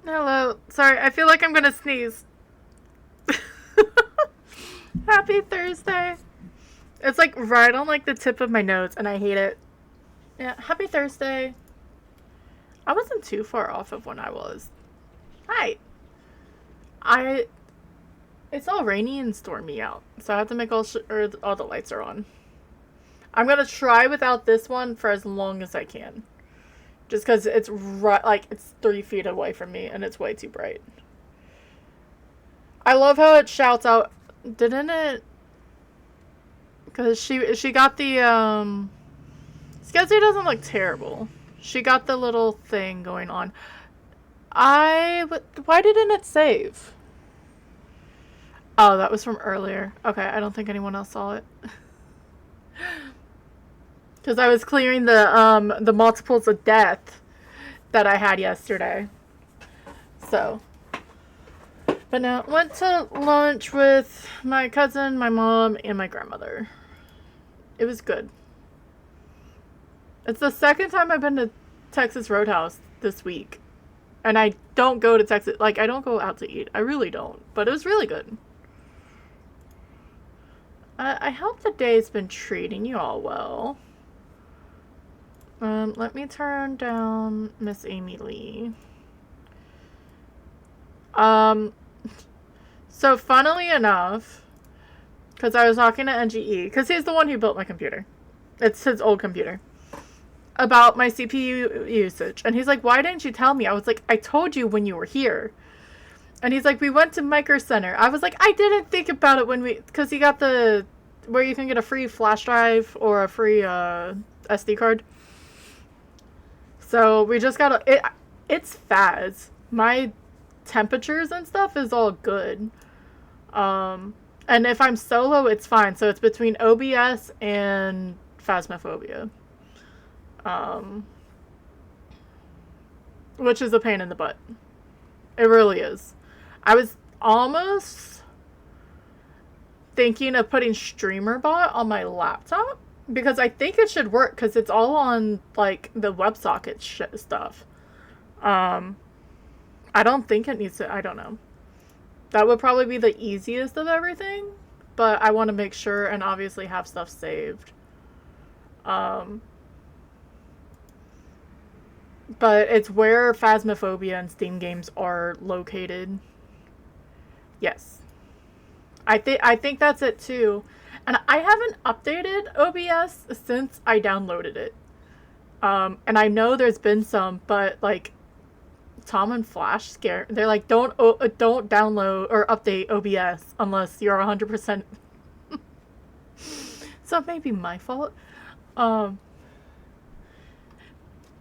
Hello. Sorry, I feel like I'm gonna sneeze. Happy Thursday. It's like right on like the tip of my nose and I hate it. Yeah, happy Thursday. I wasn't too far off of when I was. Hi. I It's all rainy and stormy out. So I have to make all the lights are on. I'm gonna try without this one for as long as I can. Just because it's right, like it's 3 feet away from me and it's way too bright. I love how it shouts out. Didn't it? Because she got the Sketchy doesn't look terrible. She got the little thing going on. Why didn't it save? Oh, that was from earlier. Okay, I don't think anyone else saw it. Because I was clearing the multiples of death that I had yesterday. So, but now went to lunch with my cousin, my mom, and my grandmother. It was good. It's the second time I've been to Texas Roadhouse this week. And I don't go to Texas, like, I don't go out to eat. I really don't. But it was really good. I hope the day's been treating you all well. Let me turn down Miss Amy Lee. So funnily enough, because I was talking to NGE, because he's the one who built my computer. It's his old computer. About my CPU usage. And he's like, why didn't you tell me? I was like, I told you when you were here. And he's like, we went to Micro Center. I was like, I didn't think about it because he got where you can get a free flash drive or a free SD card. So we just got it's Phas. My temperatures and stuff is all good. And if I'm solo, it's fine. So it's between OBS and Phasmophobia. Which is a pain in the butt. It really is. I was almost thinking of putting StreamerBot on my laptop because I think it should work because it's all on like the WebSocket stuff. I don't think it needs to. I don't know. That would probably be the easiest of everything, but I want to make sure and obviously have stuff saved. But it's where Phasmophobia and Steam games are located. Yes. I think that's it too. And I haven't updated OBS since I downloaded it. And I know there's been some, but like Tom and Flash scare. They're like, don't download or update OBS unless you're 100%. So it may be my fault. Um,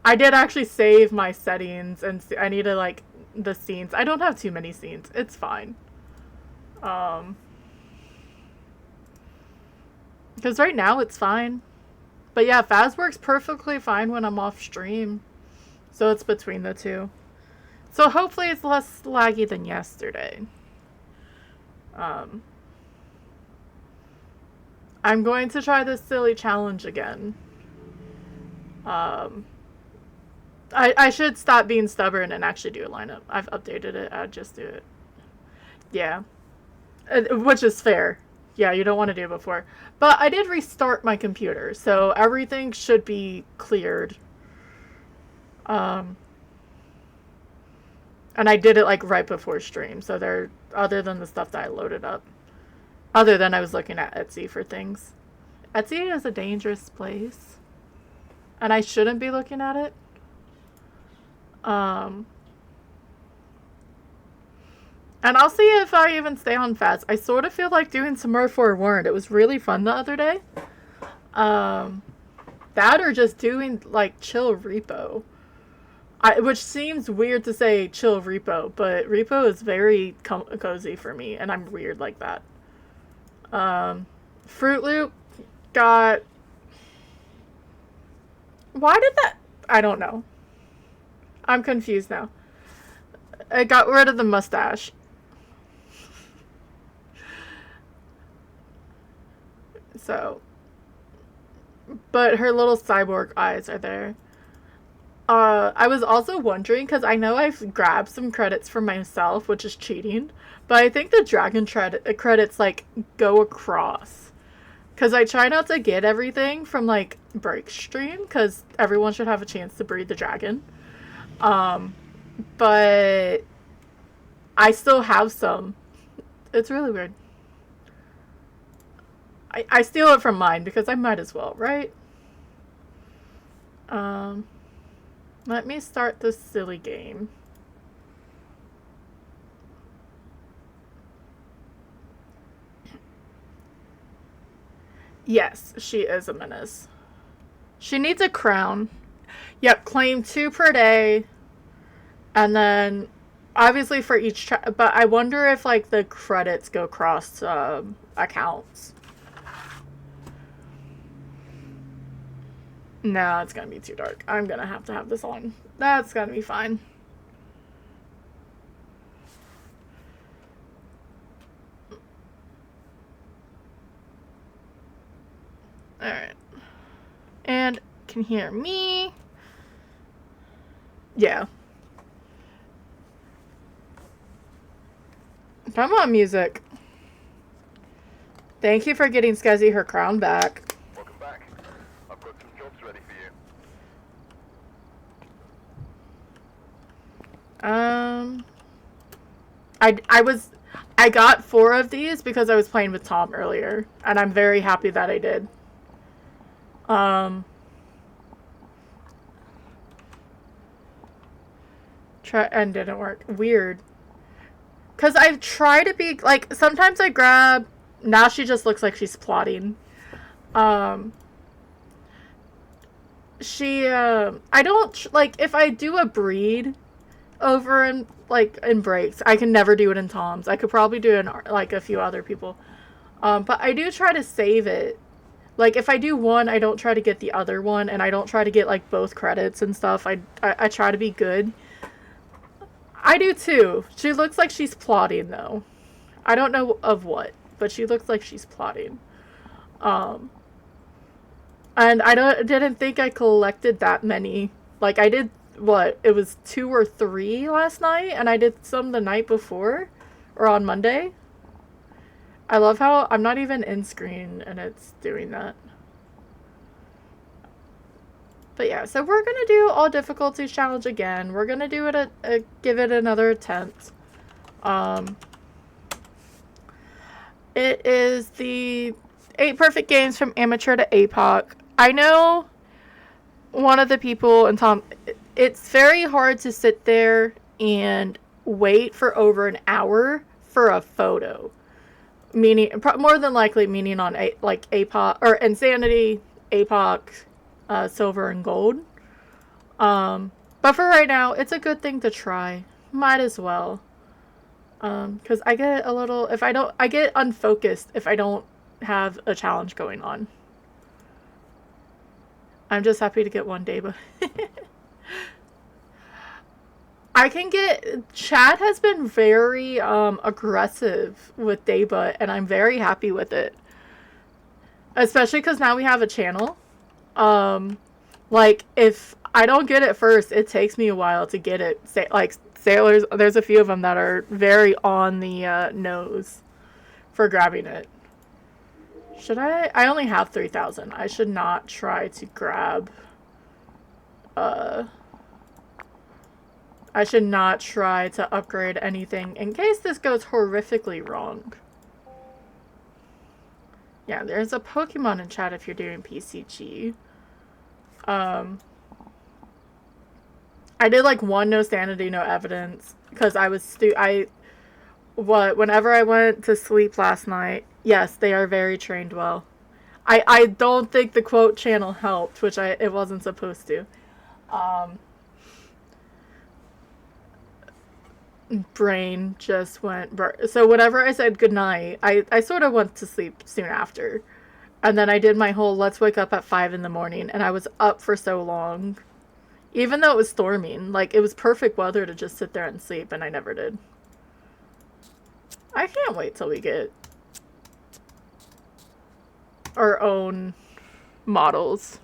I did actually save my settings, and I need to like the scenes. I don't have too many scenes. It's fine. Um, because right now it's fine. But yeah, Phas works perfectly fine when I'm off stream. So it's between the two. So hopefully it's less laggy than yesterday. I'm going to try this silly challenge again. I should stop being stubborn and actually do a lineup. I've updated it. I'd just do it. Yeah. Which is fair. Yeah, you don't want to do it before. But I did restart my computer, so everything should be cleared. And I did it like right before stream, so there, other than the stuff that I loaded up. Other than I was looking at Etsy for things. Etsy is a dangerous place. And I shouldn't be looking at it. And I'll see if I even stay on Phas. I sort of feel like doing some more Forewarned. It was really fun the other day. That or just doing like chill repo. Which seems weird to say chill repo, but repo is very cozy for me, and I'm weird like that. Fruit Loop got... Why did that... I don't know. I'm confused now. It got rid of the mustache. So... But her little cyborg eyes are there. I was also wondering, because I know I've grabbed some credits for myself, which is cheating, but I think the dragon credits, like, go across. Because I try not to get everything from, like, break stream, because everyone should have a chance to breed the dragon. But I still have some. It's really weird. I steal it from mine, because I might as well, right? Let me start this silly game. Yes, she is a menace. She needs a crown. Yep, claim 2 per day. And then, obviously for each... but I wonder if, like, the credits go cross accounts. No, it's gonna be too dark. I'm gonna have to have this on. That's gonna be fine. Alright. And can hear me. Yeah. Come on, music. Thank you for getting Skezzy her crown back. Welcome back. I've got some jobs ready for you. I got 4 of these because I was playing with Tom earlier, and I'm very happy that I did. And didn't work. Weird. Because I've tried to be, like, sometimes I grab, now she just looks like she's plotting. I don't, like, if I do a breed over in, like, in breaks, I can never do it in Tom's. I could probably do it in, like, a few other people. But I do try to save it. Like, if I do one, I don't try to get the other one, and I don't try to get, like, both credits and stuff. I try to be good. I do too. She looks like she's plotting, though. I don't know of what, but she looks like she's plotting. And I didn't think I collected that many. Like, I did, what, it was 2 or 3 last night, and I did some the night before, or on Monday. I love how I'm not even in screen, and it's doing that. But yeah, so we're gonna do all difficulties challenge again. We're gonna do it give it another attempt. It is the 8 perfect games from amateur to APOC. I know one of the people, and Tom, it's very hard to sit there and wait for over an hour for a photo. Meaning, more than likely meaning on like APOC, or Insanity, APOC, silver and gold. But for right now, it's a good thing to try. Might as well. Because I get a little, I get unfocused if I don't have a challenge going on. I'm just happy to get one day, but I can get, chat has been very aggressive with Daybutt, and I'm very happy with it. Especially because now we have a channel. Like, if I don't get it first, it takes me a while to get it. Like, sailors, there's a few of them that are very on the nose for grabbing it. Should I? I only have 3,000. I should not try to grab, I should not try to upgrade anything in case this goes horrifically wrong. Yeah, there's a Pokemon in chat if you're doing PCG. I did like 1 no sanity, no evidence because I was whenever I went to sleep last night, yes, they are very trained well. I don't think the quote channel helped, which it wasn't supposed to. Brain just went so whenever I said goodnight, I sort of went to sleep soon after. And then I did my whole let's wake up at 5 in the morning, and I was up for so long. Even though it was storming, like, it was perfect weather to just sit there and sleep, and I never did. I can't wait till we get our own models.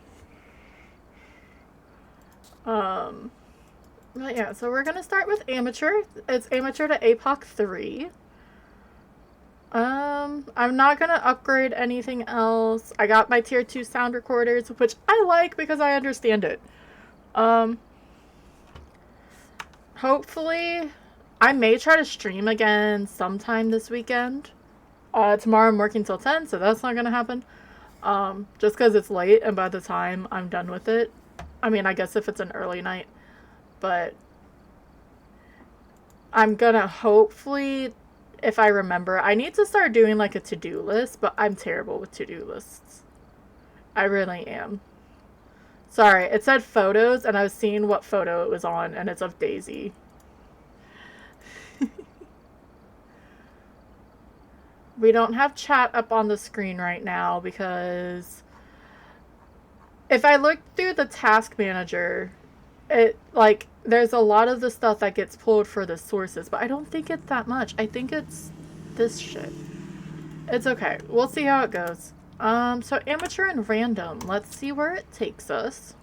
But yeah, so we're gonna start with amateur. It's amateur to APOC 3. I'm not gonna upgrade anything else. I got my tier 2 sound recorders, which I like because I understand it. Hopefully, I may try to stream again sometime this weekend. Tomorrow I'm working till 10, so that's not gonna happen. Just because it's late, and by the time I'm done with it, I mean, I guess if it's an early night, but I'm gonna hopefully, if I remember, I need to start doing like a to-do list, but I'm terrible with to-do lists. I really am. Sorry, it said photos, and I was seeing what photo it was on, and it's of Daisy. We don't have chat up on the screen right now because if I look through the task manager, it, like, there's a lot of the stuff that gets pulled for the sources, but I don't think it's that much. I think it's this shit. It's okay. We'll see how it goes. So amateur and random. Let's see where it takes us.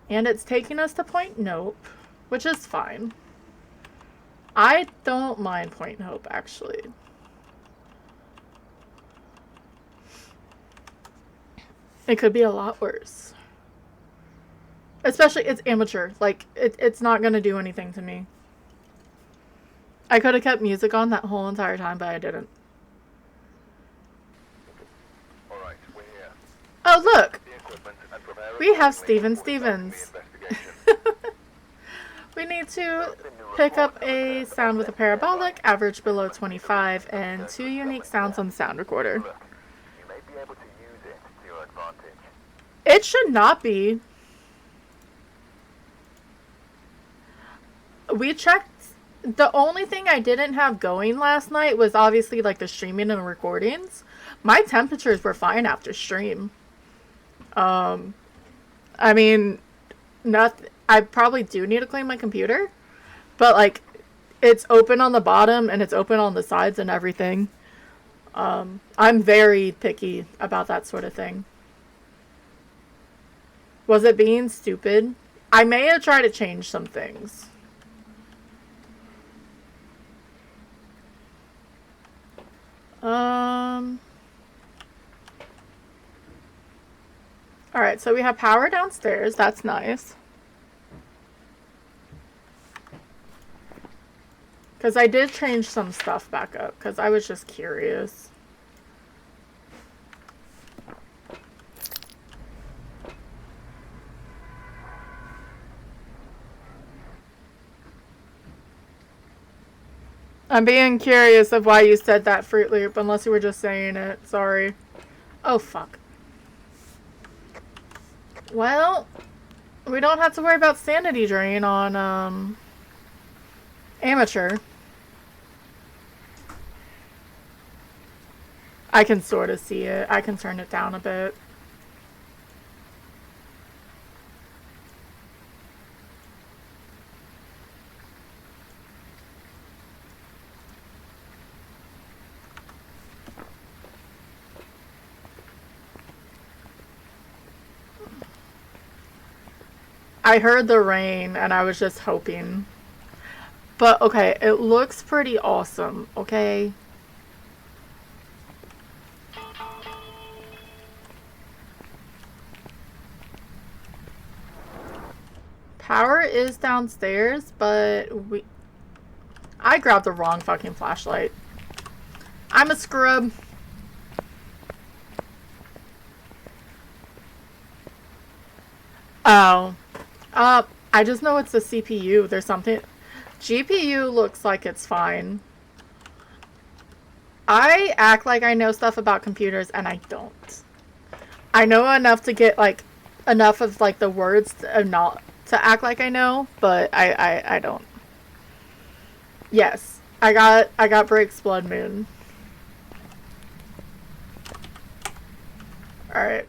And it's taking us to Point Nope, which is fine. I don't mind Point Hope, actually. It could be a lot worse. Especially, it's amateur. Like, it's not gonna do anything to me. I could have kept music on that whole entire time, but I didn't. Alright, we're here. Oh, look! The equipment and prepare We have accordingly Steven before we start Stevens. the investigation. We need to pick up a sound with a parabolic, average below 25, and 2 unique sounds on the sound recorder. Look, you may be able to use it to your advantage. It should not be. We checked. The only thing I didn't have going last night was obviously like the streaming and recordings. My temperatures were fine after stream. I mean, I probably do need to clean my computer, but like, it's open on the bottom and it's open on the sides and everything. I'm very picky about that sort of thing. Was it being stupid? I may have tried to change some things. Alright, so we have power downstairs. That's nice. Because I did change some stuff back up, because I was just curious. I'm being curious of why you said that, Fruit Loop, unless you were just saying it. Sorry. Oh, fuck. Well, we don't have to worry about sanity drain on, amateur. I can sort of see it. I can turn it down a bit. I heard the rain and I was just hoping. But okay, it looks pretty awesome, okay? Power is downstairs, but I grabbed the wrong fucking flashlight. I'm a scrub. Oh. I just know it's the CPU. There's something. GPU looks like it's fine. I act like I know stuff about computers, and I don't. I know enough to get, like, enough of, like, the words to act like I know, but I don't. Yes. I got Break's Blood Moon. Alright.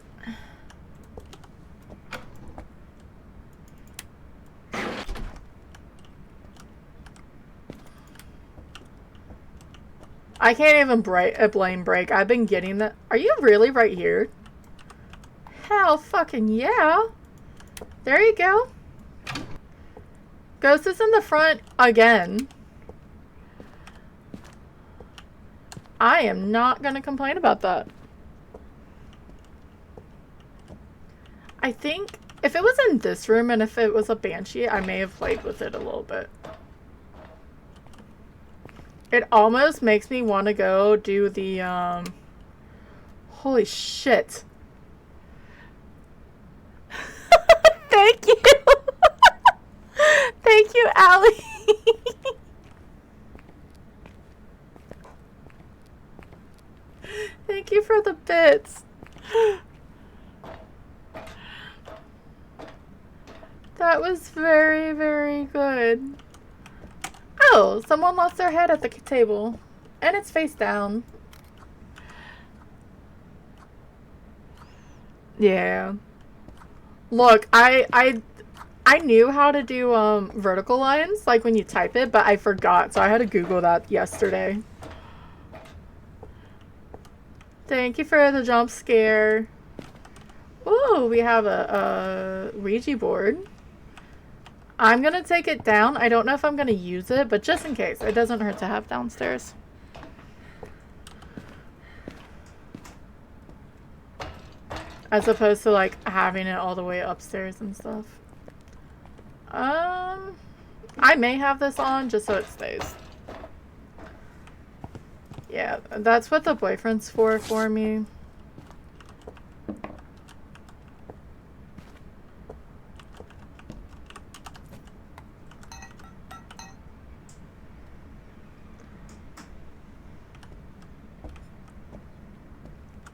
I can't even blame Break. I've been getting that. Are you really right here? Hell fucking yeah. There you go. Ghost is in the front again. I am not gonna complain about that. I think if it was in this room and if it was a banshee, I may have played with it a little bit. It almost makes me want to go do the, holy shit. Thank you. Thank you, Allie. Thank you for the bits. That was very, very good. Oh, someone lost their head at the table. And it's face down. Yeah. Look, I knew how to do vertical lines, like when you type it, but I forgot, so I had to Google that yesterday. Thank you for the jump scare. Ooh, we have a Ouija board. I'm gonna take it down. I don't know if I'm gonna use it, but just in case, it doesn't hurt to have downstairs. As opposed to like having it all the way upstairs and stuff. I may have this on just so it stays. Yeah, that's what the boyfriend's for me.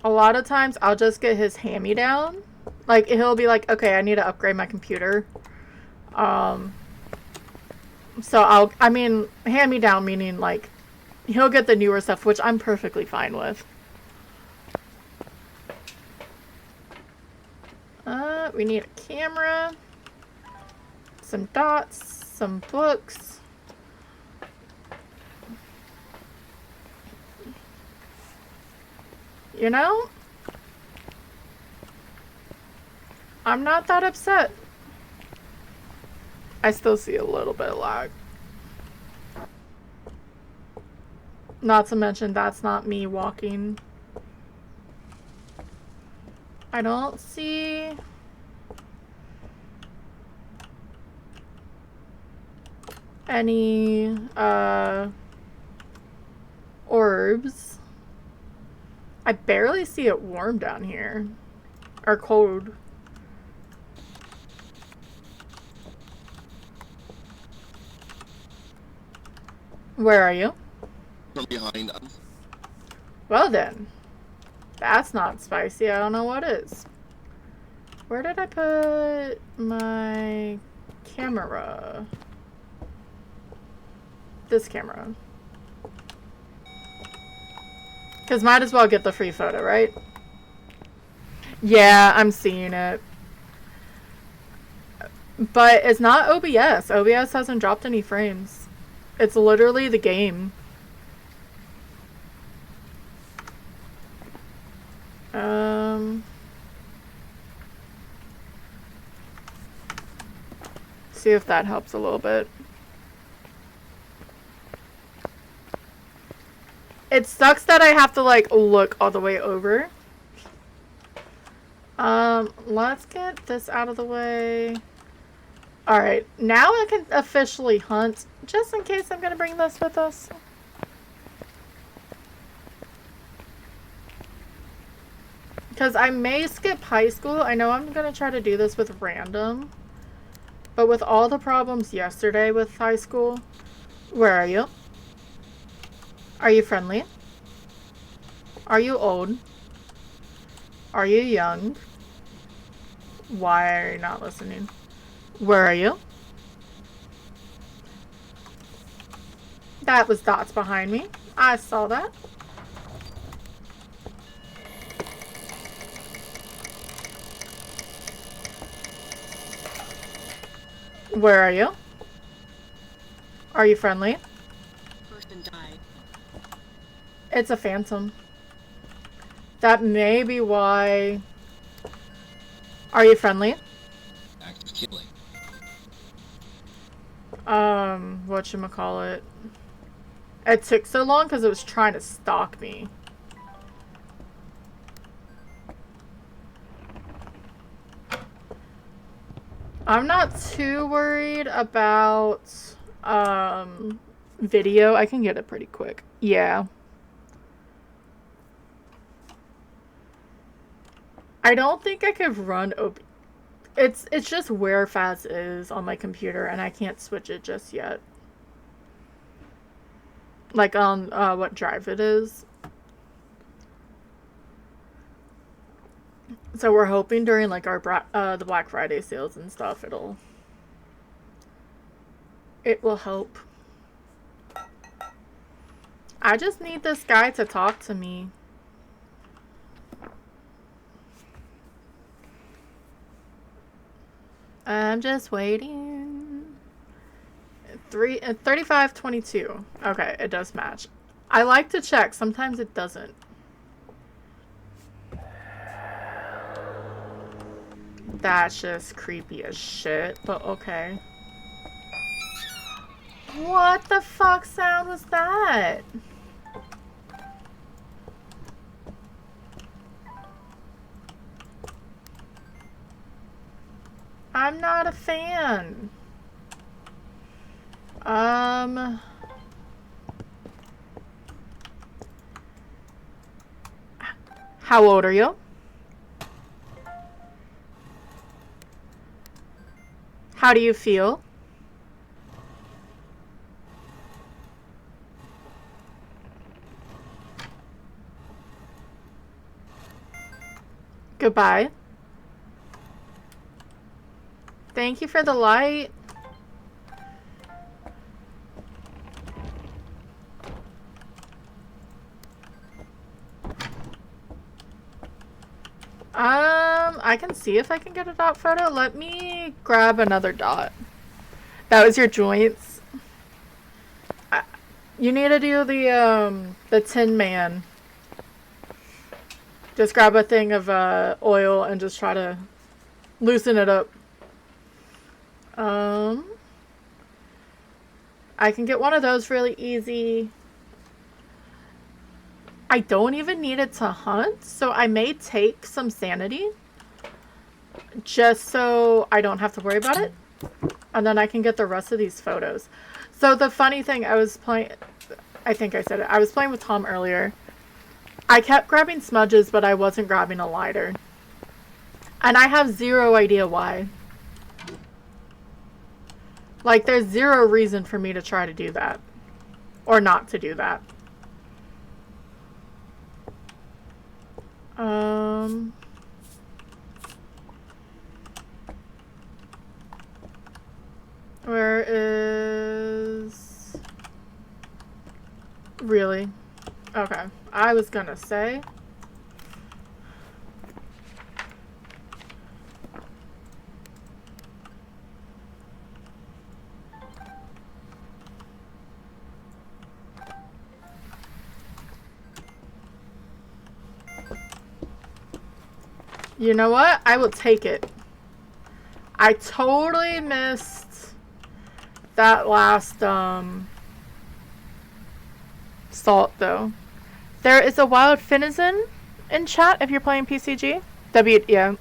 A lot of times I'll just get his hand-me-down. Like, he'll be like, okay, I need to upgrade my computer. So I mean, hand-me-down meaning like, he'll get the newer stuff, which I'm perfectly fine with. We need a camera. Some dots, some books. You know, I'm not that upset. I still see a little bit of lag. Not to mention that's not me walking. I don't see any orbs. I barely see it warm down here. Or cold. Where are you? From behind them. Well then. That's not spicy. I don't know what is. Where did I put my camera? This camera. Because might as well get the free photo, right? Yeah, I'm seeing it. But it's not OBS. OBS hasn't dropped any frames. It's literally the game. See if that helps a little bit. It sucks that I have to like look all the way over. Let's get this out of the way. Alright, now I can officially hunt, just in case I'm gonna bring this with us. Because I may skip high school. I know I'm gonna try to do this with random. But with all the problems yesterday with high school, where are you? Are you friendly? Are you old? Are you young? Why are you not listening? Where are you? That was dots behind me. I saw that. Where are you? Are you friendly? Person died. It's a phantom. That may be why. Are you friendly? Active Whatchamacallit. It took so long because it was trying to stalk me. I'm not too worried about, video. I can get it pretty quick. Yeah. I don't think I could run It's just where Phas is on my computer, and I can't switch it just yet. Like on what drive it is. So we're hoping during like our the Black Friday sales and stuff, it will help. I just need this guy to talk to me. I'm just waiting. 35:22. Okay, it does match. I like to check. Sometimes it doesn't. That's just creepy as shit, but okay. What the fuck sound was that? I'm not a fan. How old are you? How do you feel? Goodbye. Thank you for the light. I can see if I can get a dot photo. Let me grab another dot. That was your joints. You need to do the Tin Man. Just grab a thing of oil and just try to loosen it up. I can get one of those really easy. I don't even need it to hunt, so I may take some sanity just so I don't have to worry about it. And then I can get the rest of these photos. So the funny thing, I think I said it. I was playing with Tom earlier. I kept grabbing smudges, but I wasn't grabbing a lighter. And I have zero idea why. Like, there's zero reason for me to try to do that. Or not to do that. Where is... Really? Okay. I was gonna say... You know what? I will take it. I totally missed that last salt though. There is a wild finizen in chat if you're playing PCG. Yeah.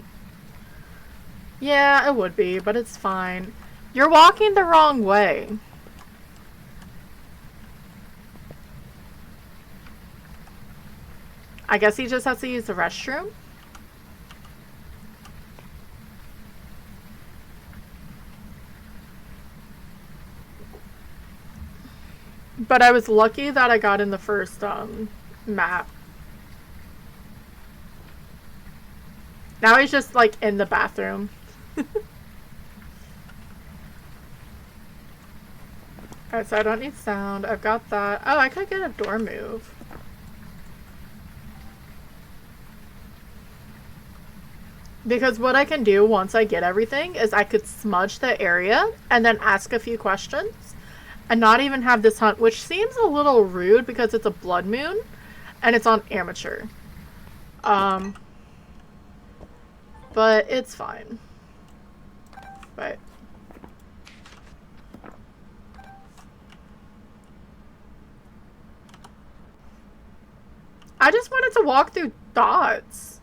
Yeah, it would be, but it's fine. You're walking the wrong way. I guess he just has to use the restroom. But I was lucky that I got in the first map. Now he's just like in the bathroom. Alright, so I don't need sound. I've got that. Oh, I could get a door move. Because what I can do once I get everything is I could smudge the area and then ask a few questions. And not even have this hunt, which seems a little rude because it's a blood moon and it's on amateur. But it's fine. But I just wanted to walk through dots.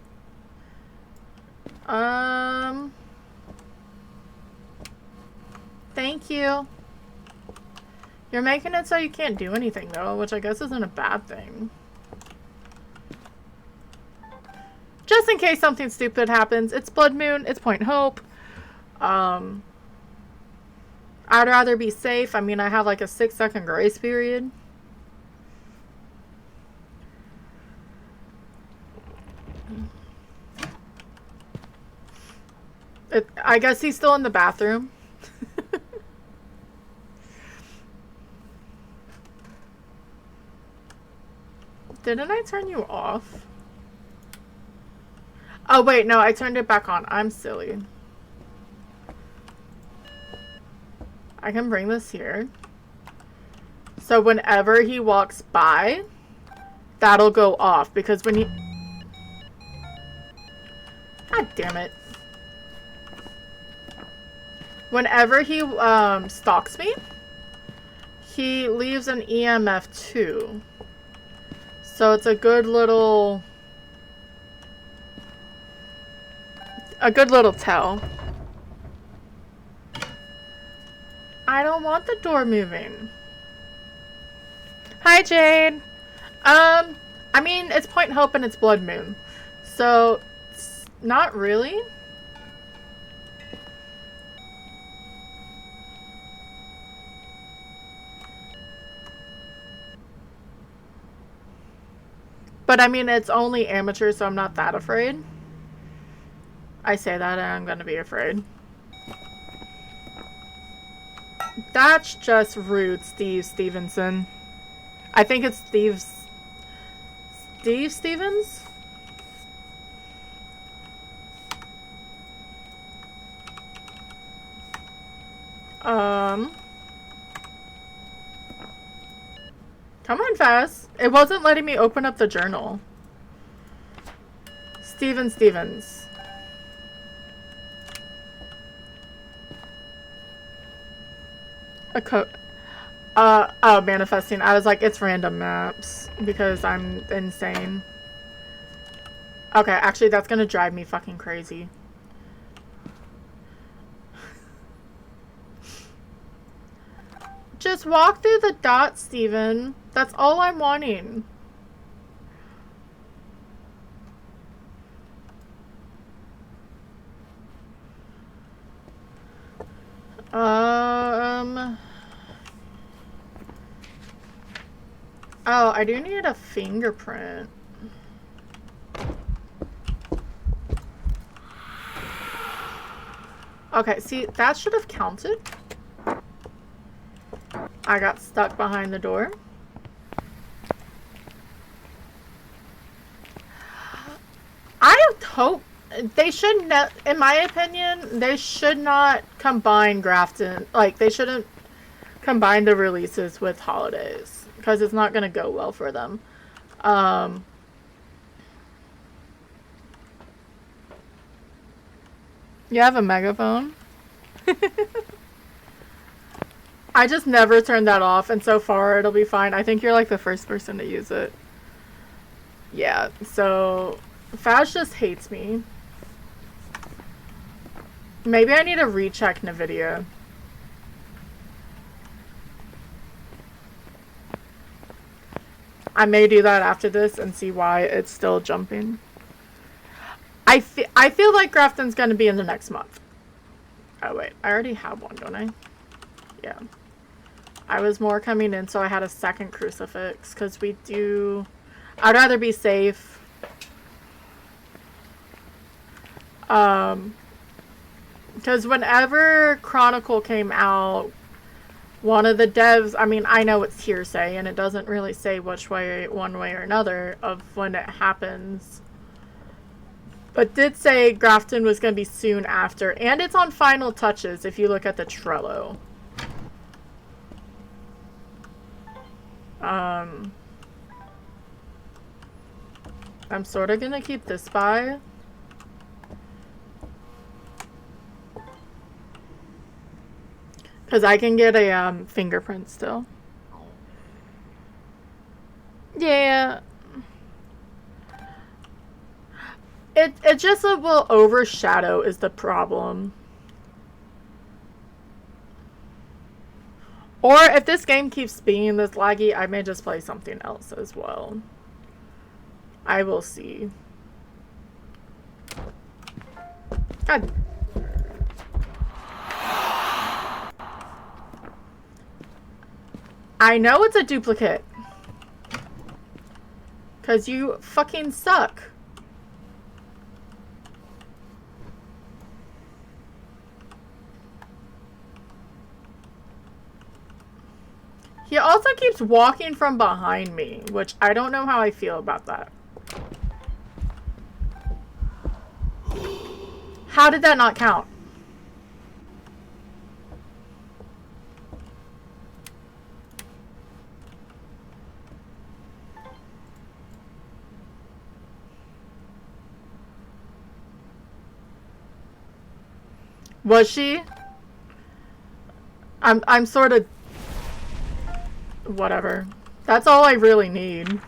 Thank you. You're making it so you can't do anything though, which I guess isn't a bad thing. Just in case something stupid happens. It's Blood Moon. It's Point Hope. I'd rather be safe. I mean, I have like a 6-second grace period. I guess he's still in the bathroom. Didn't I turn you off? Oh, wait, no, I turned it back on. I'm silly. I can bring this here. So whenever he walks by, that'll go off. Because when he... God damn it. Whenever he stalks me, he leaves an EMF too. So it's a good little tell. I don't want the door moving. Hi, Jade. I mean, it's Point Hope and it's Blood Moon. So, it's not really. But I mean, it's only amateur, so I'm not that afraid. I say that and I'm gonna be afraid. That's just rude, Steve Stevenson. I think it's Steve Stevens? Come on, Faz. It wasn't letting me open up the journal. Stevens. A code. Oh, manifesting. I was like, it's random maps because I'm insane. Okay, actually, that's gonna drive me fucking crazy. Just walk through the dots, Steven. That's all I'm wanting. Oh, I do need a fingerprint. Okay, see, that should have counted. I got stuck behind the door. I hope they should not, in my opinion, they should not combine Grafton. Like, they shouldn't combine the releases with holidays because it's not going to go well for them. You have a megaphone? I just never turned that off, and so far it'll be fine. I think you're like the first person to use it. Yeah, so Faz just hates me. Maybe I need to recheck NVIDIA. I may do that after this and see why it's still jumping. I feel like Grafton's gonna be in the next month. Oh wait, I already have one, don't I? Yeah. I was more coming in, so I had a second crucifix, because we do... I'd rather be safe. Because whenever Chronicle came out, one of the devs... I mean, I know it's hearsay, and it doesn't really say which way, one way or another, of when it happens. But did say Grafton was going to be soon after, and it's on final touches if you look at the Trello. I'm sort of gonna keep this by. Because I can get a fingerprint still. Yeah. It just will overshadow is the problem. Or if this game keeps being this laggy, I may just play something else as well. I will see. God. I know it's a duplicate. 'Cause you fucking suck. He also keeps walking from behind me, which I don't know how I feel about that. How did that not count? Was she? I'm sort of... Whatever. That's all I really need.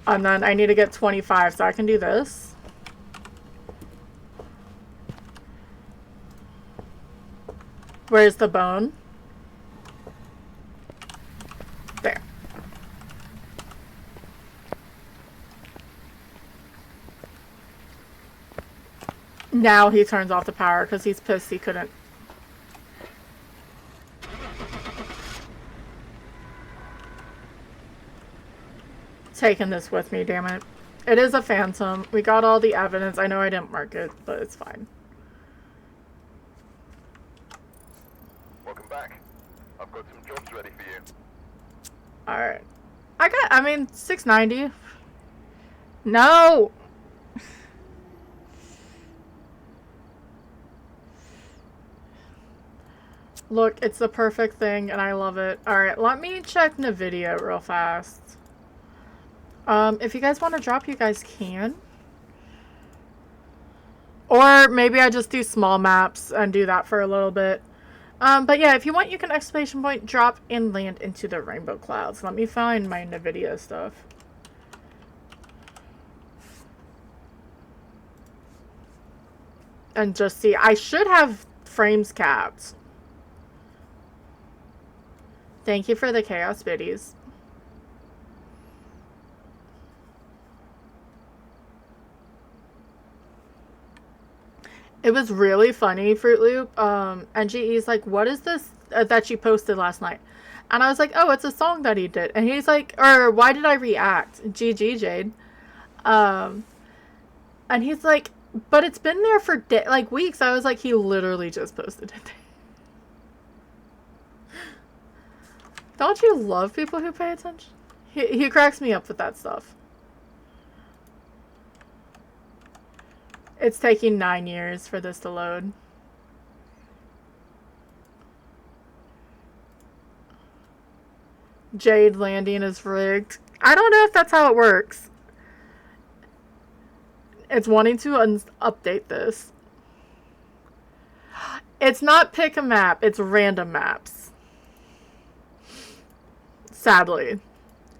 And then I need to get 25, so I can do this. Where's the bone? There. Now he turns off the power because he's pissed he couldn't. Taking this with me, damn it. It is a phantom. We got all the evidence. I know I didn't mark it, but it's fine. Welcome back. I've got some jobs ready for you. Alright. I mean, 690. No! Look, it's the perfect thing, and I love it. Alright, let me check NVIDIA real fast. If you guys want to drop, you guys can. Or maybe I just do small maps and do that for a little bit. But yeah, if you want, you can exclamation point drop and land into the rainbow clouds. Let me find my NVIDIA stuff. And just see. I should have frames capped. Thank you for the chaos biddies. It was really funny, Fruit Loop. NGE's like, what is this that you posted last night? And I was like, oh, it's a song that he did. And he's like, or why did I react? GG, Jade. And he's like, but it's been there for like weeks. I was like, he literally just posted it. Don't you love people who pay attention? He cracks me up with that stuff. It's taking 9 years for this to load. Jade landing is rigged. I don't know if that's how it works. It's wanting to update this. It's not pick a map, it's random maps. Sadly.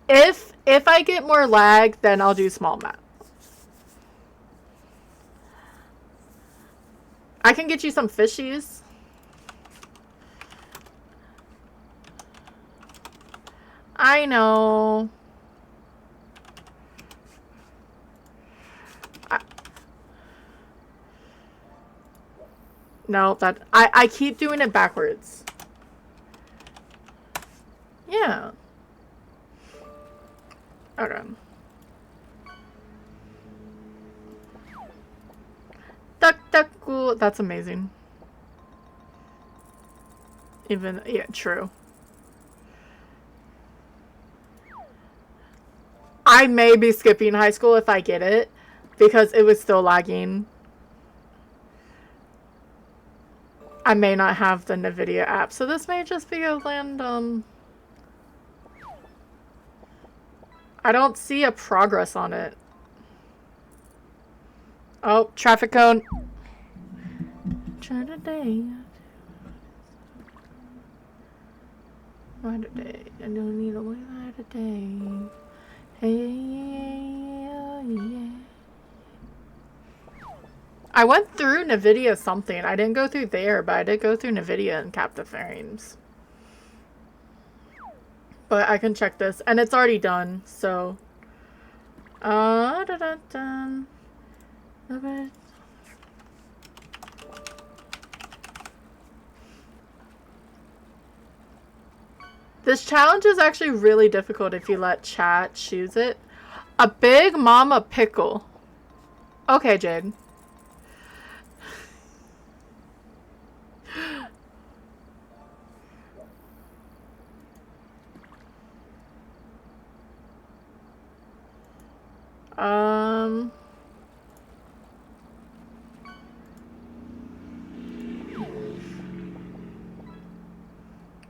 If I get more lag, then I'll do small map. I can get you some fishies. I know. No, I keep doing it backwards. Yeah. Okay. Duck, cool. That's amazing. Even, yeah, true. I may be skipping high school if I get it, because it was still lagging. I may not have the NVIDIA app, so this may just be a random... I don't see a progress on it. Oh, traffic cone. Try today. Why today? I don't need a way today. Hey, yeah. I went through NVIDIA something. I didn't go through there, but I did go through NVIDIA and Captive Frames. But I can check this. And it's already done, so... Da-da-da-dun. This challenge is actually really difficult if you let chat choose it. A Big Mama Pickle. Okay, Jade.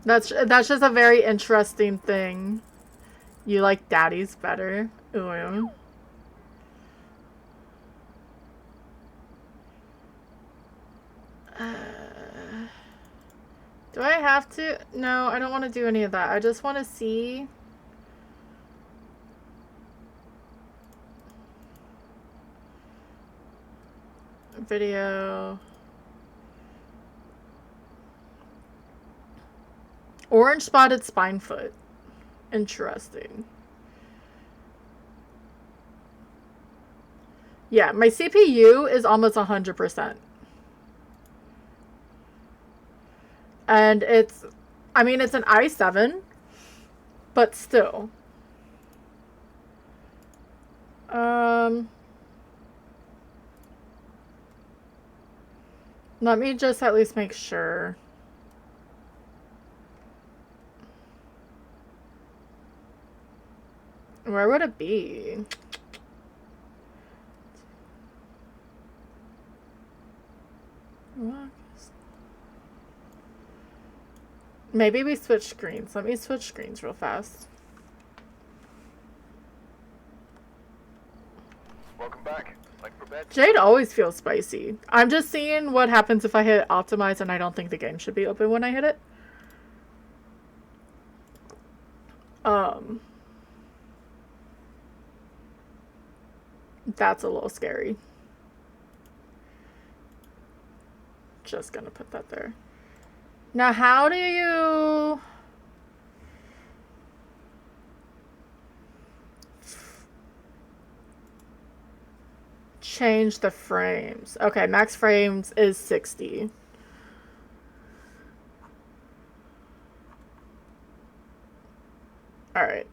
That's just a very interesting thing. You like daddies better. Ooh. Do I have to? No, I don't want to do any of that. I just want to see. Video. Orange spotted spine foot. Interesting. Yeah, my CPU is almost 100%. And it's, I mean, it's an i7, but still. Let me just at least make sure. Where would it be? Maybe we switch screens. Let me switch screens real fast. Welcome back. Like for bed. Jade always feels spicy. I'm just seeing what happens if I hit optimize, and I don't think the game should be open when I hit it. That's a little scary. Just gonna put that there. Now, how do you... change the frames? Okay, max frames is 60. Alright.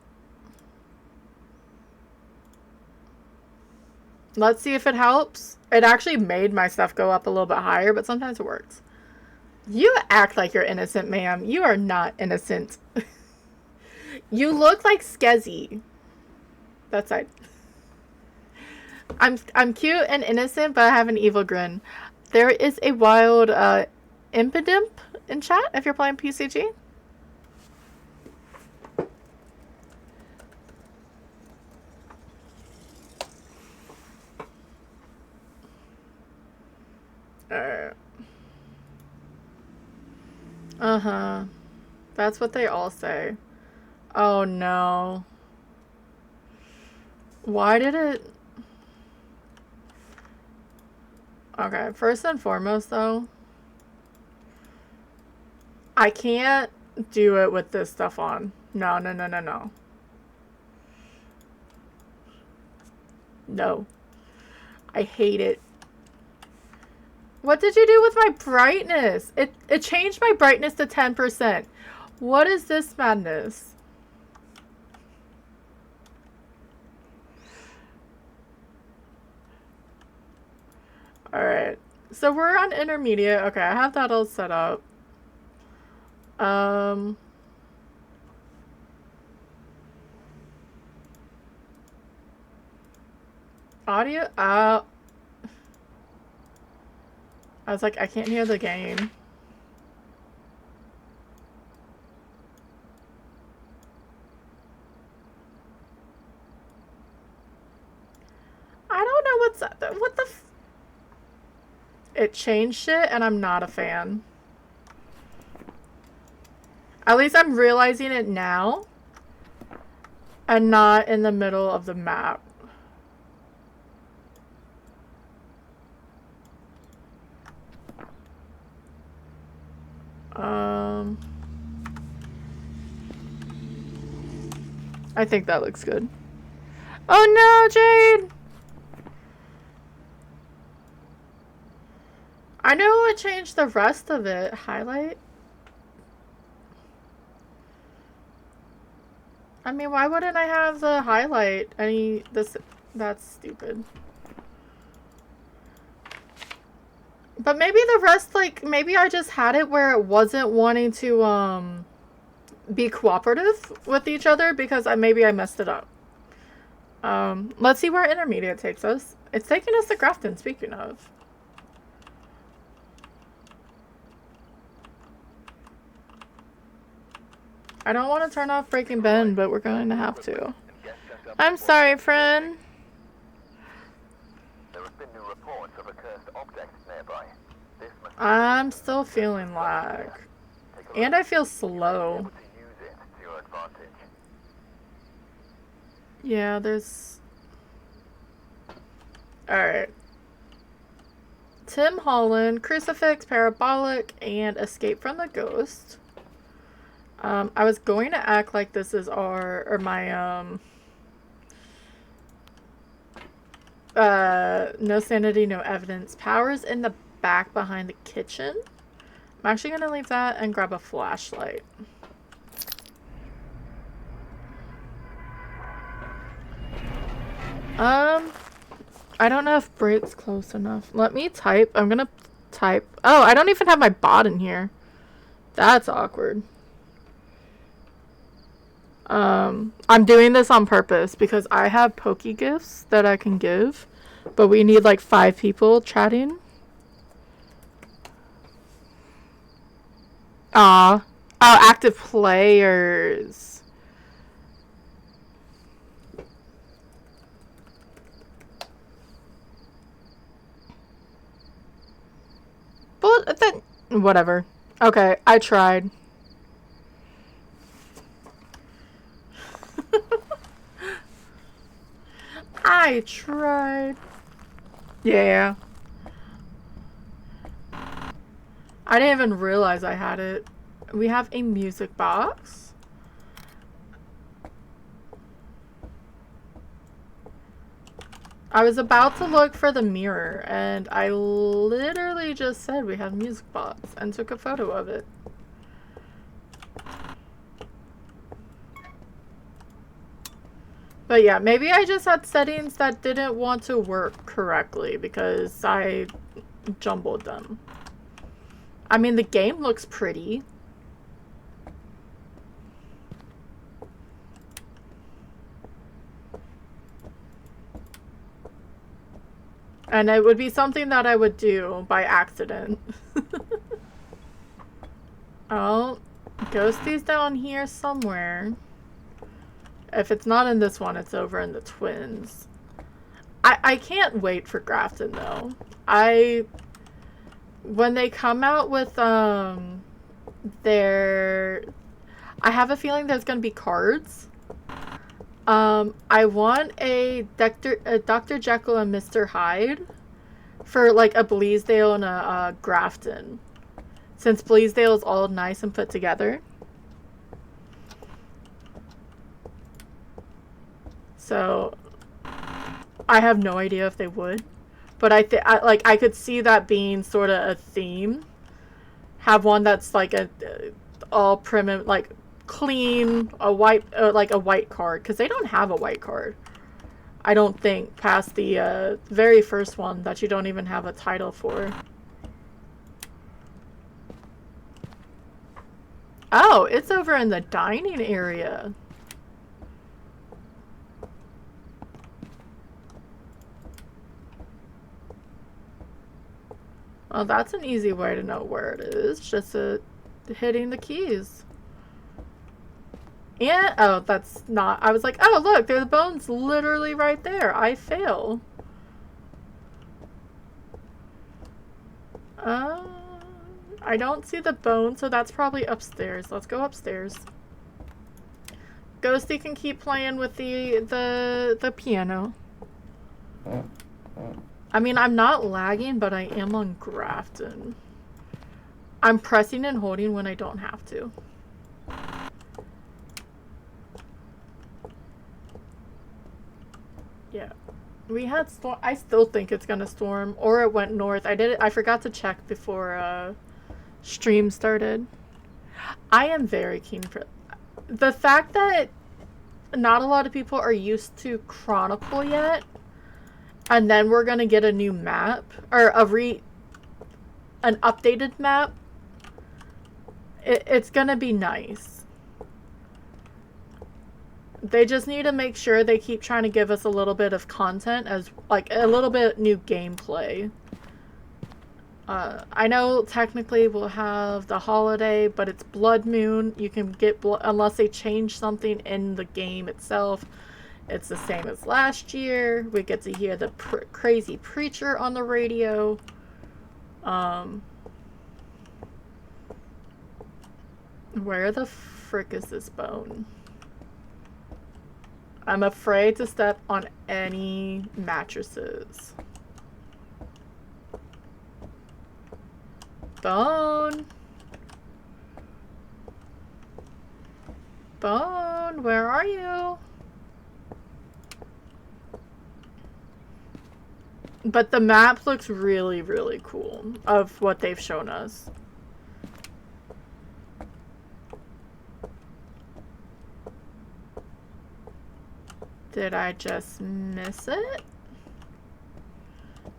Let's see if it helps. It actually made my stuff go up a little bit higher, but sometimes it works. You act like you're innocent, ma'am. You are not innocent. You look like Skezzy. That side. I'm cute and innocent, but I have an evil grin. There is a wild impidimp in chat if you're playing PCG. Uh-huh. That's what they all say. Oh no. Why did it... Okay, first and foremost though, I can't do it with this stuff on. No, no, no, no, no. No. I hate it. What did you do with my brightness? It changed my brightness to 10%. What is this madness? Alright. So we're on intermediate. Okay, I have that all set up. Audio? I was like, I can't hear the game. I don't know what the it changed it, and I'm not a fan. At least I'm realizing it now, and not in the middle of the map. I think that looks good. Oh no, Jade! I know it would change the rest of it. Highlight? I mean, why wouldn't I have the highlight? That's stupid. But maybe the rest, like, maybe I just had it where it wasn't wanting to, be cooperative with each other because maybe I messed it up. Let's see where intermediate takes us. It's taking us to Grafton, speaking of. I don't want to turn off Breaking Ben, but we're going to have to. I'm sorry, friend. There have been new reports of a cursed object nearby. This must I'm still feeling lag. And I feel slow. be able to use it to your advantage. Yeah, there's... Alright. Tim Holland, Crucifix, Parabolic, and Escape from the Ghost. I was going to act like this is my, no sanity, no evidence. Power's in the back behind the kitchen. I'm actually gonna leave that and grab a flashlight. I don't know if Brit's close enough. Let me type. I'm gonna type. Oh, I don't even have my bot in here. That's awkward. I'm doing this on purpose because I have Poke gifts that I can give, but we need like 5 people chatting. Oh, active players. But then, whatever. Okay, I tried. I tried. Yeah. I didn't even realize I had it. We have a music box. I was about to look for the mirror, and I literally just said we have music box and took a photo of it. But yeah, maybe I just had settings that didn't want to work correctly because I jumbled them. I mean, the game looks pretty. And it would be something that I would do by accident. Oh, Ghosty's down here somewhere. If it's not in this one, it's over in the twins. I can't wait for Grafton though. When they come out with their, I have a feeling there's gonna be cards. I want a Dr. Jekyll and Mr. Hyde for like a Bleasdale and a Grafton, since Bleasdale is all nice and put together. So I have no idea if they would, but I could see that being sort of a theme. Have one that's like all prim, like clean, like a white card, because they don't have a white card, I don't think, past the very first one that you don't even have a title for. Oh, it's over in the dining area. Well, that's an easy way to know where it is. Just hitting the keys. And, oh, that's not, I was like, oh, look, there's the bones literally right there. I fail. I don't see the bone, so that's probably upstairs. Let's go upstairs. Ghosty can keep playing with the piano. I mean, I'm not lagging, but I am on Grafton. I'm pressing and holding when I don't have to. Yeah. We had storm. I still think it's gonna storm, or it went north. I forgot to check before stream started. I am very keen for the fact that not a lot of people are used to Chronicle yet, and then we're gonna get a new map or an updated map. It's gonna be nice. They just need to make sure they keep trying to give us a little bit of content, as like a little bit new gameplay. I know technically we'll have the holiday, but it's Blood Moon. You can get unless they change something in the game itself. It's the same as last year. We get to hear the crazy preacher on the radio. Where the frick is this bone? I'm afraid to step on any mattresses. Bone. Bone, where are you? But the map looks really, really cool of what they've shown us. Did I just miss it?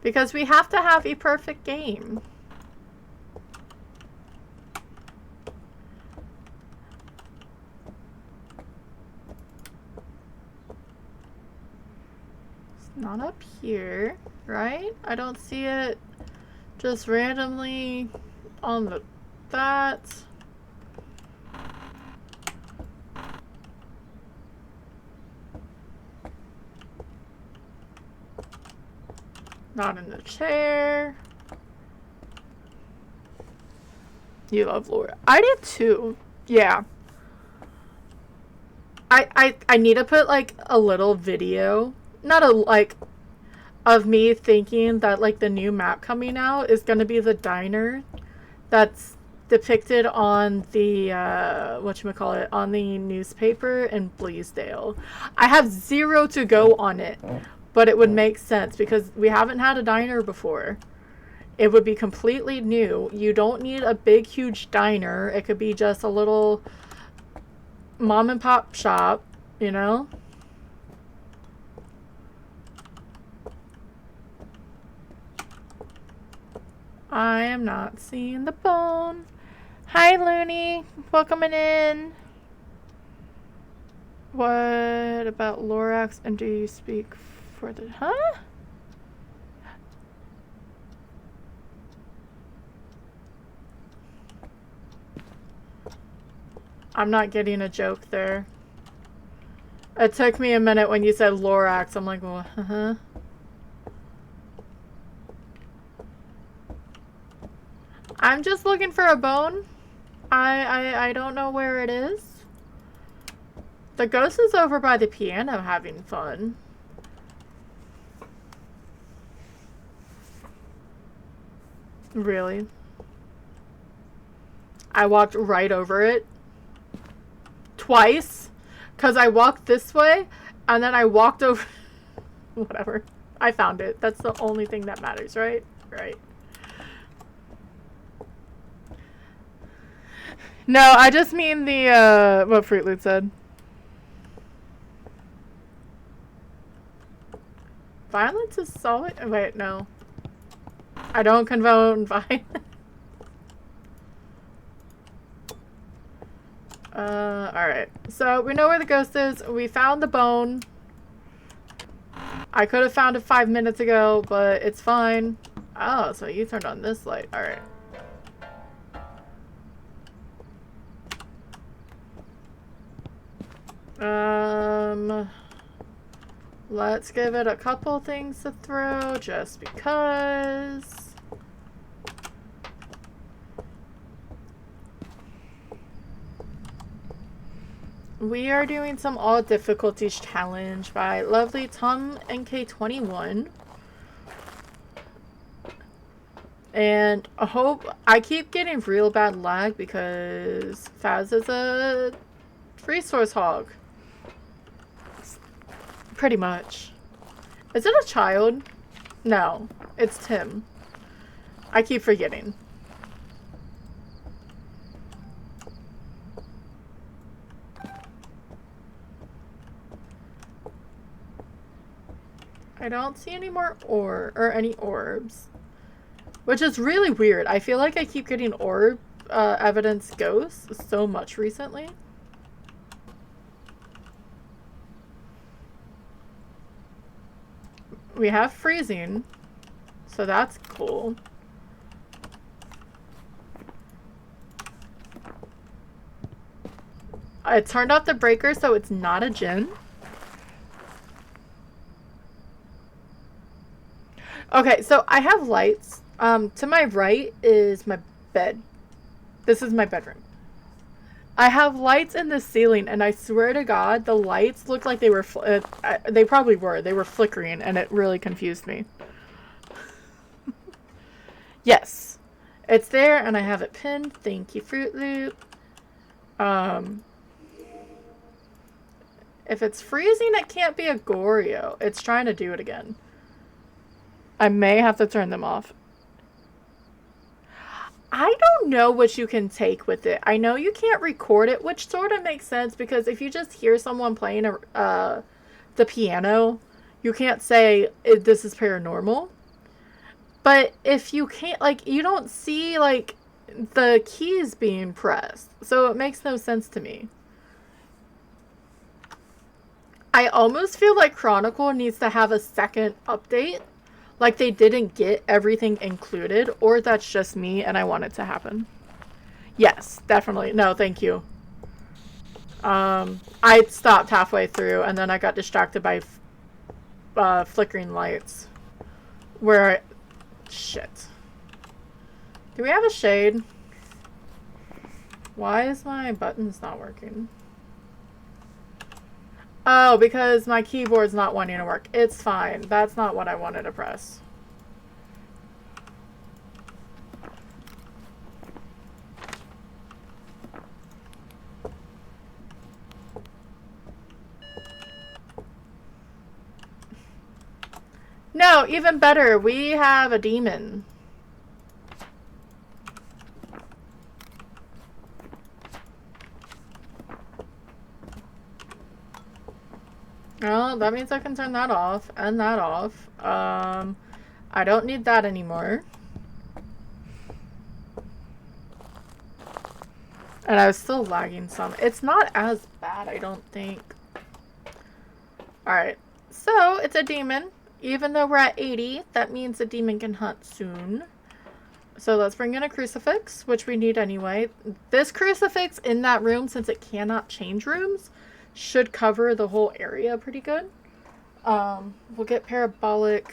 Because we have to have a perfect game. It's not up here, right? I don't see it just randomly on that. Not in the chair. You love Laura. I did too. Yeah. I need to put like a little video. Not a like of me thinking that like the new map coming out is gonna be the diner that's depicted on the whatchamacallit, on the newspaper in Bleasdale. I have 0 to go on it. But it would make sense because we haven't had a diner before. It would be completely new. You don't need a big, huge diner. It could be just a little mom and pop shop, you know? I am not seeing the bone. Hi, Looney. Welcome in. What about Lorax, and do you speak for the... Huh? I'm not getting a joke there. It took me a minute when you said Lorax. I'm like, well, uh-huh. I'm just looking for a bone. I don't know where it is. The ghost is over by the piano having fun. Really? I walked right over it. Twice. Because I walked this way, and then I walked over... Whatever. I found it. That's the only thing that matters, right? Right. No, I just mean the, what Fruit Loop said. Violence is solid? Oh, wait, no. I don't condone violence. Alright. So, we know where the ghost is. We found the bone. I could have found it 5 minutes ago, but it's fine. Oh, so you turned on this light. Alright. Let's give it a couple things to throw, just because. We are doing some all difficulties challenge by lovely Tom NK21. And I keep getting real bad lag because Phaz is a resource hog. Pretty much. Is it a child? No, it's Tim. I keep forgetting. I don't see any more any orbs. Which is really weird. I feel like I keep getting orb evidence ghosts so much recently. We have freezing, so that's cool. I turned off the breaker so it's not a djinn. Okay, so I have lights. To my right is my bed. This is my bedroom. I have lights in the ceiling, and I swear to God, the lights looked like they were, they probably were. They were flickering, and it really confused me. Yes. It's there, and I have it pinned. Thank you, Fruit Loop. If it's freezing, it can't be a Goryo. It's trying to do it again. I may have to turn them off. I don't know what you can take with it. I know you can't record it, which sort of makes sense because if you just hear someone playing the piano, you can't say this is paranormal. But if you can't, like, you don't see, like, the keys being pressed. So it makes no sense to me. I almost feel like Chronicle needs to have a second update. Like they didn't get everything included, or that's just me and I want it to happen. Yes, definitely. No, thank you. I stopped halfway through and then I got distracted by flickering lights. Shit. Do we have a shade? Why is my buttons not working? Oh, because my keyboard's not wanting to work. It's fine. That's not what I wanted to press. No, even better. We have a demon. Well, that means I can turn that off and that off. I don't need that anymore. And I was still lagging some. It's not as bad, I don't think. Alright, so it's a demon. Even though we're at 80, that means the demon can hunt soon. So let's bring in a crucifix, which we need anyway. This crucifix in that room, since it cannot change rooms, should cover the whole area pretty good. We'll get parabolic.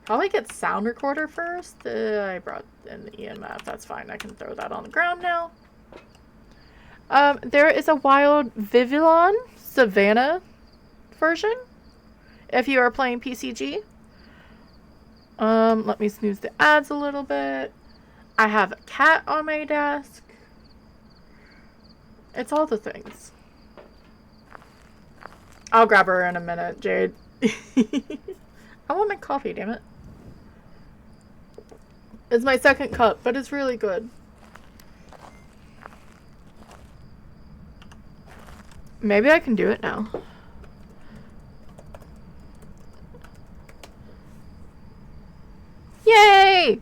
Probably get sound recorder first. I brought in the EMF. That's fine. I can throw that on the ground now. There is a wild Vivillon Savannah version. If you are playing PCG. Let me snooze the ads a little bit. I have a cat on my desk. It's all the things. I'll grab her in a minute, Jade. I want my coffee, damn it. It's my second cup, but it's really good. Maybe I can do it now. Yay!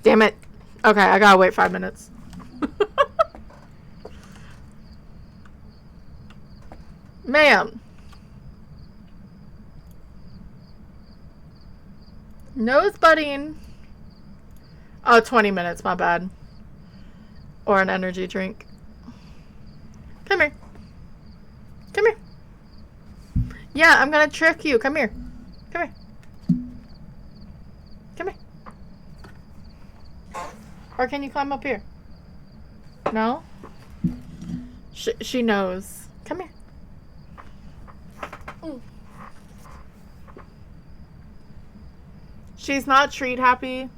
Damn it. Okay, I gotta wait 5 minutes. Ma'am. Nose budding. Oh, 20 minutes, my bad. Or an energy drink. Come here. Come here. Yeah, I'm gonna trick you. Come here. Come here. Come here. Or can you climb up here? No? She knows. Come here. She's not treat happy.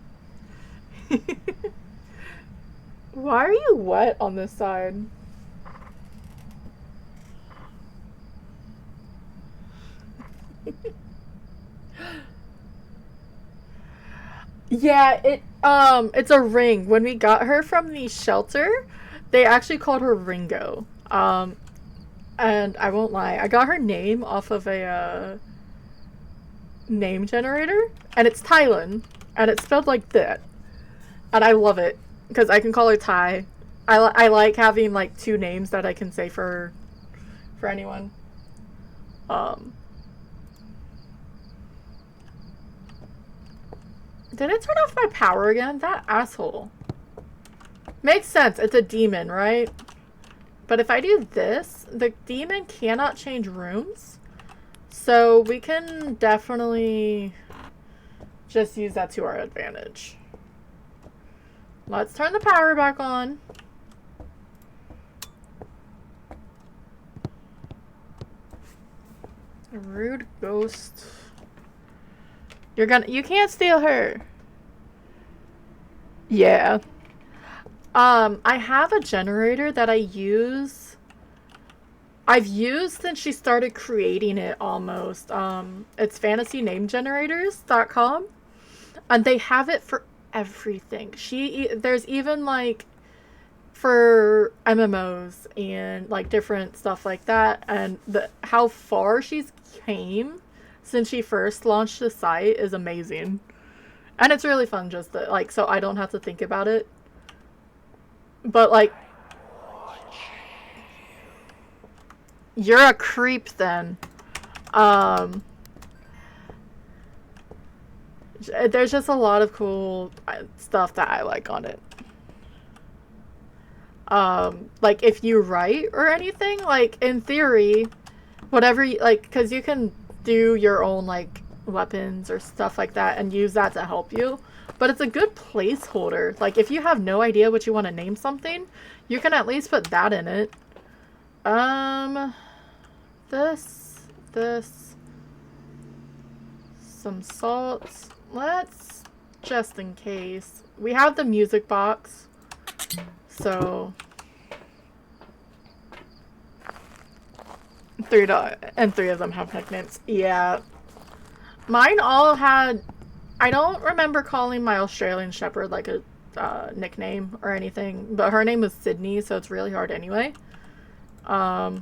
Why are you wet on this side? Yeah, it's a ring. When we got her from the shelter, they actually called her Ringo. And I won't lie, I got her name off of a name generator, and it's Thailand, and it's spelled like that. And I love it because I can call her Thai. I like having like two names that I can say for anyone. Did it turn off my power again? That asshole. Makes sense. It's a demon, right? But if I do this, the demon cannot change rooms. So we can definitely just use that to our advantage. Let's turn the power back on. A rude ghost. You can't steal her. Yeah. I have a generator that I use. I've used since she started creating it almost. It's fantasynamegenerators.com. And they have it for everything. There's even like for MMOs and like different stuff like that, and how far she's came since she first launched the site is amazing. And it's really fun just to, like, so I don't have to think about it. But like, you're a creep then. There's just a lot of cool stuff that I like on it. Like if you write or anything, like in theory, whatever you, like, because you can do your own like weapons or stuff like that and use that to help you, but it's a good placeholder. Like if you have no idea what you want to name something, you can at least put that in it. This, some salt. Let's, just in case, we have the music box, so three of them have nicknames. Yeah, mine all had. I don't remember calling my Australian Shepherd like a nickname or anything, but her name was Sydney, so it's really hard anyway. I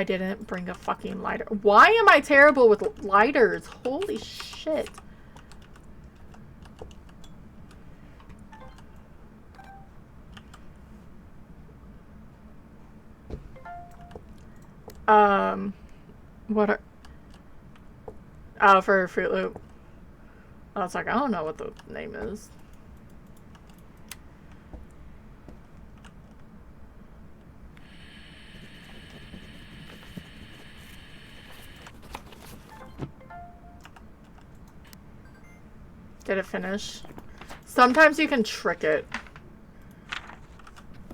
didn't bring a fucking lighter. Why am I terrible with lighters? Holy shit. What are... Oh, for Fruit Loop. I was like, I don't know what the name is. Did it finish? Sometimes you can trick it.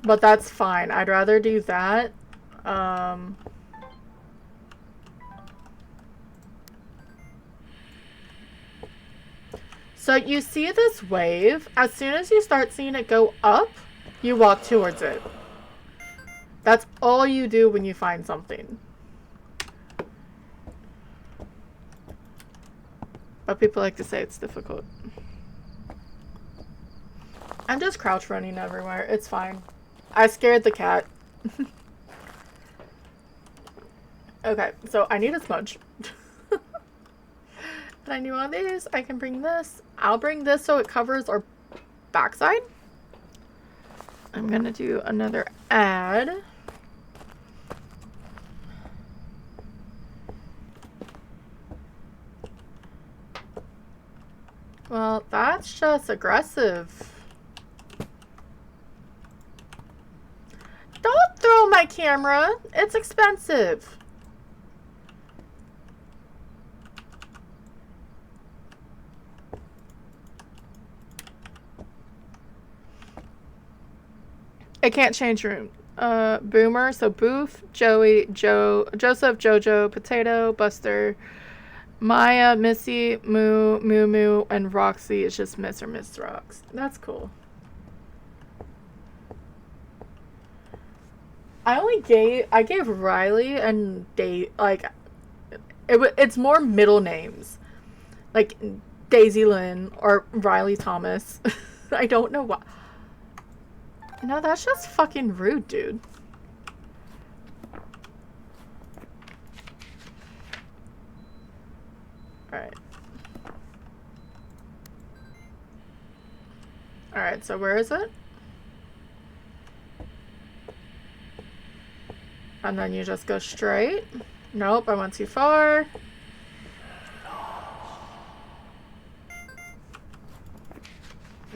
But that's fine. I'd rather do that. So you see this wave. As soon as you start seeing it go up, you walk towards it. That's all you do when you find something. But people like to say it's difficult. I'm just crouch running everywhere. It's fine. I scared the cat. Okay, so I need a smudge. And I need one of these. I can bring this. I'll bring this so it covers our backside. I'm gonna do another ad. Well, that's just aggressive. Don't throw my camera. It's expensive. It can't change room. Boomer, so Boof, Joey, Joe, Joseph, Jojo, Potato, Buster, Maya, Missy, Moo, Moo Moo, and Roxy is just Miss or Miss Rox. That's cool. I gave Riley and it's more middle names. Like Daisy Lynn or Riley Thomas. I don't know why. No, that's just fucking rude, dude. Alright. Alright, so where is it? And then you just go straight. Nope, I went too far.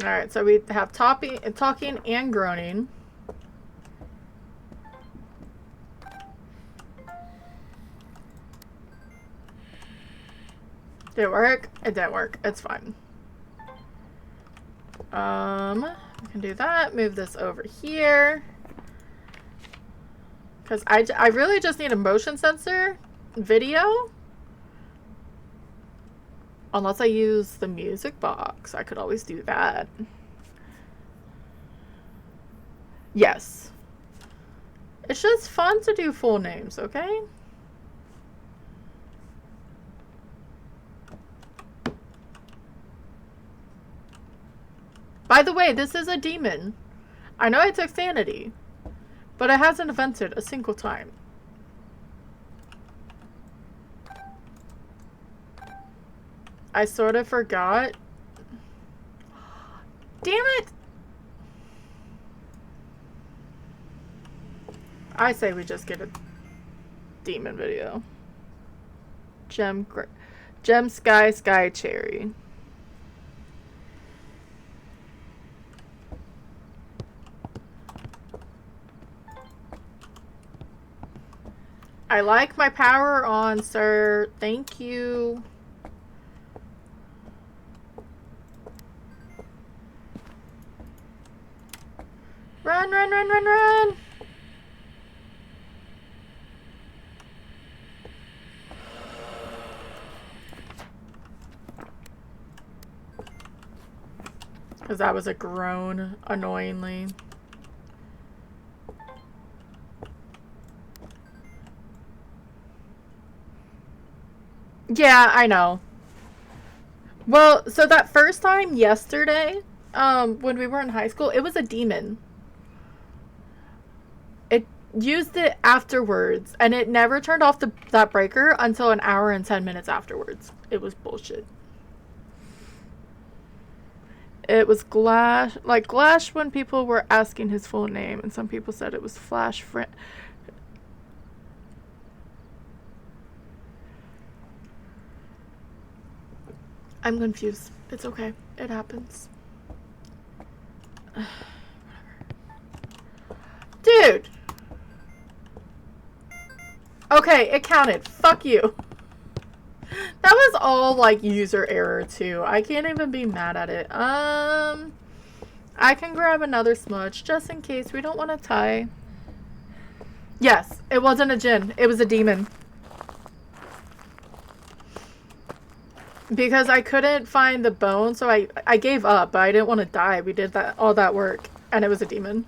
Alright, so we have talking and groaning. Did it work? It didn't work. It's fine. We can do that. Move this over here. Because I really just need a motion sensor video. Unless I use the music box. I could always do that. Yes. It's just fun to do full names, okay? By the way, this is a demon. I know I took sanity, but it hasn't offended a single time. I sort of forgot. Damn it! I say we just get a demon video. Gem Sky Cherry. I like my power on, sir. Thank you. Run, run, run, run, run! Because that was a groan, annoyingly. Yeah, I know. Well, so that first time yesterday, when we were in high school, it was a demon. It used it afterwards, and it never turned off that breaker until an hour and 10 minutes afterwards. It was bullshit. It was Glash, like Glash when people were asking his full name, and some people said it was Flash Friend. I'm confused. It's okay. It happens. Dude! Okay, it counted. Fuck you. That was all, like, user error, too. I can't even be mad at it. I can grab another smudge, just in case we don't want to tie. Yes, it wasn't a djinn. It was a demon. Because I couldn't find the bone, so I gave up, but I didn't want to die. We did all that work, and it was a demon.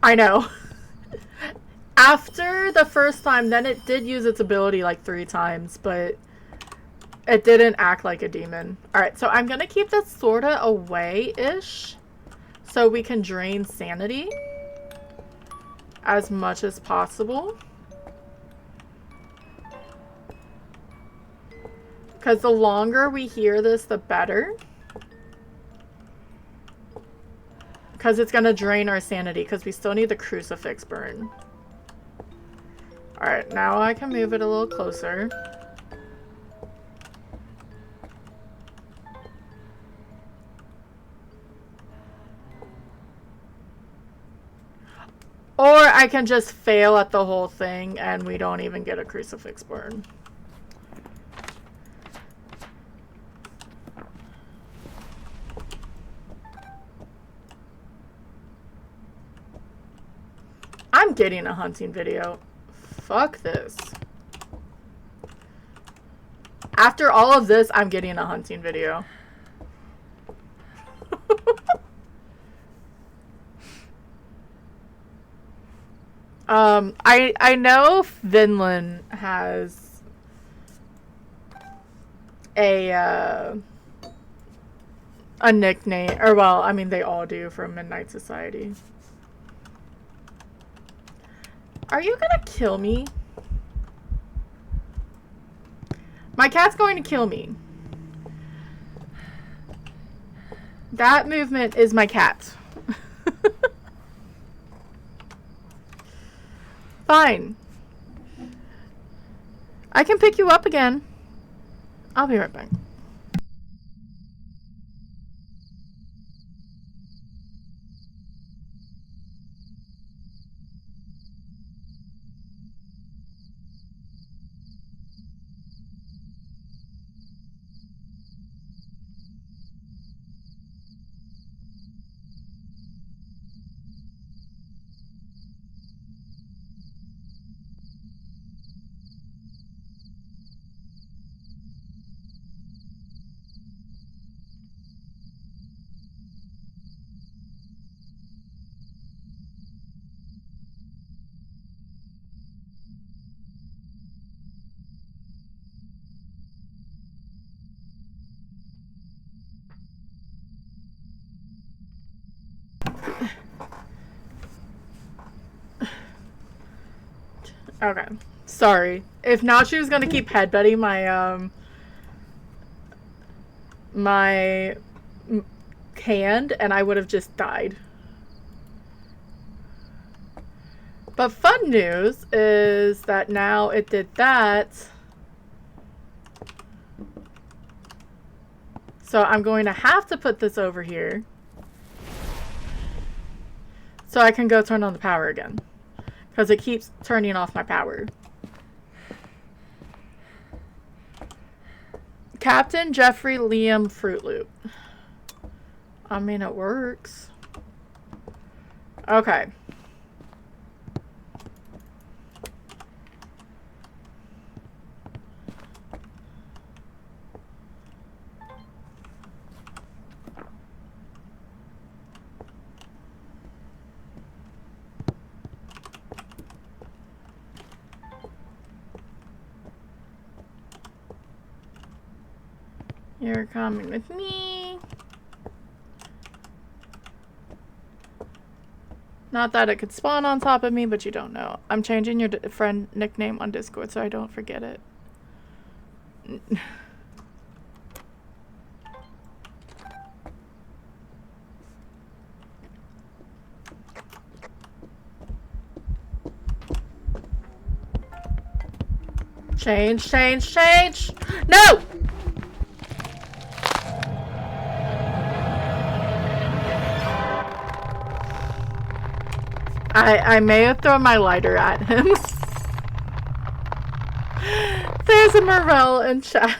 I know. After the first time, then it did use its ability like 3 times, but it didn't act like a demon. Alright, so I'm gonna keep this sorta away-ish, so we can drain sanity as much as possible. Because the longer we hear this, the better. Because it's going to drain our sanity, because we still need the crucifix burn. Alright, now I can move it a little closer. Or I can just fail at the whole thing, and we don't even get a crucifix burn. I'm getting a hunting video. Fuck this. After all of this, I'm getting a hunting video. I know Vinland has a nickname, or well, I mean they all do from Midnight Society. Are you gonna kill me? My cat's going to kill me. That movement is my cat. Fine. I can pick you up again. I'll be right back. Okay. Sorry. If not, she was gonna keep headbutting my hand, and I would have just died. But fun news is that now it did that. So I'm going to have to put this over here. So I can go turn on the power again. Because it keeps turning off my power. Captain Jeffrey Liam Fruit Loop. I mean, it works. Okay. You're coming with me. Not that it could spawn on top of me, but you don't know. I'm changing your friend nickname on Discord so I don't forget it. Change, change, change! No! I may have thrown my lighter at him. There's a Morel in chat.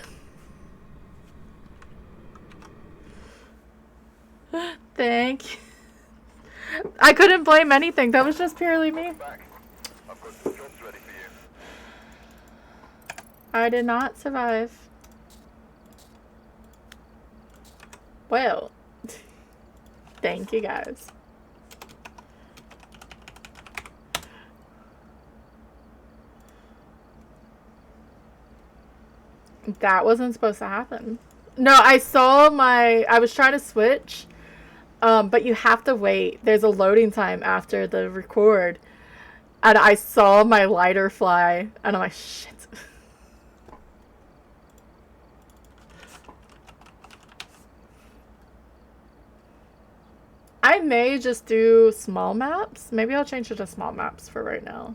Thank you. I couldn't blame anything. That was just purely me. Back. I've got some jobs ready for you. I did not survive. Well, thank you guys. That wasn't supposed to happen. No, I was trying to switch, but you have to wait. There's a loading time after the record. And I saw my lighter fly, and I'm like, shit. I may just do small maps. Maybe I'll change it to small maps for right now.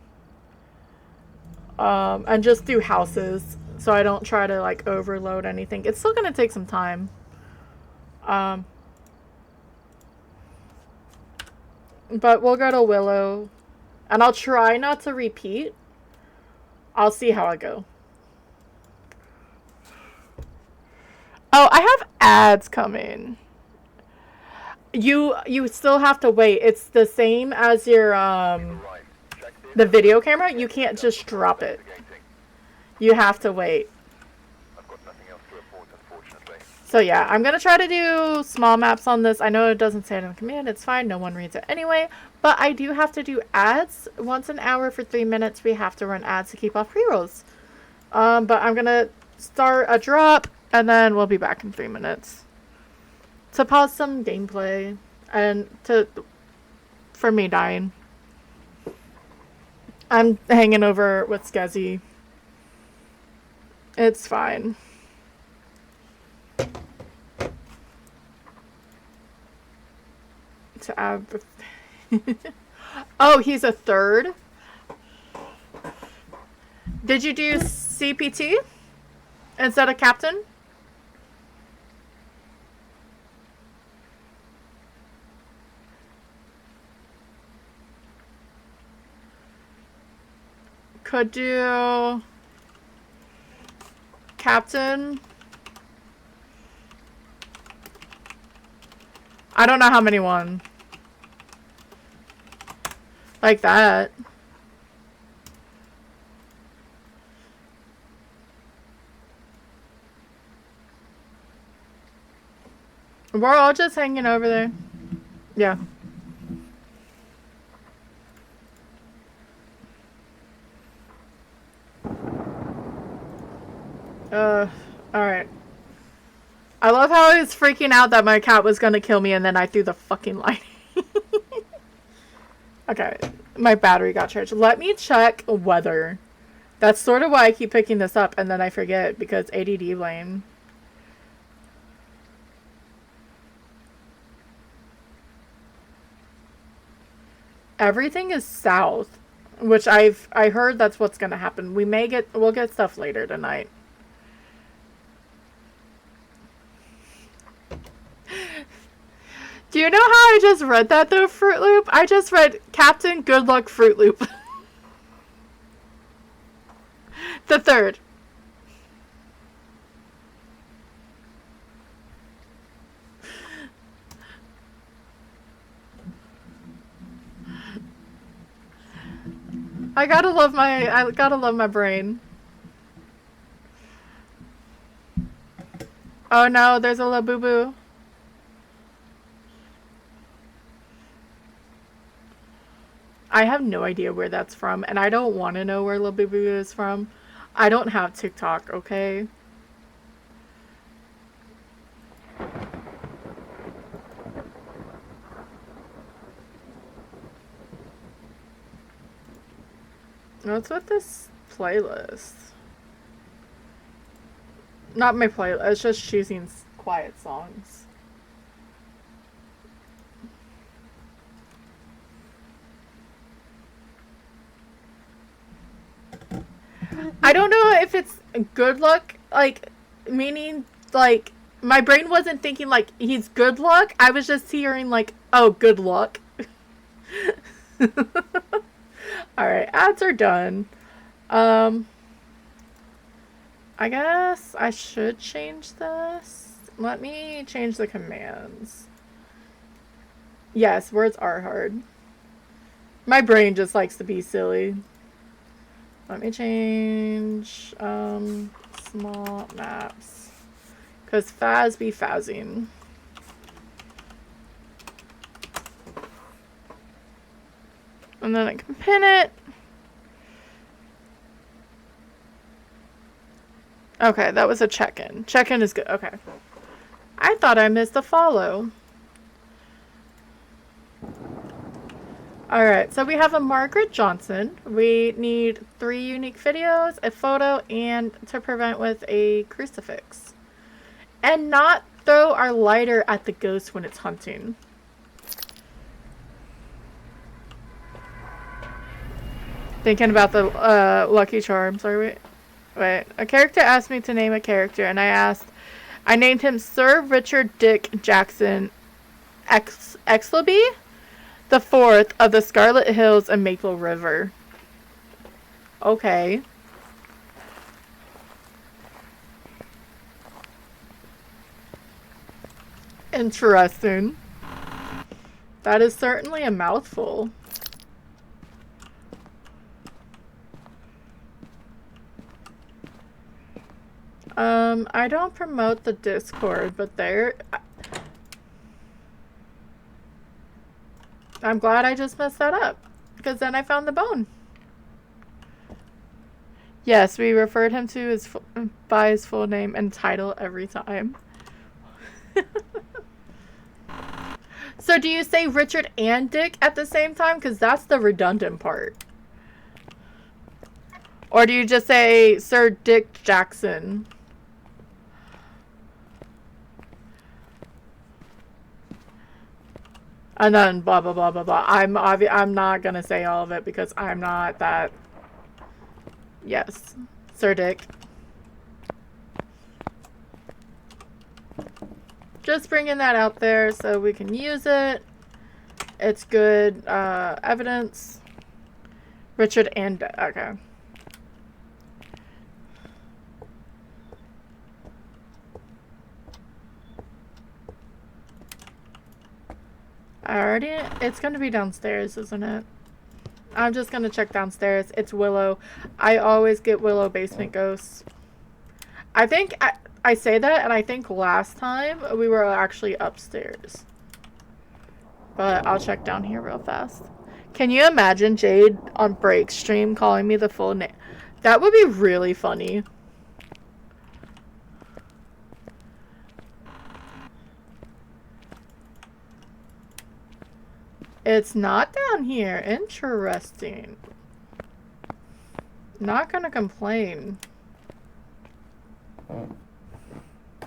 And just do houses. So I don't try to like overload anything. It's still gonna take some time. But we'll go to Willow. And I'll try not to repeat. I'll see how I go. Oh, I have ads coming. You still have to wait. It's the same as your Right. Check this. The video camera, you can't just drop it. You have to wait. I've got nothing else to report, unfortunately. So yeah, I'm gonna try to do small maps on this. I know it doesn't say it on command, it's fine, no one reads it anyway. But I do have to do ads once an hour for 3 minutes. We have to run ads to keep off pre-rolls. But I'm gonna start a drop and then we'll be back in 3 minutes. To pause some gameplay and for me dying. I'm hanging over with Skezzy. It's fine. To add the oh, he's a third? Did you do CPT instead of captain? Could do captain. I don't know how many won. Like that. We're all just hanging over there. Yeah. Alright. I love how I was freaking out that my cat was gonna kill me and then I threw the fucking light. Okay, my battery got charged. Let me check weather. That's sort of why I keep picking this up and then I forget because ADD lane. Everything is south, which I heard that's what's gonna happen. We'll get stuff later tonight. Do you know how I just read that though, Fruit Loop? I just read Captain Good Luck Fruit Loop. The third. I gotta love my brain. Oh no, there's a Labubu. I have no idea where that's from, and I don't want to know where Labubu is from. I don't have TikTok, okay? What's with this playlist? Not my playlist, it's just choosing quiet songs. I don't know if it's good luck, like, meaning, like, my brain wasn't thinking, like, he's good luck. I was just hearing, like, oh, good luck. Alright, ads are done. I guess I should change this. Let me change the commands. Yes, words are hard. My brain just likes to be silly. Let me change small maps. Because Faz be fazzing. And then I can pin it. Okay, that was a check-in. Check-in is good. Okay. I thought I missed a follow. Alright, so we have a Margaret Johnson. We need 3 unique videos, a photo, and to prevent with a crucifix. And not throw our lighter at the ghost when it's hunting. Thinking about the Lucky Charms, are we? Wait, a character asked me to name a character, and I named him Sir Richard Dick Jackson Exleby, the 4th of the Scarlet Hills and Maple River. Okay. Interesting. That is certainly a mouthful. I don't promote the Discord, but I'm glad I just messed that up, because then I found the bone. Yes, we referred him to by his full name and title every time. So do you say Richard and Dick at the same time? Because that's the redundant part. Or do you just say Sir Dick Jackson? And then blah, blah, blah, blah, blah. I'm not going to say all of it because I'm not that... Yes. Sir Dick. Just bringing that out there so we can use it. It's good evidence. Richard and... Okay. It's going to be downstairs, isn't it? I'm just going to check downstairs. It's Willow. I always get Willow basement ghosts. I think I say that, and I think last time we were actually upstairs. But I'll check down here real fast. Can you imagine Jade on break stream calling me the full name? That would be really funny. It's not down here. Interesting. Not gonna complain.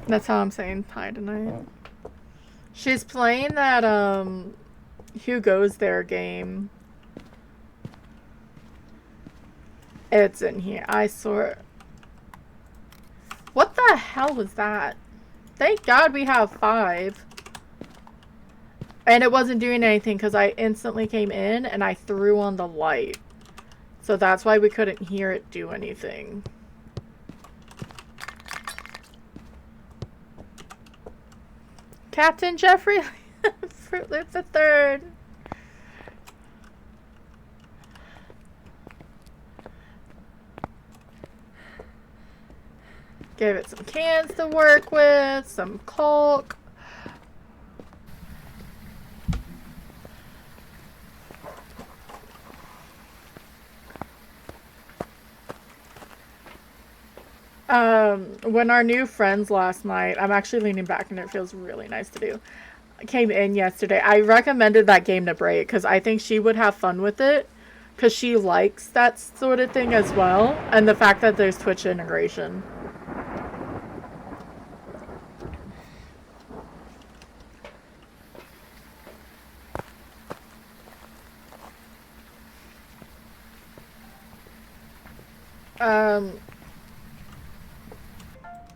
That's how I'm saying hi tonight. She's playing that, Who Goes There game. It's in here. I saw... What the hell was that? Thank God we have 5. And it wasn't doing anything because I instantly came in and I threw on the light. So that's why we couldn't hear it do anything. Captain Jeffrey Fruit Loop the Third. Give it some cans to work with, some caulk. When our new friends last night, I'm actually leaning back and it feels really nice to do, came in yesterday, I recommended that game to Bray because I think she would have fun with it because she likes that sort of thing as well, and the fact that there's Twitch integration.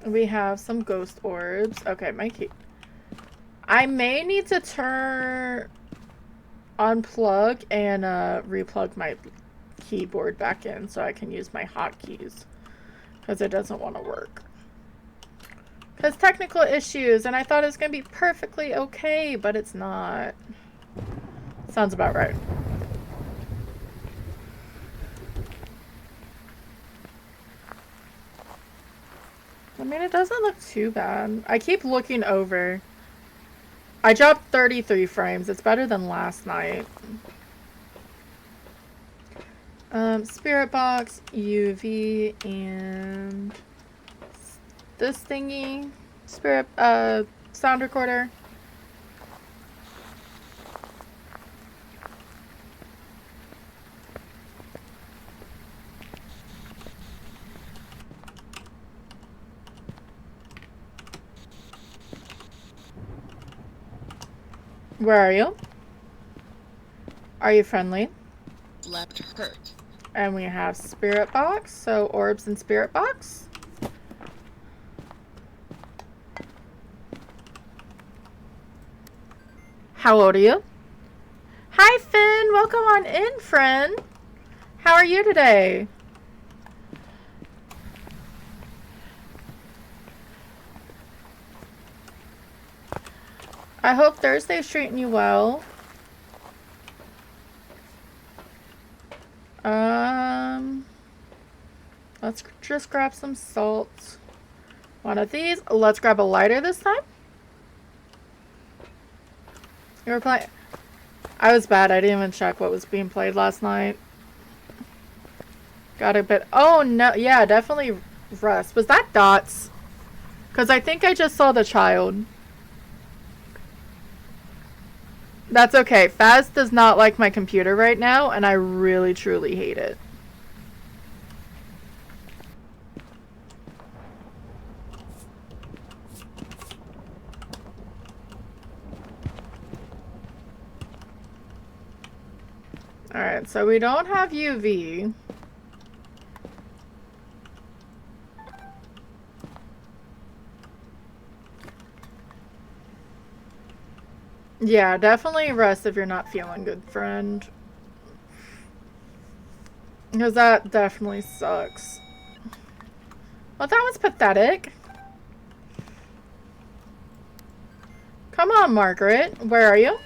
We have some ghost orbs. Okay, my key. I may need to unplug and replug my keyboard back in so I can use my hotkeys because it doesn't want to work. Because technical issues, and I thought it was going to be perfectly okay, but it's not. Sounds about right. I mean, it doesn't look too bad. I keep looking over. I dropped 33 frames. It's better than last night. Spirit box, UV, and this thingy. Spirit, sound recorder. Where are you? Are you friendly? Left hurt. And we have spirit box, so orbs and spirit box. How old are you? Hi, Finn. Welcome on in, friend. How are you today? I hope Thursday's treating you well. Let's just grab some salt. One of these. Let's grab a lighter this time. You were playing... I was bad. I didn't even check what was being played last night. Got a bit... Oh, no. Yeah, definitely Rust. Was that Dots? Because I think I just saw the child. That's okay. Phaz does not like my computer right now, and I really, truly hate it. Alright, so we don't have UV. Yeah, definitely rest if you're not feeling good, friend. Because that definitely sucks. Well, that was pathetic. Come on, Margaret. Where are you?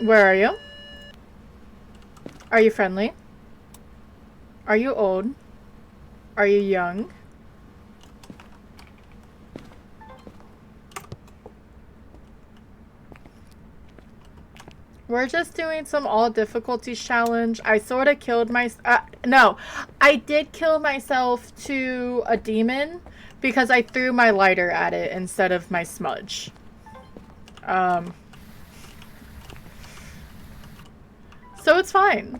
Where are you? Are you friendly? Are you old? Are you young? We're just doing some all difficulties challenge. I sort of killed no, I did kill myself to a demon because I threw my lighter at it instead of my smudge. So it's fine.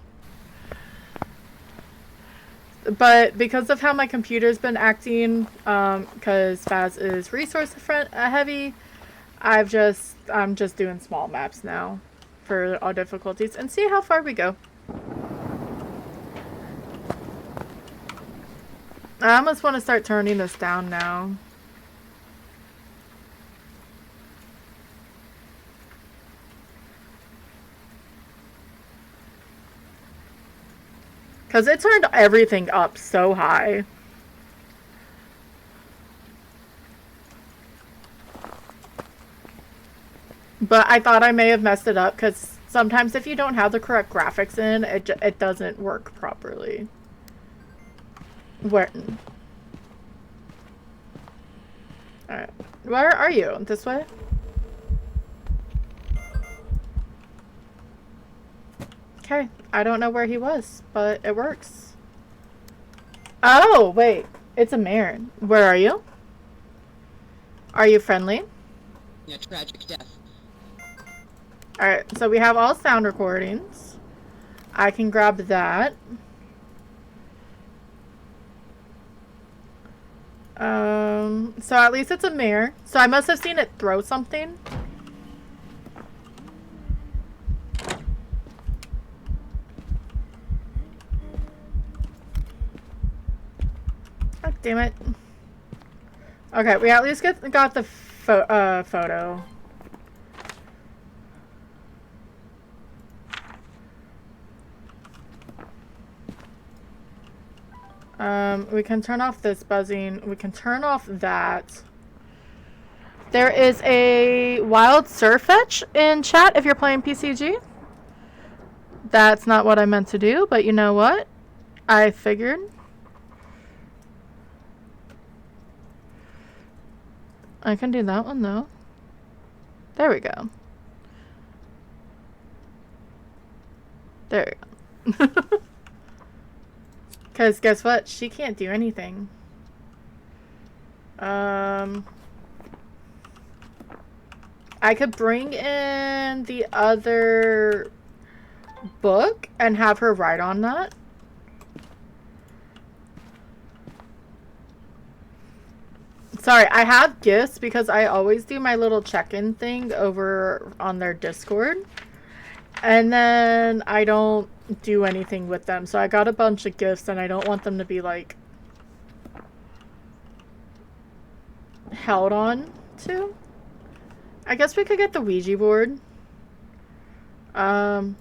But because of how my computer's been acting, because Phaz is resource heavy, I'm just doing small maps now for all difficulties and see how far we go. I almost want to start turning this down now. Because it turned everything up so high. But I thought I may have messed it up because sometimes if you don't have the correct graphics in, it doesn't work properly. Where? Alright. Where are you? This way? Okay. I don't know where he was, but it works. Oh, wait. It's a mare. Where are you? Are you friendly? A tragic death. Alright, so we have all sound recordings. I can grab that. So at least it's a mare. So I must have seen it throw something. Oh, damn it. Okay, we at least got the photo. We can turn off this buzzing. We can turn off that. There is a wild surf fetch in chat if you're playing PCG. That's not what I meant to do, but you know what? I figured. I can do that one though. There we go. There we go. Because guess what? She can't do anything. I could bring in the other book and have her write on that. Sorry, I have gifts because I always do my little check-in thing over on their Discord. And then I don't do anything with them. So I got a bunch of gifts and I don't want them to be like held on to. I guess we could get the Ouija board. I'll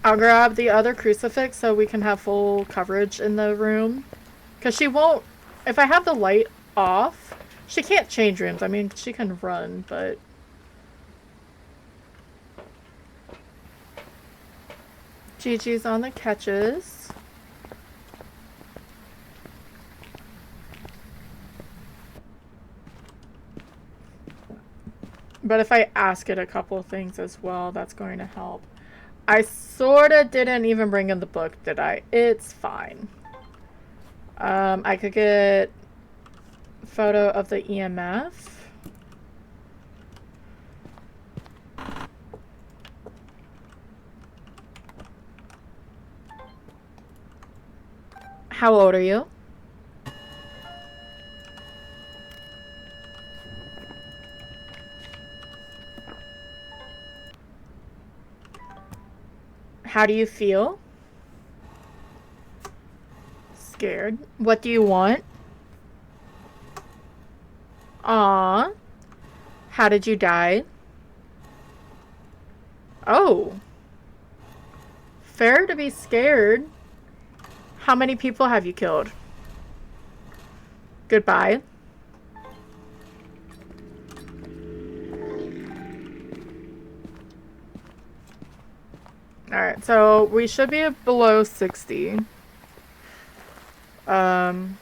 grab the other crucifix so we can have full coverage in the room. Because she won't, if I have the light off, she can't change rooms. I mean, she can run, but... GG's on the catches. But if I ask it a couple things as well, that's going to help. I sorta didn't even bring in the book, did I? It's fine. I could get a photo of the EMF. How old are you? How do you feel? Scared. What do you want? Aww. How did you die? Oh. Fair to be scared. How many people have you killed? Goodbye. Alright, so we should be below 60. I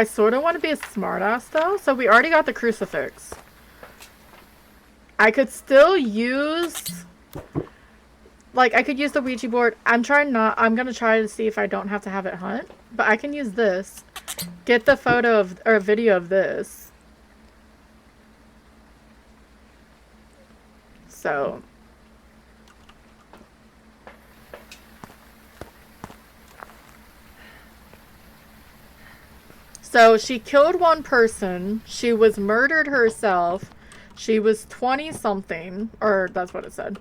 sort of want to be a smartass though, so we already got the crucifix. I could still use... Like, I could use the Ouija board. I'm gonna try to see if I don't have to have it hunt. But I can use this. Get the photo of, or video of this. So... So she killed one person. She was murdered herself. She was 20 something, or that's what it said.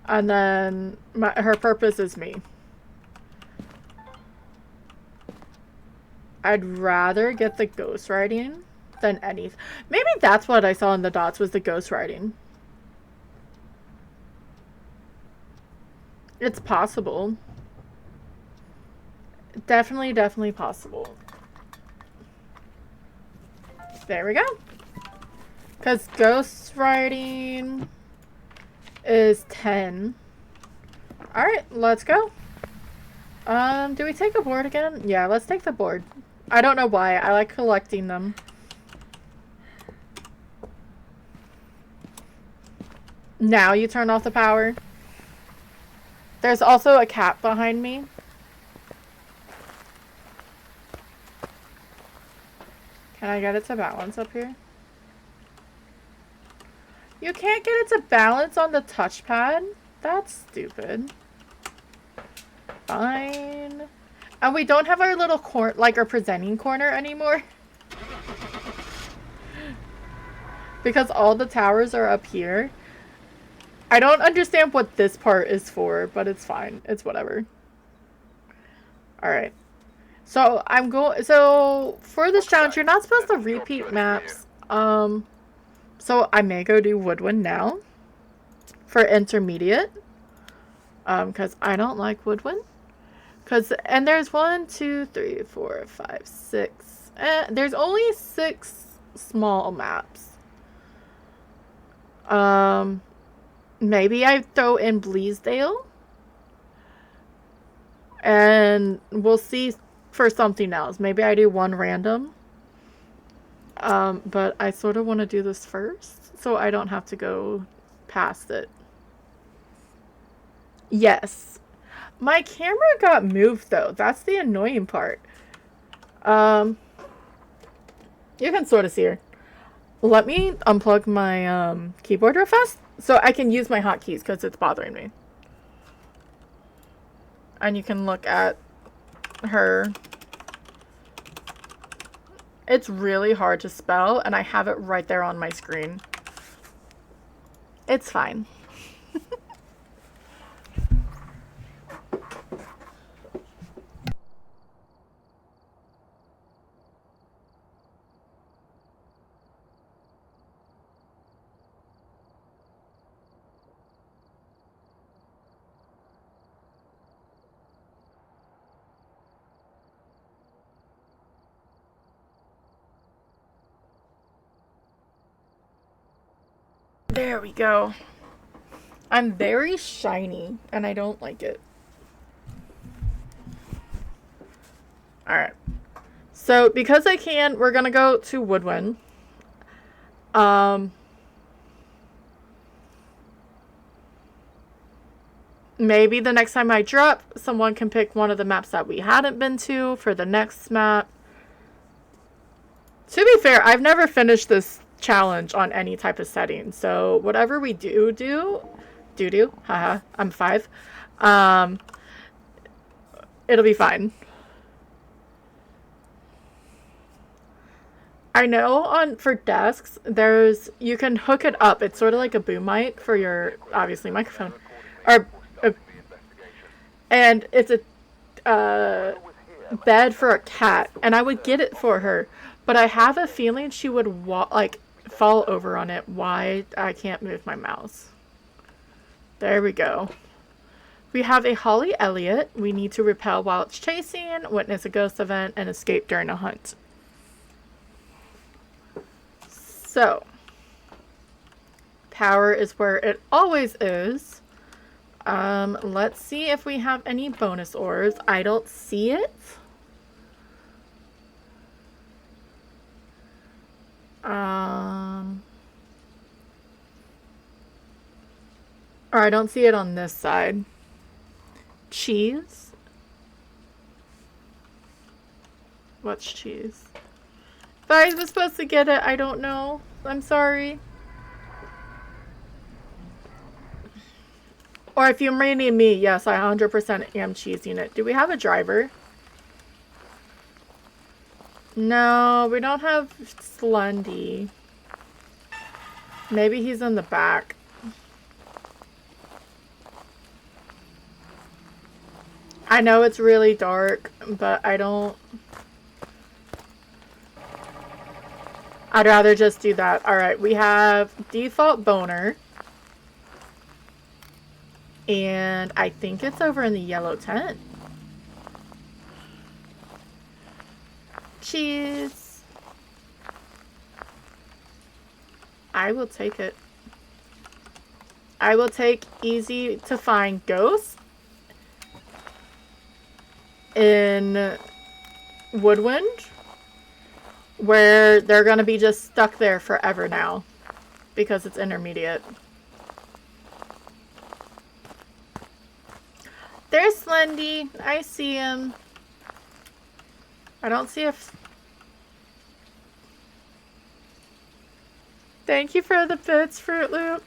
And then her purpose is me. I'd rather get the ghostwriting than anything. Maybe that's what I saw in the dots was the ghostwriting. It's possible. Definitely possible. There we go. Because ghostwriting is 10. Alright, let's go. Do we take a board again? Yeah, let's take the board. I don't know why. I like collecting them. Now you turn off the power. There's also a cat behind me. Can I get it to balance up here? You can't get it to balance on the touchpad? That's stupid. Fine. And we don't have our little corner, like our presenting corner anymore. Because all the towers are up here. I don't understand what this part is for, but it's fine. It's whatever. Alright. So so for this challenge, you're not supposed to repeat maps. So I may go do Woodwind now for intermediate. Because I don't like Woodwind. And there's 1, 2, 3, 4, 5, 6. There's only 6 small maps. Maybe I throw in Bleasdale. And we'll see for something else. Maybe I do one random. But I sort of want to do this first, so I don't have to go past it. Yes. My camera got moved, though. That's the annoying part. You can sort of see her. Let me unplug my keyboard real fast, so I can use my hotkeys, because it's bothering me. And you can look at her. It's really hard to spell, and I have it right there on my screen. It's fine. There we go. I'm very shiny, and I don't like it. Alright. So, because I can, we're gonna go to Woodwind. Maybe the next time I drop, someone can pick one of the maps that we hadn't been to for the next map. To be fair, I've never finished this challenge on any type of setting, so whatever we do, haha, I'm 5, it'll be fine. I know for desks, you can hook it up. It's sort of like a boom mic for your, obviously, microphone. And it's a bed for a cat, and I would get it for her. But I have a feeling she would, fall over on it. Why I can't move my mouse. There we go. We have a Holly Elliott. We need to repel while it's chasing, witness a ghost event, and escape during a hunt. So, power is where it always is. Let's see if we have any bonus orbs. I don't see it. Or I don't see it on this side. Cheese? What's cheese? If I was supposed to get it, I don't know. I'm sorry. Or if you're meaning me, yes, I 100% am cheesing it. Do we have a driver? No, we don't have Slendy. Maybe he's in the back. I know it's really dark, but I'd rather just do that. Alright, we have default boner. And I think it's over in the yellow tent. Cheese. I will take it. I will take easy to find ghosts in Woodwind, where they're gonna be just stuck there forever now because it's intermediate. There's Slendy. I see him. I don't see if... Thank you for the bits, Fruit Loop.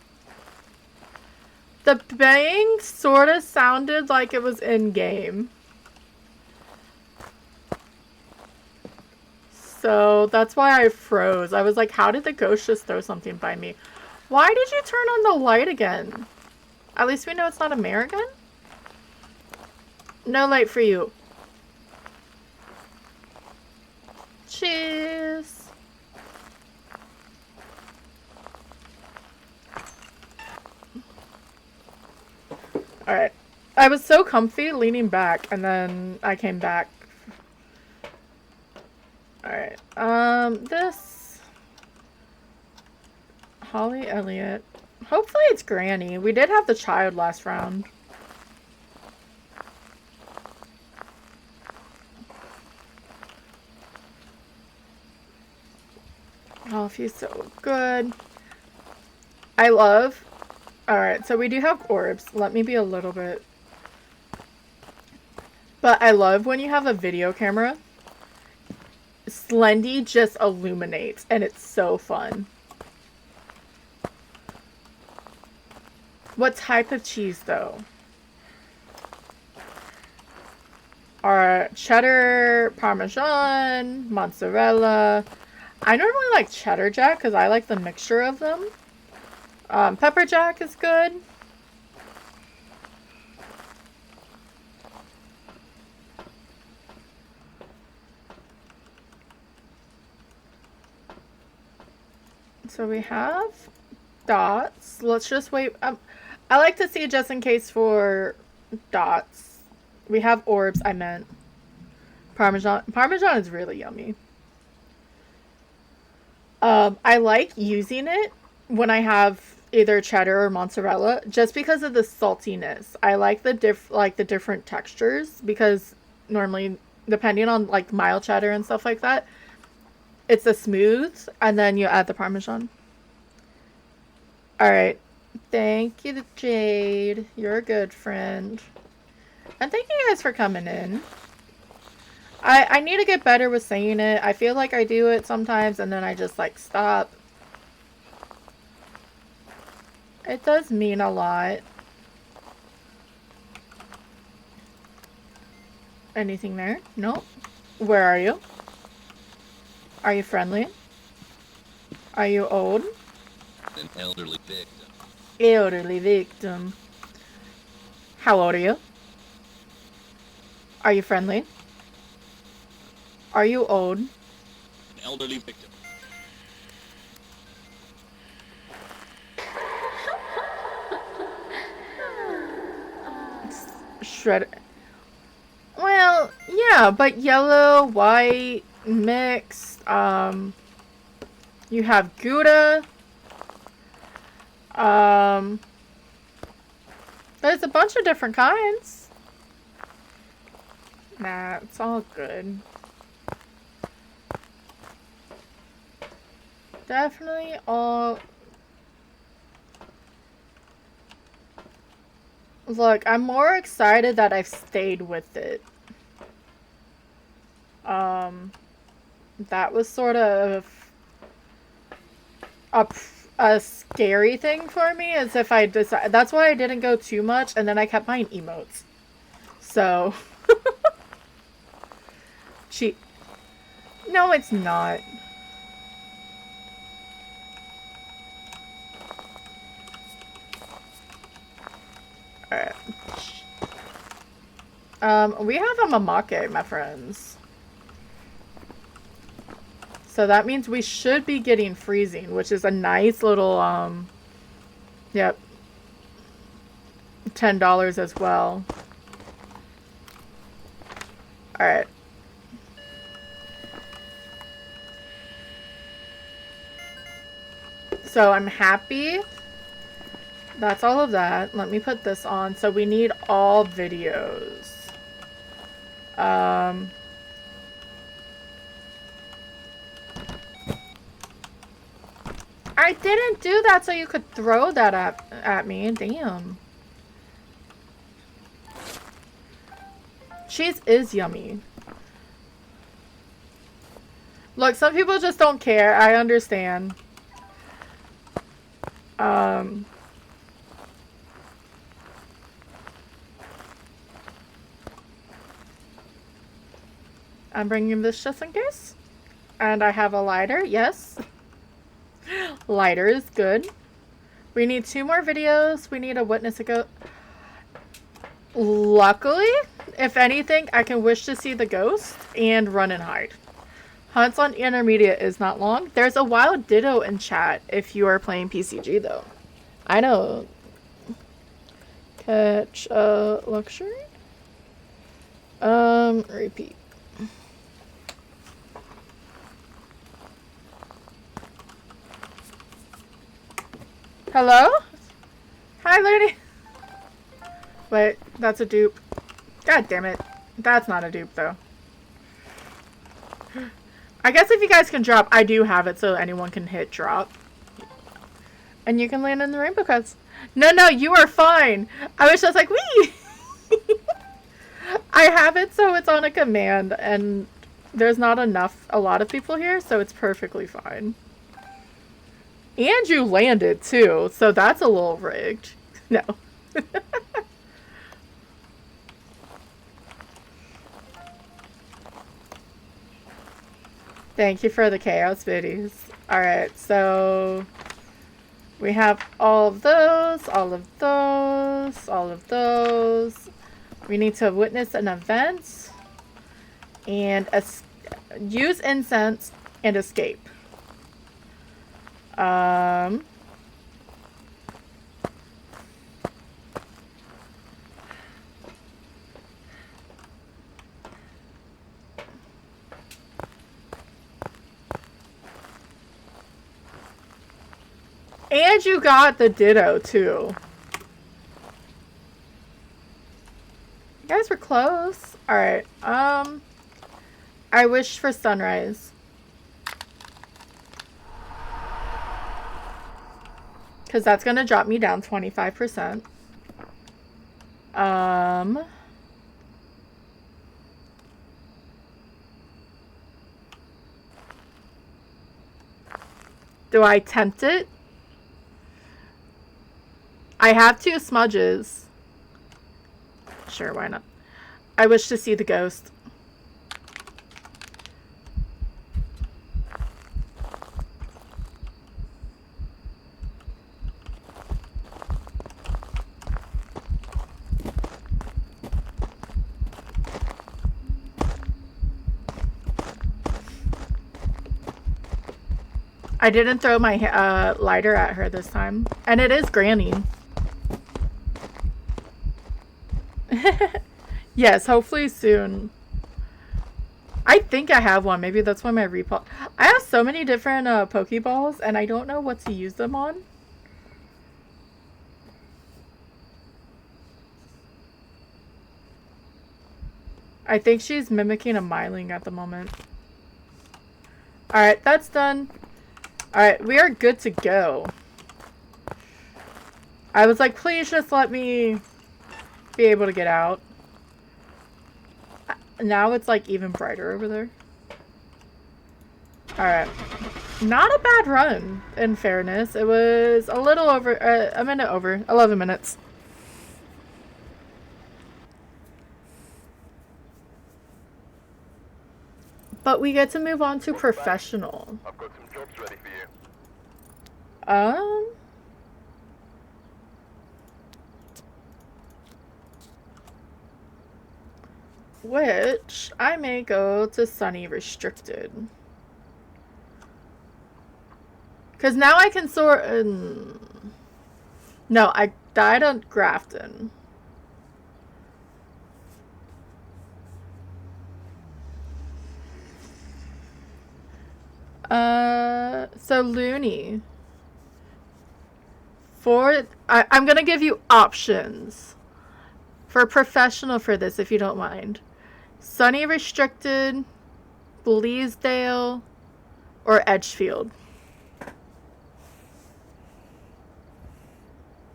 The bang sort of sounded like it was in-game. So that's why I froze. I was like, how did the ghost just throw something by me? Why did you turn on the light again? At least we know it's not American. No light for you. Cheers. Alright. I was so comfy leaning back, and then I came back. Alright. This... Holly Elliott. Hopefully it's Granny. We did have the child last round. Oh, he's so good. I love... Alright, so we do have orbs. Let me be a little bit... But I love when you have a video camera. Slendy just illuminates, and it's so fun. What type of cheese, though? Alright, cheddar, parmesan, mozzarella... I normally like cheddar jack because I like the mixture of them. Pepper jack is good. So we have dots. Let's just wait. I like to see just in case for dots. We have orbs, I meant. Parmesan. Parmesan is really yummy. I like using it when I have either cheddar or mozzarella, just because of the saltiness. I like the different textures, because normally, depending on like mild cheddar and stuff like that, it's a smooth, and then you add the Parmesan. All right. Thank you, Jade. You're a good friend. And thank you guys for coming in. I need to get better with saying it. I feel like I do it sometimes and then I just like stop. It does mean a lot. Anything there? Nope. Where are you? Are you friendly? Are you old? An elderly victim. Elderly victim. How old are you? Are you friendly? Are you old? An elderly victim. Shred. Well, yeah, but yellow, white, mixed. You have Gouda. There's a bunch of different kinds. Nah, it's all good. Definitely all... Look, I'm more excited that I've stayed with it. That was sort of a scary thing for me, as if I decided... That's why I didn't go too much, and then I kept buying emotes. So... Cheap. No, it's not. Alright. We have a Mamake, my friends. So that means we should be getting freezing, which is a nice little, yep. $10 as well. Alright. So I'm happy. That's all of that. Let me put this on. So we need all videos. I didn't do that so you could throw that at me. Damn. Cheese is yummy. Look, some people just don't care. I understand. I'm bringing this just in case. And I have a lighter. Yes. Lighter is good. We need 2 more videos. We need a witness ago. Luckily, if anything, I can wish to see the ghost and run and hide. Hunts on intermediate is not long. There's a wild ditto in chat if you are playing PCG though. I know. Catch a luxury? Repeat. Hello? Hi, lady. Wait, that's a dupe. God damn it. That's not a dupe, though. I guess if you guys can drop, I do have it so anyone can hit drop. And you can land in the rainbow cuts. No, no, you are fine. I was just like, wee! I have it so it's on a command, and there's not a lot of people here, so it's perfectly fine. And you landed, too, so that's a little rigged. No. Thank you for the chaos biddies. Alright, so we have all of those, all of those, all of those. We need to witness an event and use incense and escape. And you got the ditto, too. You guys were close. Alright, I wish for sunrise. Because that's going to drop me down 25%. Do I tempt it? I have 2 smudges. Sure, why not? I wish to see the ghost. I didn't throw my lighter at her this time. And it is Granny. Yes, hopefully soon. I think I have one. Maybe that's why my REPO... I have so many different Pokeballs, and I don't know what to use them on. I think she's mimicking a Myling at the moment. Alright, that's done. Alright, we are good to go. I was like, please just let me be able to get out. Now it's like even brighter over there. Alright. Not a bad run, in fairness. It was a little over, a minute over. 11 minutes. But we get to move on to professional. I've got some jobs ready for you. Which I may go to Sunny Restricted. Because now I can sort... no, I died on Grafton. So Looney. I'm gonna give you options for professional for this, if you don't mind. Sunny Restricted, Bleasdale, or Edgefield.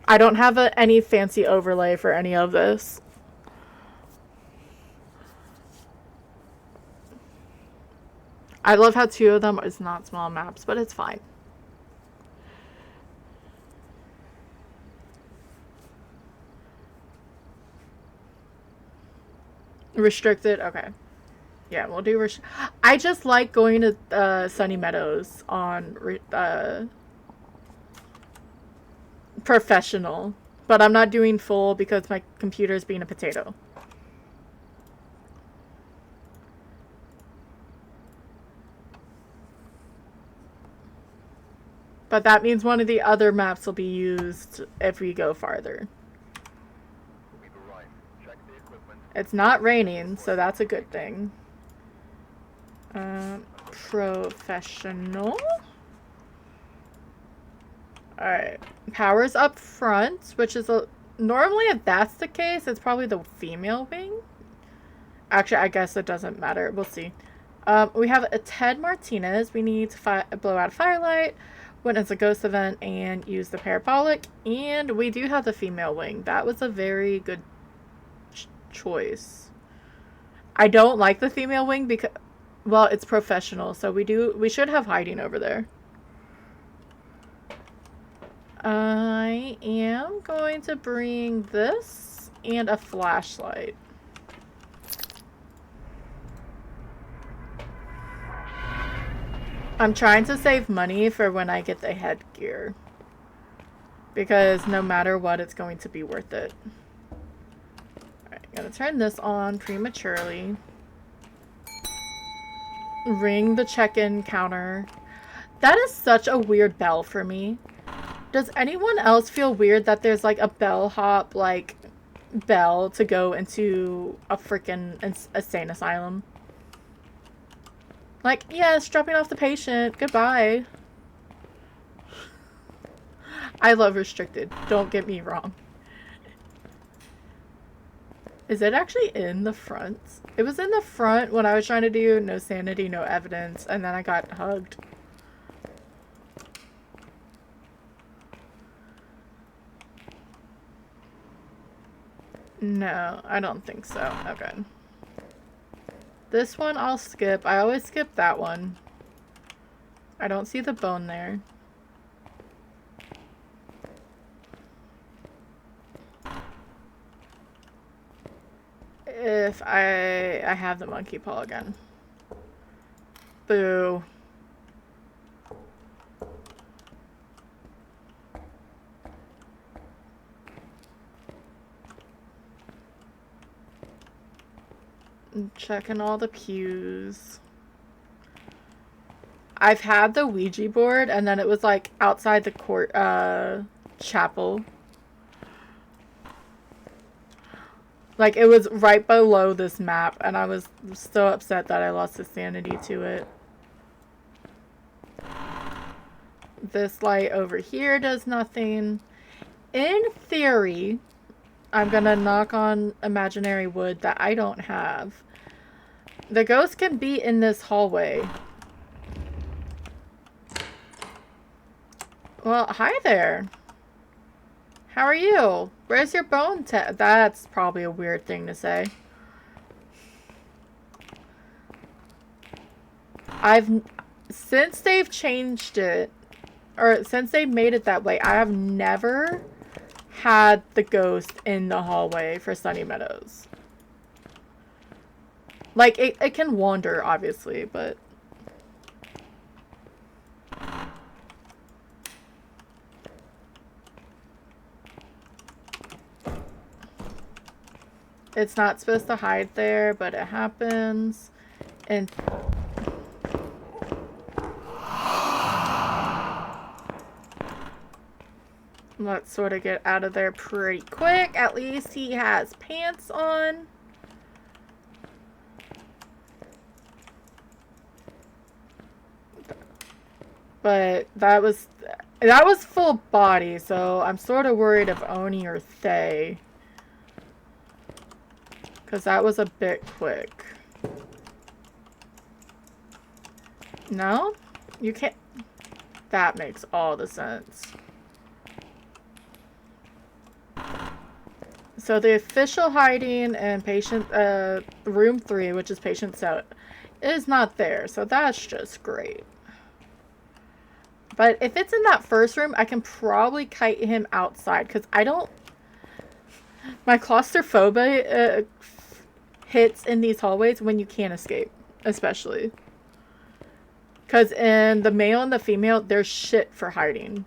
I don't have any fancy overlay for any of this. I love how 2 of them is not small maps, but it's fine. Restricted, okay. Yeah, we'll do I just like going to Sunny Meadows on professional, but I'm not doing full because my computer's being a potato. But that means one of the other maps will be used if we go farther. It's not raining, so that's a good thing. Professional. Alright. Power's up front, which is normally if that's the case, it's probably the female wing. Actually, I guess it doesn't matter. We'll see. We have a Ted Martinez. We need to blow out a firelight, witness a ghost event, and use the parabolic. And we do have the female wing. That was a very good choice. I don't like the female wing because, well, it's professional, so we should have hiding over there. I am going to bring this and a flashlight. I'm trying to save money for when I get the headgear, because no matter what, it's going to be worth it. Alright, I'm gonna turn this on prematurely. Ring the check-in counter. That is such a weird bell for me. Does anyone else feel weird that there's like a bellhop like bell to go into a freaking insane asylum? Like, yes, dropping off the patient. Goodbye. I love restricted. Don't get me wrong. Is it actually in the front? It was in the front when I was trying to do no sanity, no evidence, and then I got hugged. No, I don't think so. Okay. This one I'll skip. I always skip that one. I don't see the bone there. If I have the monkey paw again. Boo. I'm checking all the pews. I've had the Ouija board and then it was like outside the court chapel. Like, it was right below this map, and I was so upset that I lost the sanity to it. This light over here does nothing. In theory, I'm gonna knock on imaginary wood that I don't have. The ghost can be in this hallway. Well, hi there. How are you? Where's your bone tag? That's probably a weird thing to say. Since they've changed it, or since they made it that way, I have never had the ghost in the hallway for Sunny Meadows. Like, it can wander, obviously, but... It's not supposed to hide there, but it happens. And... let's sort of get out of there pretty quick. At least he has pants on. But that was full body, so I'm sort of worried of Oni or Thay. Because that was a bit quick. No? You can't... That makes all the sense. So the official hiding in patient... room 3, which is patient set, is not there. So that's just great. But if it's in that first room, I can probably kite him outside. Because I don't... My claustrophobia hits in these hallways when you can't escape, especially. Because in the male and the female, there's shit for hiding.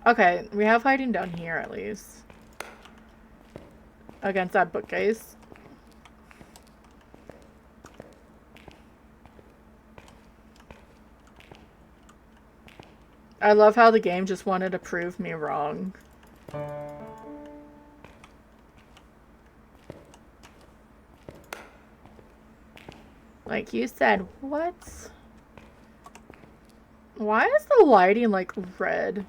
Okay, we have hiding down here at least. Against that bookcase. I love how the game just wanted to prove me wrong. Like you said, what? Why is the lighting like red?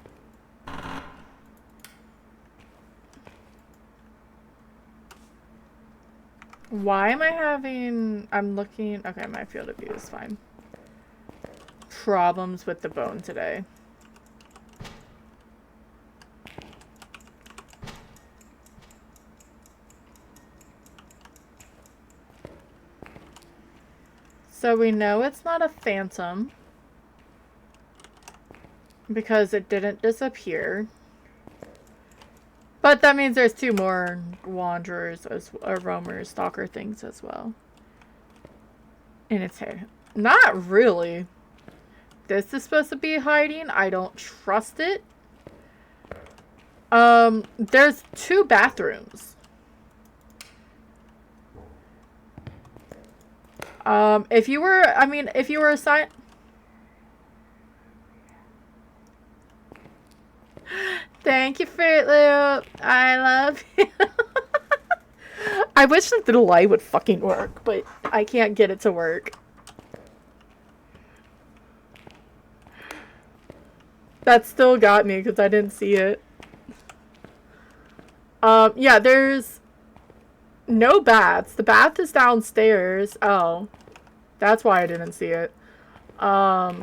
Why am I having... I'm looking... Okay, my field of view is fine. Problems with the bone today. So we know it's not a phantom because it didn't disappear. But that means there's 2 more wanderers, or roamers, stalker things as well. In its head. Not really. This is supposed to be hiding. I don't trust it. There's 2 bathrooms. If you were, I mean, if you were assigned... Thank you, Fruit Loop. I love you. I wish the little light would fucking work, but I can't get it to work. That still got me because I didn't see it. Yeah, there's no bats. The bath is downstairs. Oh, that's why I didn't see it. Or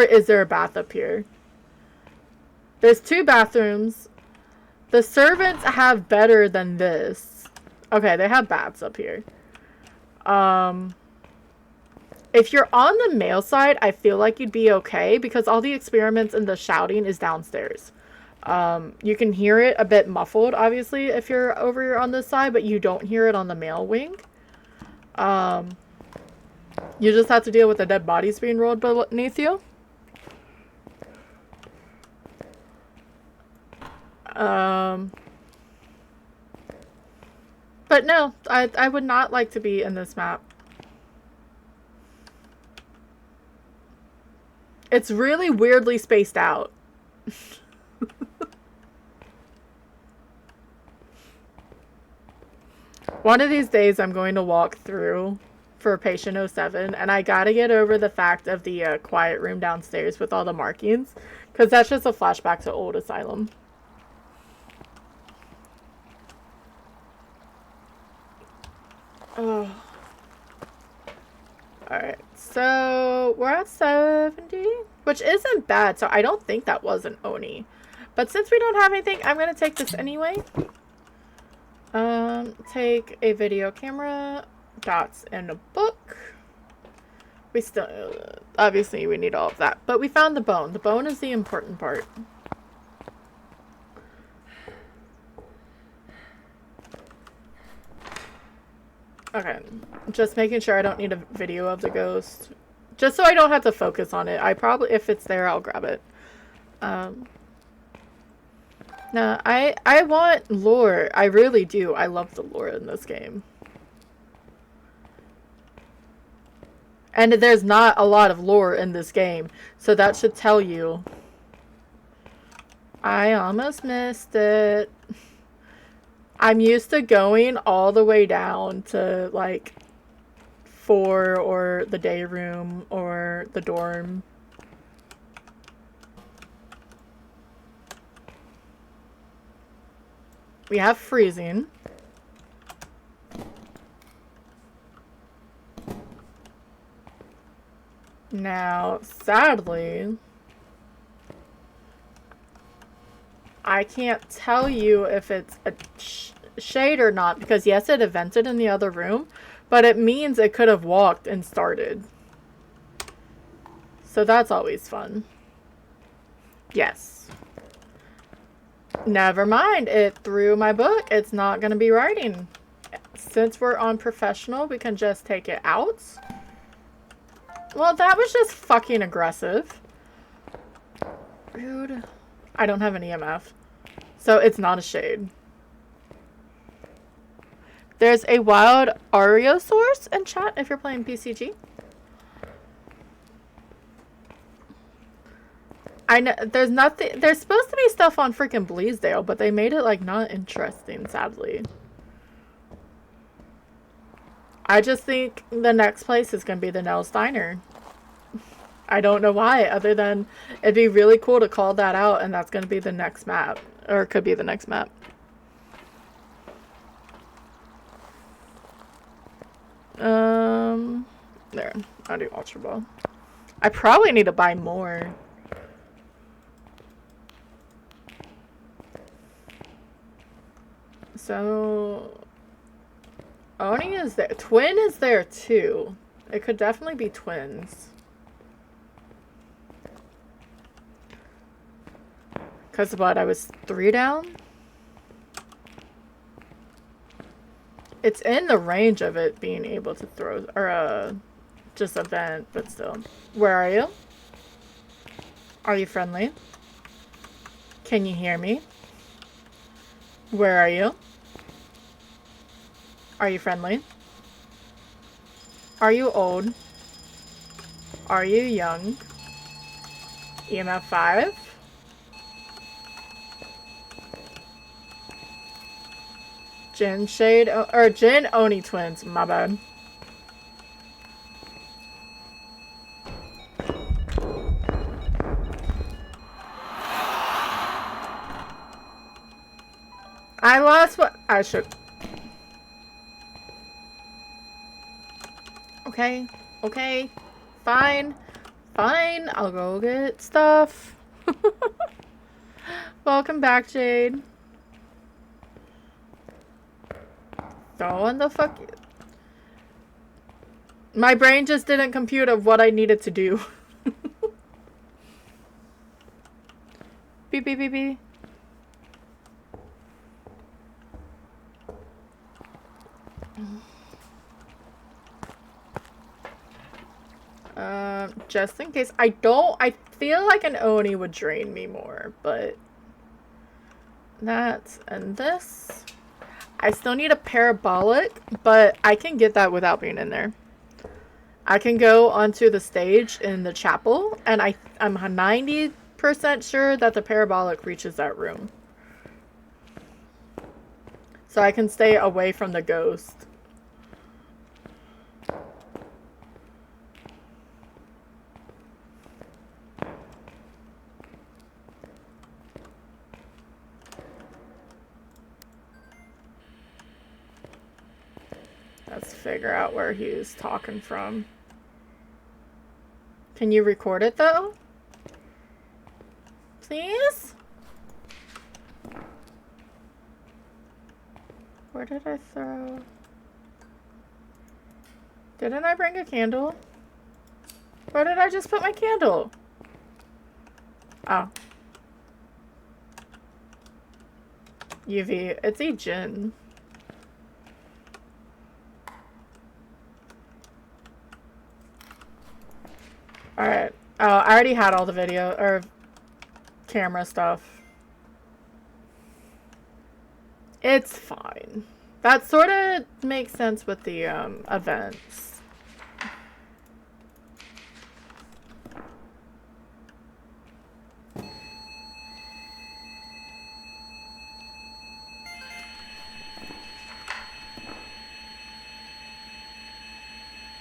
is there a bath up here? There's 2 bathrooms. The servants have better than this. Okay, they have baths up here. If you're on the male side, I feel like you'd be okay because all the experiments and the shouting is downstairs. You can hear it a bit muffled, obviously, if you're over on this side, but you don't hear it on the male wing. You just have to deal with the dead bodies being rolled beneath you. But no, I would not like to be in this map. It's really weirdly spaced out. One of these days I'm going to walk through for patient 07 and I gotta get over the fact of the quiet room downstairs with all the markings, because that's just a flashback to old asylum. Oh. Alright, so we're at 70, which isn't bad, so I don't think that was an Oni. But since we don't have anything, I'm going to take this anyway. Take a video camera, dots, and a book. We still, obviously we need all of that, but we found the bone. The bone is the important part. Okay, just making sure I don't need a video of the ghost. Just so I don't have to focus on it. I probably, if it's there, I'll grab it. No, I want lore. I really do. I love the lore in this game. And there's not a lot of lore in this game, so that should tell you. I almost missed it. I'm used to going all the way down to, like, 4 or the day room or the dorm. We have freezing. Now, sadly, I can't tell you if it's a shade or not, because yes, it evented in the other room, but it means it could have walked and started. So that's always fun. Yes. Never mind, it threw my book. It's not going to be writing. Since we're on professional, we can just take it out. Well, that was just fucking aggressive. Rude. I don't have an EMF. So it's not a shade. There's a wild Ario source in chat if you're playing PCG. I know there's nothing. There's supposed to be stuff on freaking Bleasdale, but they made it like not interesting, sadly. I just think the next place is going to be the Nels Diner. I don't know why, other than it'd be really cool to call that out, and that's going to be the next map. Or it could be the next map. There. I'll do Ultra Ball. I probably need to buy more. So... Oni is there. Twin is there too. It could definitely be twins. Because what? I was 3 down? It's in the range of it being able to throw, or just a vent, but still. Where are you? Are you friendly? Can you hear me? Where are you? Are you friendly? Are you old? Are you young? EMF 5? Jin Shade, or Jin Oni twins, my bad. I lost what I should. Okay. Okay. Fine. Fine. I'll go get stuff. Welcome back, Jade. What the fuck? My brain just didn't compute of what I needed to do. Beep, beep, beep, beep. Just in case. I feel like an Oni would drain me more, but that and this. I still need a parabolic, but I can get that without being in there. I can go onto the stage in the chapel, and I'm 90% sure that the parabolic reaches that room. So I can stay away from the ghost. Let's figure out where he's talking from. Can you record it though? Please? Where did I throw? Didn't I bring a candle? Where did I just put my candle? Oh. UV. It's a Jin. Alright. Oh, I already had all the video, or camera stuff. It's fine. That sort of makes sense with the, events.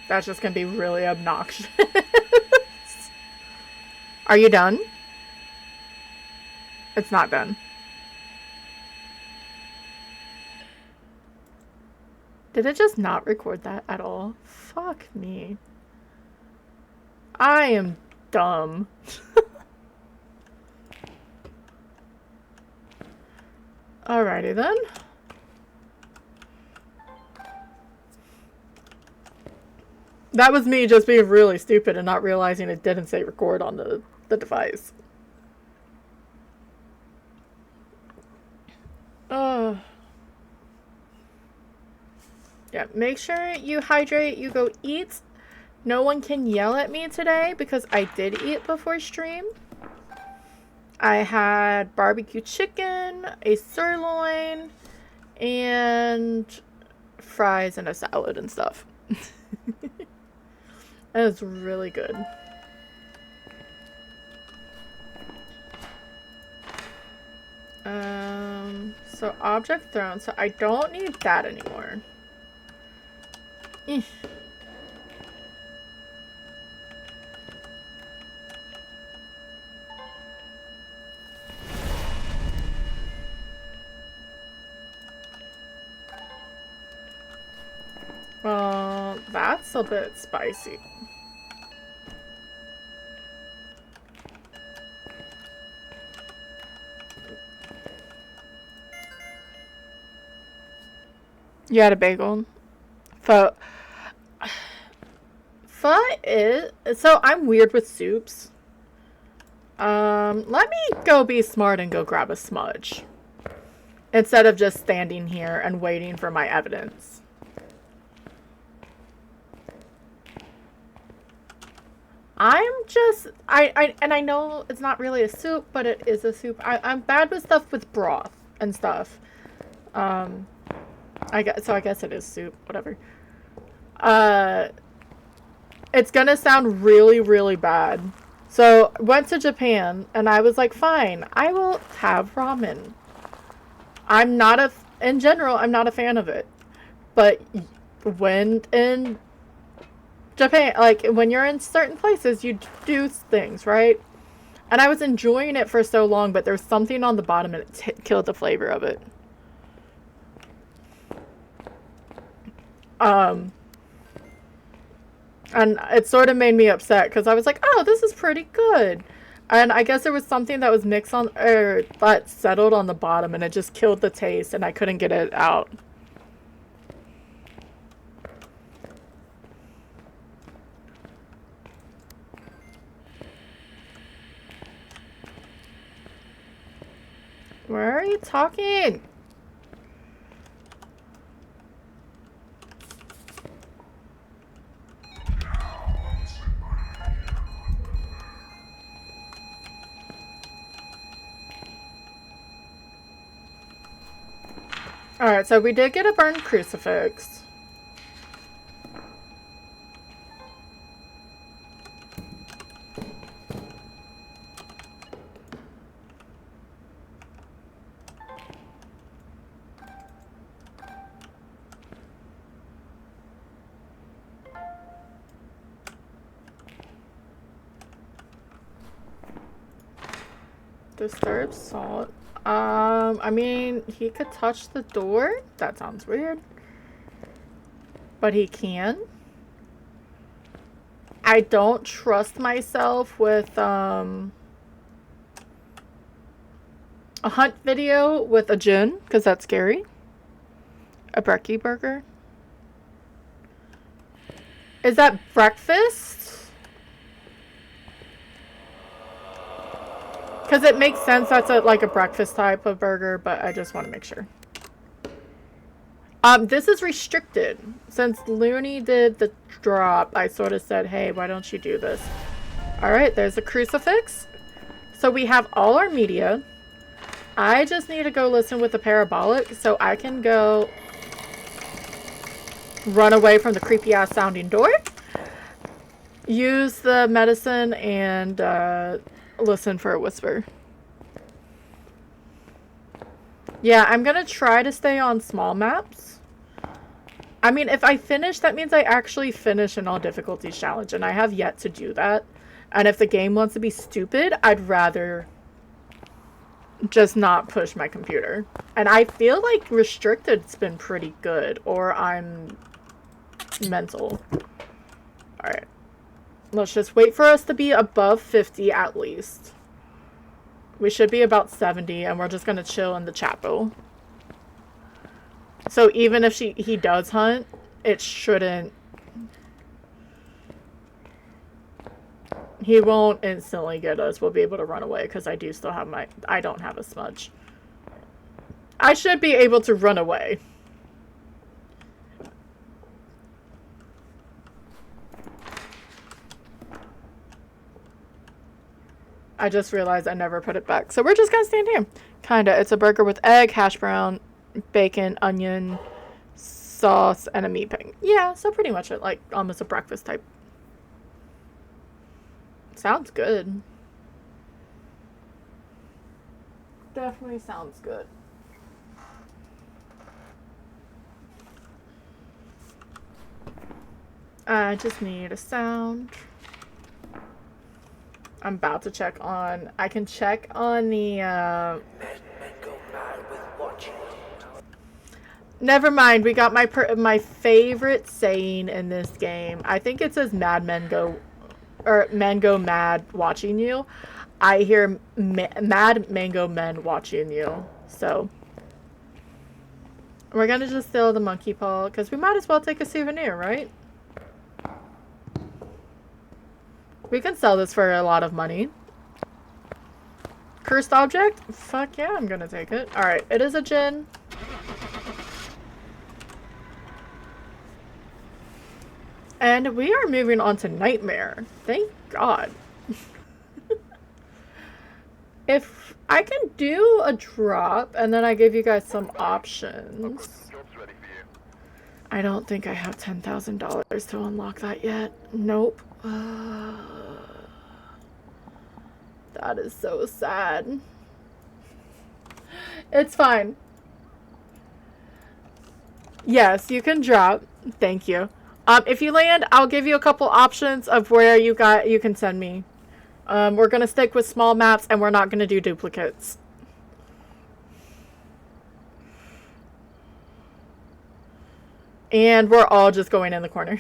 That's just gonna be really obnoxious. Are you done? It's not done. Did it just not record that at all? Fuck me. I am dumb. Alrighty then. That was me just being really stupid and not realizing it didn't say record on the device. Oh. Yeah, make sure you hydrate, you go eat. No one can yell at me today because I did eat before stream. I had barbecue chicken, a sirloin, and fries and a salad and stuff. It was really good. So object thrown. So I don't need that anymore. Well, that's a bit spicy. You had a bagel? Pho is... So, I'm weird with soups. Let me go be smart and go grab a smudge. Instead of just standing here and waiting for my evidence. I'm just... and I know it's not really a soup, but it is a soup. I'm bad with stuff with broth and stuff. I guess it is soup, whatever. It's gonna sound really, really bad. So, went to Japan, and I was like, fine, I will have ramen. In general, I'm not a fan of it. But when in Japan, like, when you're in certain places, you do things, right? And I was enjoying it for so long, but there's something on the bottom, and it killed the flavor of it. And it sort of made me upset because I was like, oh, this is pretty good. And I guess there was something that was mixed on, or that settled on the bottom, and it just killed the taste, and I couldn't get it out. Where are you talking? Alright, so we did get a burned crucifix. Disturbed salt. I mean, he could touch the door. That sounds weird. But he can. I don't trust myself with, a hunt video with a djinn, because that's scary. A brekkie burger. Is that breakfast? Because it makes sense that's like a breakfast type of burger, but I just want to make sure. This is restricted. Since Looney did the drop, I sort of said, hey, why don't you do this? Alright, there's a crucifix. So we have all our media. I just need to go listen with the parabolic so I can go run away from the creepy ass sounding door. Use the medicine and listen for a whisper. Yeah, I'm gonna try to stay on small maps. I mean, if I finish, that means I actually finish an all difficulties challenge, and I have yet to do that. And if the game wants to be stupid, I'd rather just not push my computer. And I feel like restricted's been pretty good, or I'm mental. Alright. Let's just wait for us to be above 50 at least. We should be about 70, and we're just gonna chill in the chapel. So even if he does hunt, it shouldn't... He won't instantly get us. We'll be able to run away, because I do still have my... I don't have a smudge. I should be able to run away. I just realized I never put it back. So we're just gonna stand here. Kinda. It's a burger with egg, hash brown, bacon, onion, sauce, and a meat pie. Yeah, so pretty much it. Like, almost a breakfast type. Sounds good. Definitely sounds good. I just need a sound. I'm about to check on... I can check on the, Never mind, we got my favorite saying in this game. I think it says men go mad watching you. I hear mad mango men watching you. So we're gonna just steal the monkey paw, because we might as well take a souvenir, right? We can sell this for a lot of money. Cursed object? Fuck yeah, I'm gonna take it. Alright, it is a djinn. And we are moving on to Nightmare. Thank God. If I can do a drop and then I give you guys some options. I don't think I have $10,000 to unlock that yet. Nope. That is so sad. It's fine. Yes, you can drop. Thank you. If you land, I'll give you a couple options of where you can send me. We're gonna stick with small maps, and we're not gonna do duplicates. And we're all just going in the corner.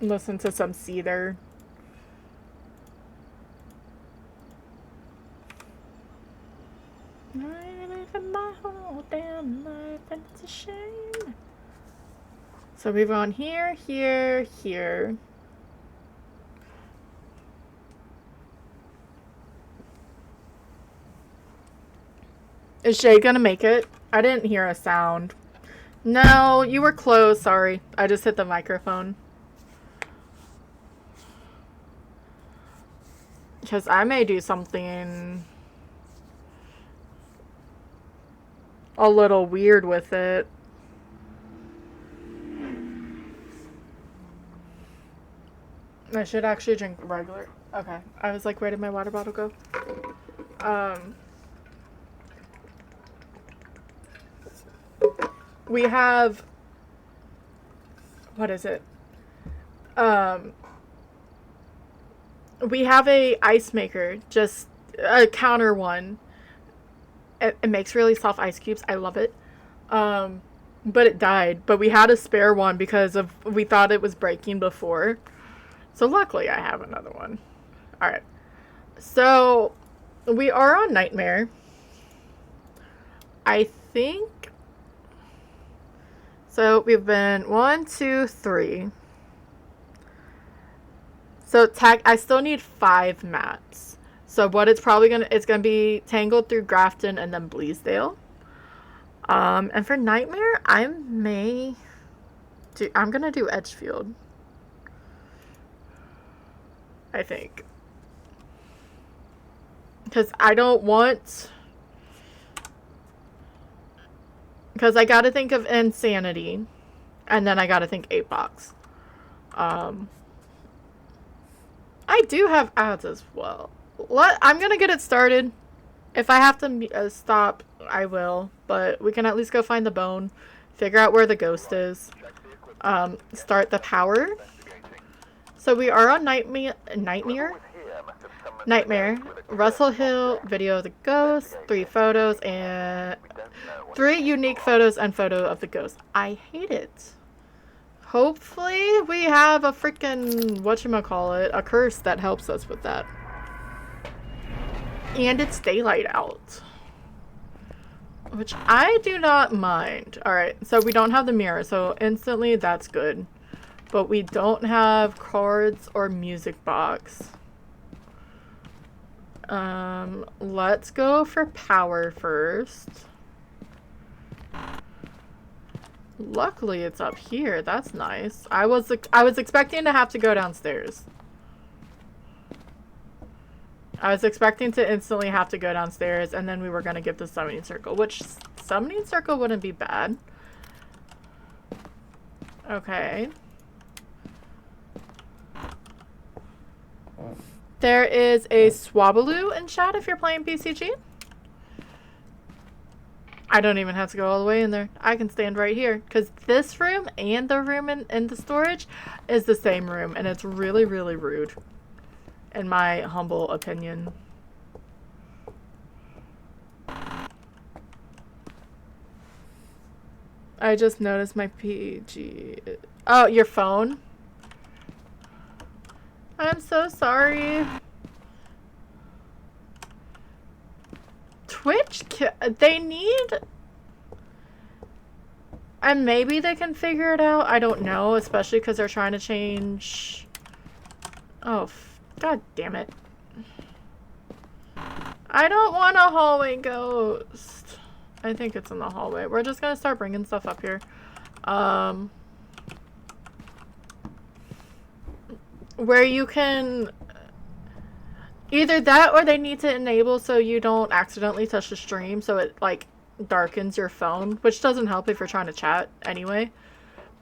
Listen to some Seether. My whole damn life, and it's a shame. So we've gone here, here, here. Is Shay gonna make it? I didn't hear a sound. No, you were close. Sorry. I just hit the microphone. Because I may do something a little weird with it. I should actually drink regular. Okay. I was like, where did my water bottle go? We have, what is it? We have a ice maker, just a counter one. It makes really soft ice cubes. I love it. But it died. But we had a spare one because we thought it was breaking before. So luckily I have another one. Alright. So we are on Nightmare. I think. So we've been 1, 2, 3. So I still need 5 mats. So what it's probably it's gonna be Tangled through Grafton and then Bleasdale. And for Nightmare, I'm gonna do Edgefield. I think. Because I don't want... Because I gotta think of Insanity. And then I gotta think 8 box. I do have ads as well. I'm gonna get it started. If I have to stop, I will. But we can at least go find the bone. Figure out where the ghost is. Start the power. So we are on Nightmare. Russell Hill, video of the ghost, 3 photos, and 3 unique photos and photo of the ghost. I hate it. Hopefully we have a freaking, whatchamacallit, a curse that helps us with that. And it's daylight out. Which I do not mind. Alright, so we don't have the mirror, so instantly that's good. But we don't have cards or music box. Let's go for power first. Luckily it's up here. That's nice. I was expecting to have to go downstairs. I was expecting to instantly have to go downstairs, and then we were going to get the summoning circle, which summoning circle wouldn't be bad. Okay. There is a Swabbaloo in chat if you're playing PCG. I don't even have to go all the way in there. I can stand right here, because this room and the room in the storage is the same room, and it's really, really rude. In my humble opinion. I just noticed my PG. Oh, your phone? I'm so sorry. Twitch, they need... And maybe they can figure it out. I don't know, especially because they're trying to change... Oh, God damn it. I don't want a hallway ghost. I think it's in the hallway. We're just gonna start bringing stuff up here. Where you can... Either that or they need to enable so you don't accidentally touch the stream so it, like, darkens your phone. Which doesn't help if you're trying to chat anyway.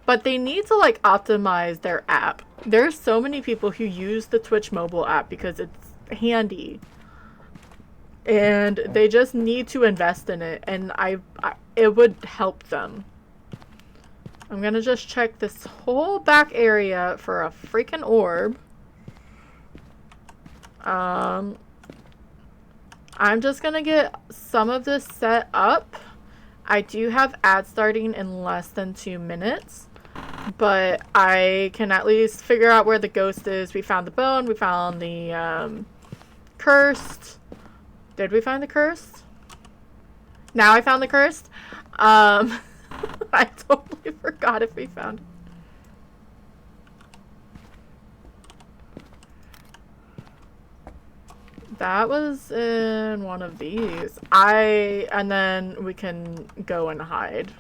But they need to, like, optimize their app. There's so many people who use the Twitch mobile app because it's handy. And they just need to invest in it. And it would help them. I'm gonna just check this whole back area for a freaking orb. I'm just gonna get some of this set up. I do have ads starting in less than 2 minutes, but I can at least figure out where the ghost is. We found the bone. We found the cursed. Did we find the cursed? Now I found the cursed. I totally forgot if we found it. That was in one of these. And then we can go and hide.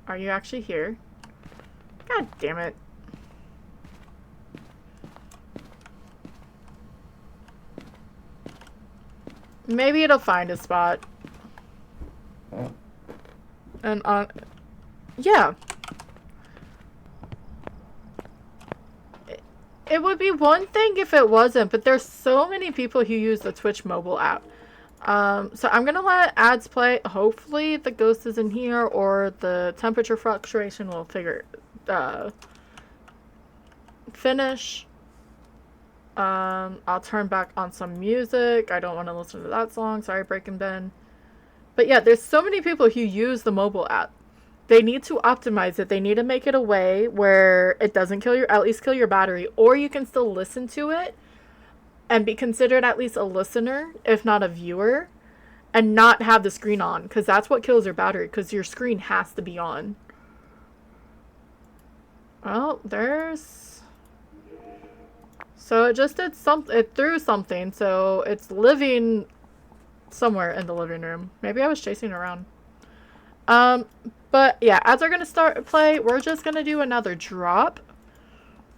Are you actually here? God damn it. Maybe it'll find a spot. And yeah. It would be one thing if it wasn't, but there's so many people who use the Twitch mobile app. So I'm gonna let ads play. Hopefully the ghost is in here, or the temperature fluctuation will finish. I'll turn back on some music. I don't want to listen to that song. Sorry, Breaking Ben. But yeah, there's so many people who use the mobile app. They need to optimize it. They need to make it a way where it doesn't at least kill your battery, or you can still listen to it and be considered at least a listener, if not a viewer, and not have the screen on, because that's what kills your battery, because your screen has to be on. Well, so it just did something. It threw something, so it's living somewhere in the living room. Maybe I was chasing around. But yeah, as we're gonna play, we're just gonna do another drop.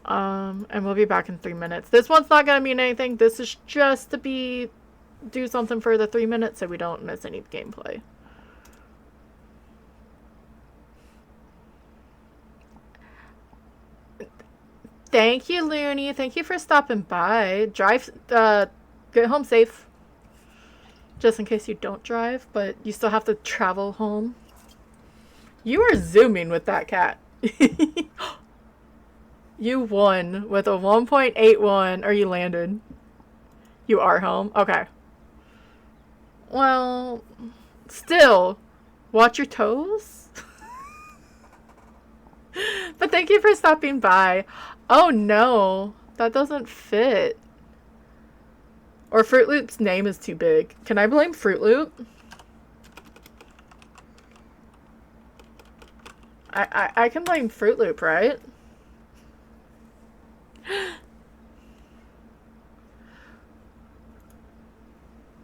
And we'll be back in 3 minutes. This one's not gonna mean anything. This is just to do something for the 3 minutes so we don't miss any gameplay. Thank you, Looney. Thank you for stopping by. Get home safe. Just in case you don't drive, but you still have to travel home. You are zooming with that cat. You won with a 1.81, or you landed. You are home? Okay. Well, still, watch your toes. But thank you for stopping by. Oh no, that doesn't fit. Or Fruit Loop's name is too big. Can I blame Fruit Loop? I can blame Fruit Loop, right?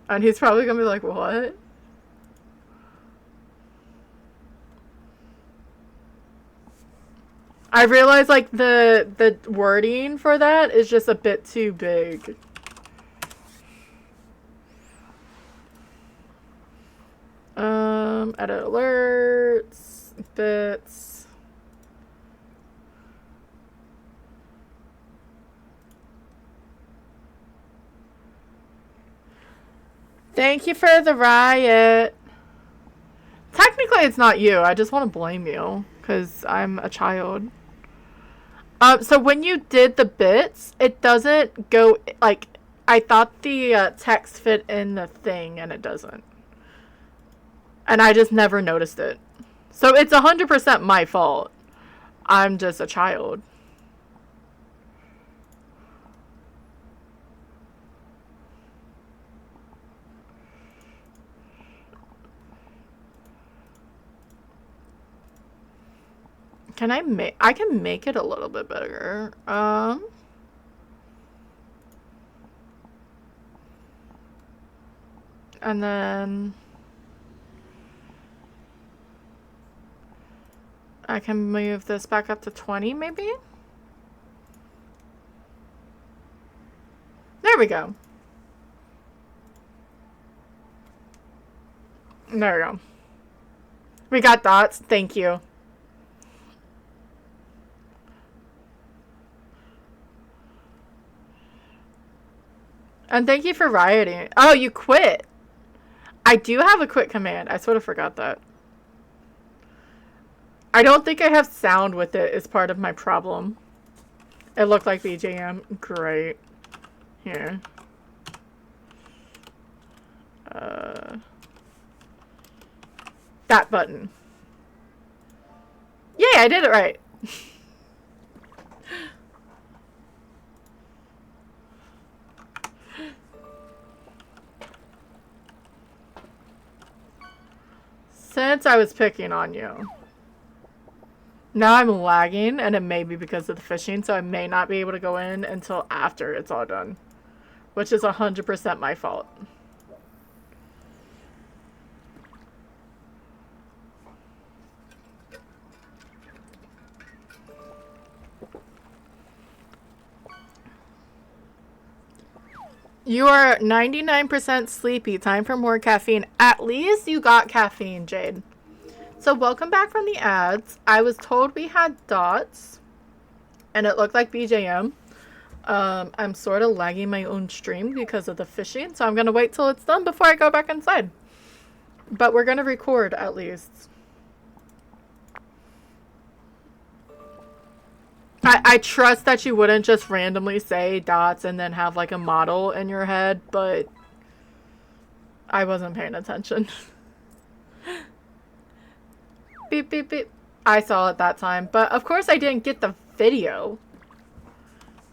And he's probably gonna be like, what? I realize, like, the wording for that is just a bit too big. Edit alerts, bits. Thank you for the riot. Technically, it's not you. I just want to blame you because I'm a child. So when you did the bits, it doesn't go, like, I thought the text fit in the thing and it doesn't. And I just never noticed it. So it's 100% my fault. I'm just a child. I can make it a little bit bigger. And then I can move this back up to 20 maybe? There we go. There we go. We got dots. Thank you. And thank you for rioting. Oh, you quit. I do have a quit command. I sort of forgot that. I don't think I have sound with it is part of my problem. It looked like BJM. Great. Here. That button. Yay, I did it right. Since I was picking on you. Now I'm lagging, and it may be because of the fishing, so I may not be able to go in until after it's all done. Which is 100% my fault. You are 99% sleepy. Time for more caffeine. At least you got caffeine, Jade. So welcome back from the ads. I was told we had dots. And it looked like BJM. I'm sort of lagging my own stream because of the fishing. So I'm going to wait till it's done before I go back inside. But we're going to record at least. I trust that you wouldn't just randomly say dots and then have like a model in your head, but I wasn't paying attention. Beep, beep, beep. I saw it that time, but of course I didn't get the video.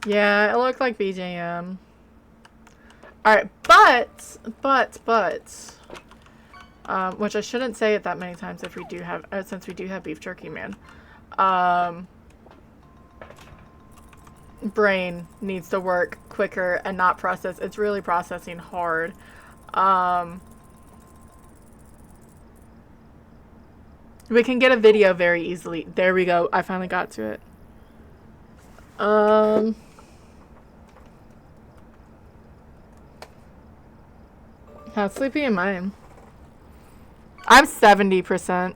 Yeah, it looked like BJM. Alright, which I shouldn't say it that many times if we do have, since we do have beef jerky, man. Brain needs to work quicker and not process. It's really processing hard. We can get a video very easily. There we go. I finally got to it. How sleepy am I? I'm 70%.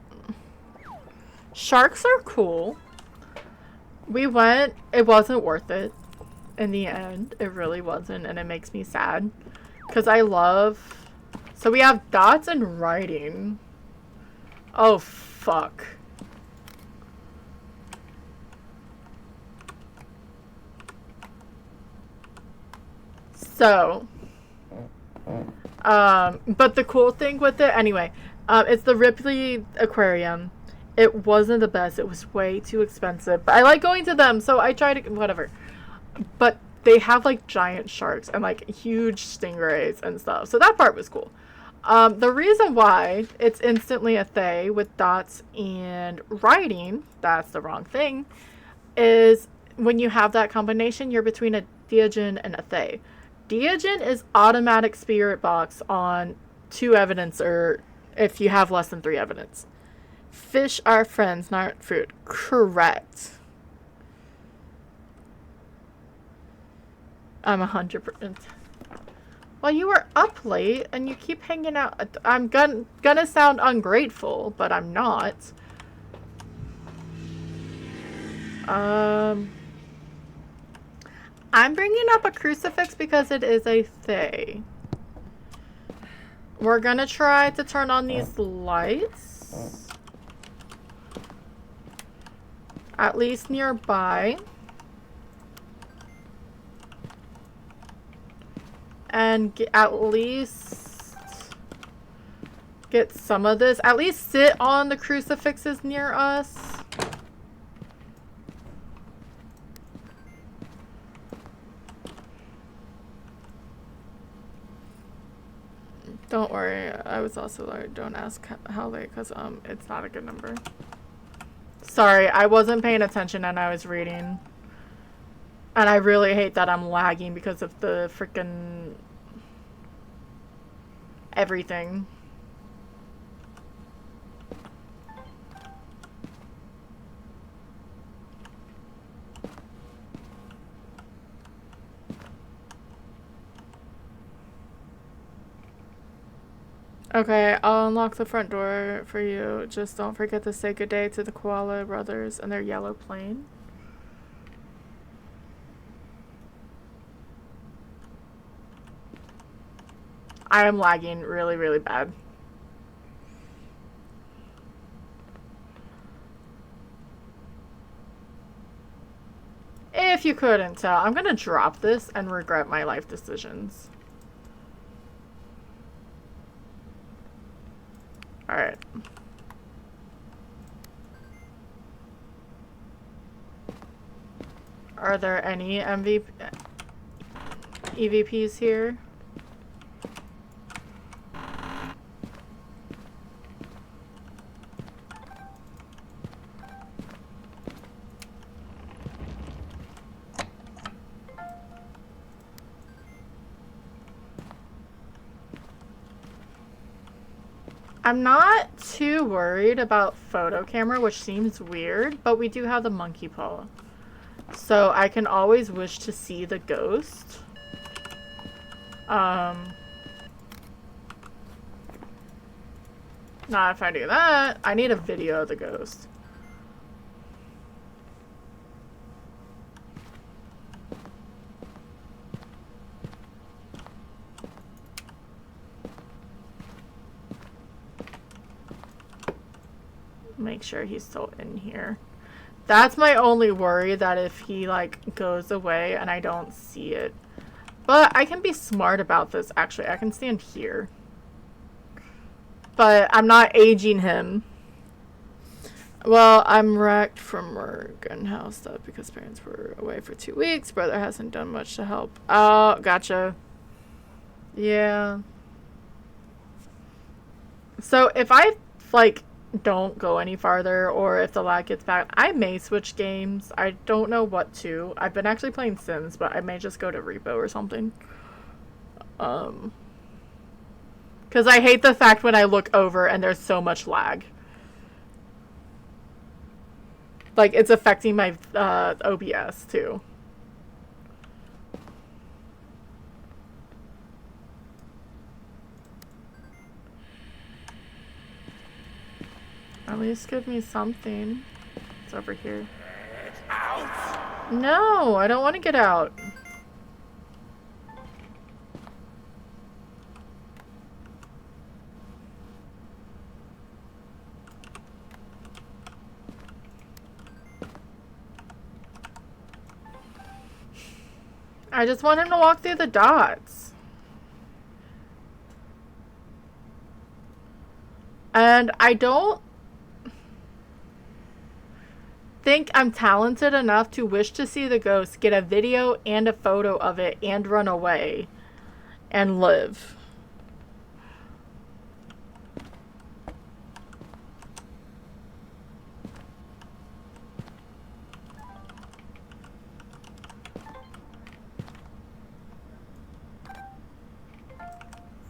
Sharks are cool. We went, it wasn't worth it in the end. It really wasn't, and it makes me sad. Because I love... So we have dots and writing. Oh, fuck. So... but the cool thing with it, anyway, it's the Ripley Aquarium. It wasn't the best. It was way too expensive. But I like going to them, so I try to... Whatever. But they have, like, giant sharks and, like, huge stingrays and stuff. So that part was cool. The reason why it's instantly a they with dots and writing, that's the wrong thing, is when you have that combination, you're between a Deogen and a they. Deogen is automatic spirit box on 2 evidence, or if you have less than 3 evidence. Fish are friends, not fruit. Correct. I'm 100%. Well, you were up late and you keep hanging out. I'm gonna sound ungrateful, but I'm not. I'm bringing up a crucifix because it is a they. We're gonna try to turn on these lights. At least nearby. And at least get some of this. At least sit on the crucifixes near us. Don't worry. I was also like, don't ask how late, because it's not a good number. Sorry, I wasn't paying attention and I was reading. And I really hate that I'm lagging because of the freaking everything. Okay, I'll unlock the front door for you. Just don't forget to say good day to the Koala brothers and their yellow plane. I am lagging really, really bad. if you couldn't tell, I'm gonna drop this and regret my life decisions. Alright. Are there any EVPs here? I'm not too worried about photo camera, which seems weird, but we do have the monkey paw. So I can always wish to see the ghost. Now if I do that, I need a video of the ghost. Make sure he's still in here. That's my only worry, that if he like goes away and I don't see it. But I can be smart about this actually. I can stand here. But I'm not aging him. Well, I'm wrecked from work and house stuff because parents were away for 2 weeks. Brother hasn't done much to help. Oh, gotcha. Yeah. So if I like don't go any farther, or if the lag gets bad, I may switch games. I don't know what to. I've been actually playing Sims, but I may just go to Repo or something. Because I hate the fact when I look over and there's so much lag. Like, it's affecting my OBS too. At least give me something. It's over here. Out! No, I don't want to get out. I just want him to walk through the dots. And I don't think I'm talented enough to wish to see the ghost, get a video and a photo of it, and run away and live.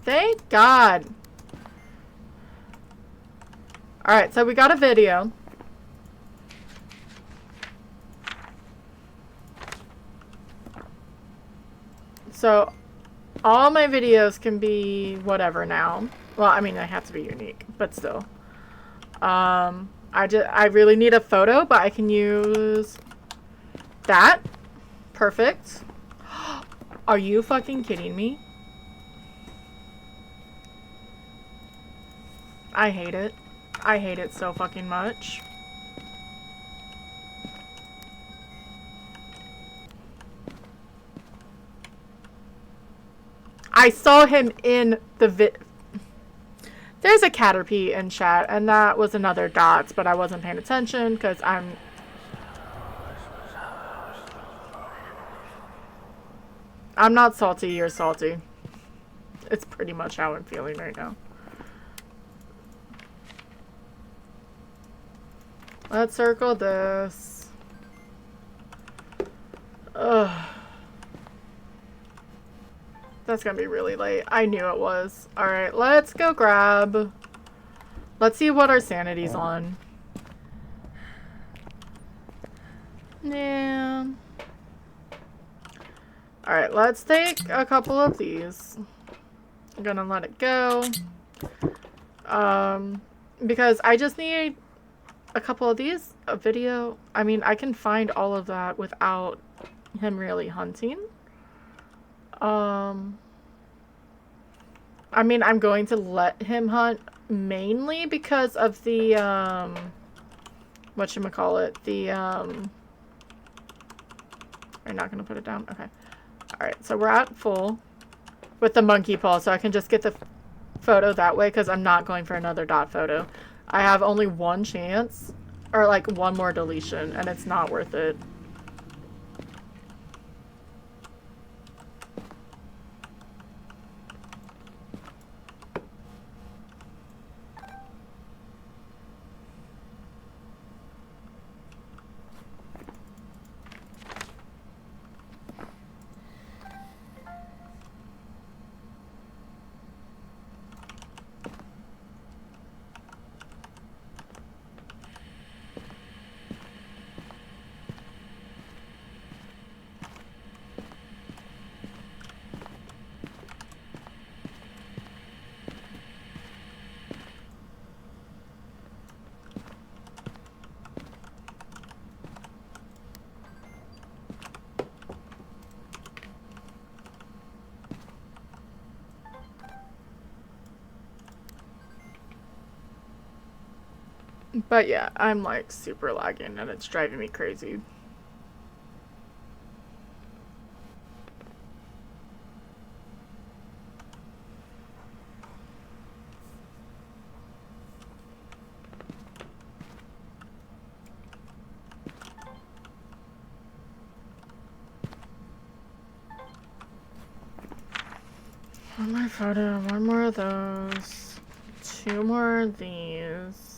Thank God. Alright, so we got a video. So, all my videos can be whatever now. Well, I mean, they have to be unique, but still. I really need a photo, but I can use that. Perfect. Are you fucking kidding me? I hate it. I hate it so fucking much. I saw him in the There's a Caterpie in chat, and that was another dots, but I wasn't paying attention because I'm not salty, you're salty. It's pretty much how I'm feeling right now. Let's circle this. Ugh. That's gonna be really late. I knew it was. Alright, let's go grab. Let's see what our sanity's on. Yeah. Alright, let's take a couple of these. I'm gonna let it go. Because I just need a couple of these. A video. I mean, I can find all of that without him really hunting. I mean, I'm going to let him hunt mainly because of the, whatchamacallit, the, Are you not gonna put it down? Okay. Alright, so we're at full with the monkey paw, so I can just get the photo that way because I'm not going for another dot photo. I have only one chance, or like one more deletion, and it's not worth it. But yeah, I'm like super lagging and it's driving me crazy. One more photo, one more of those, two more of these.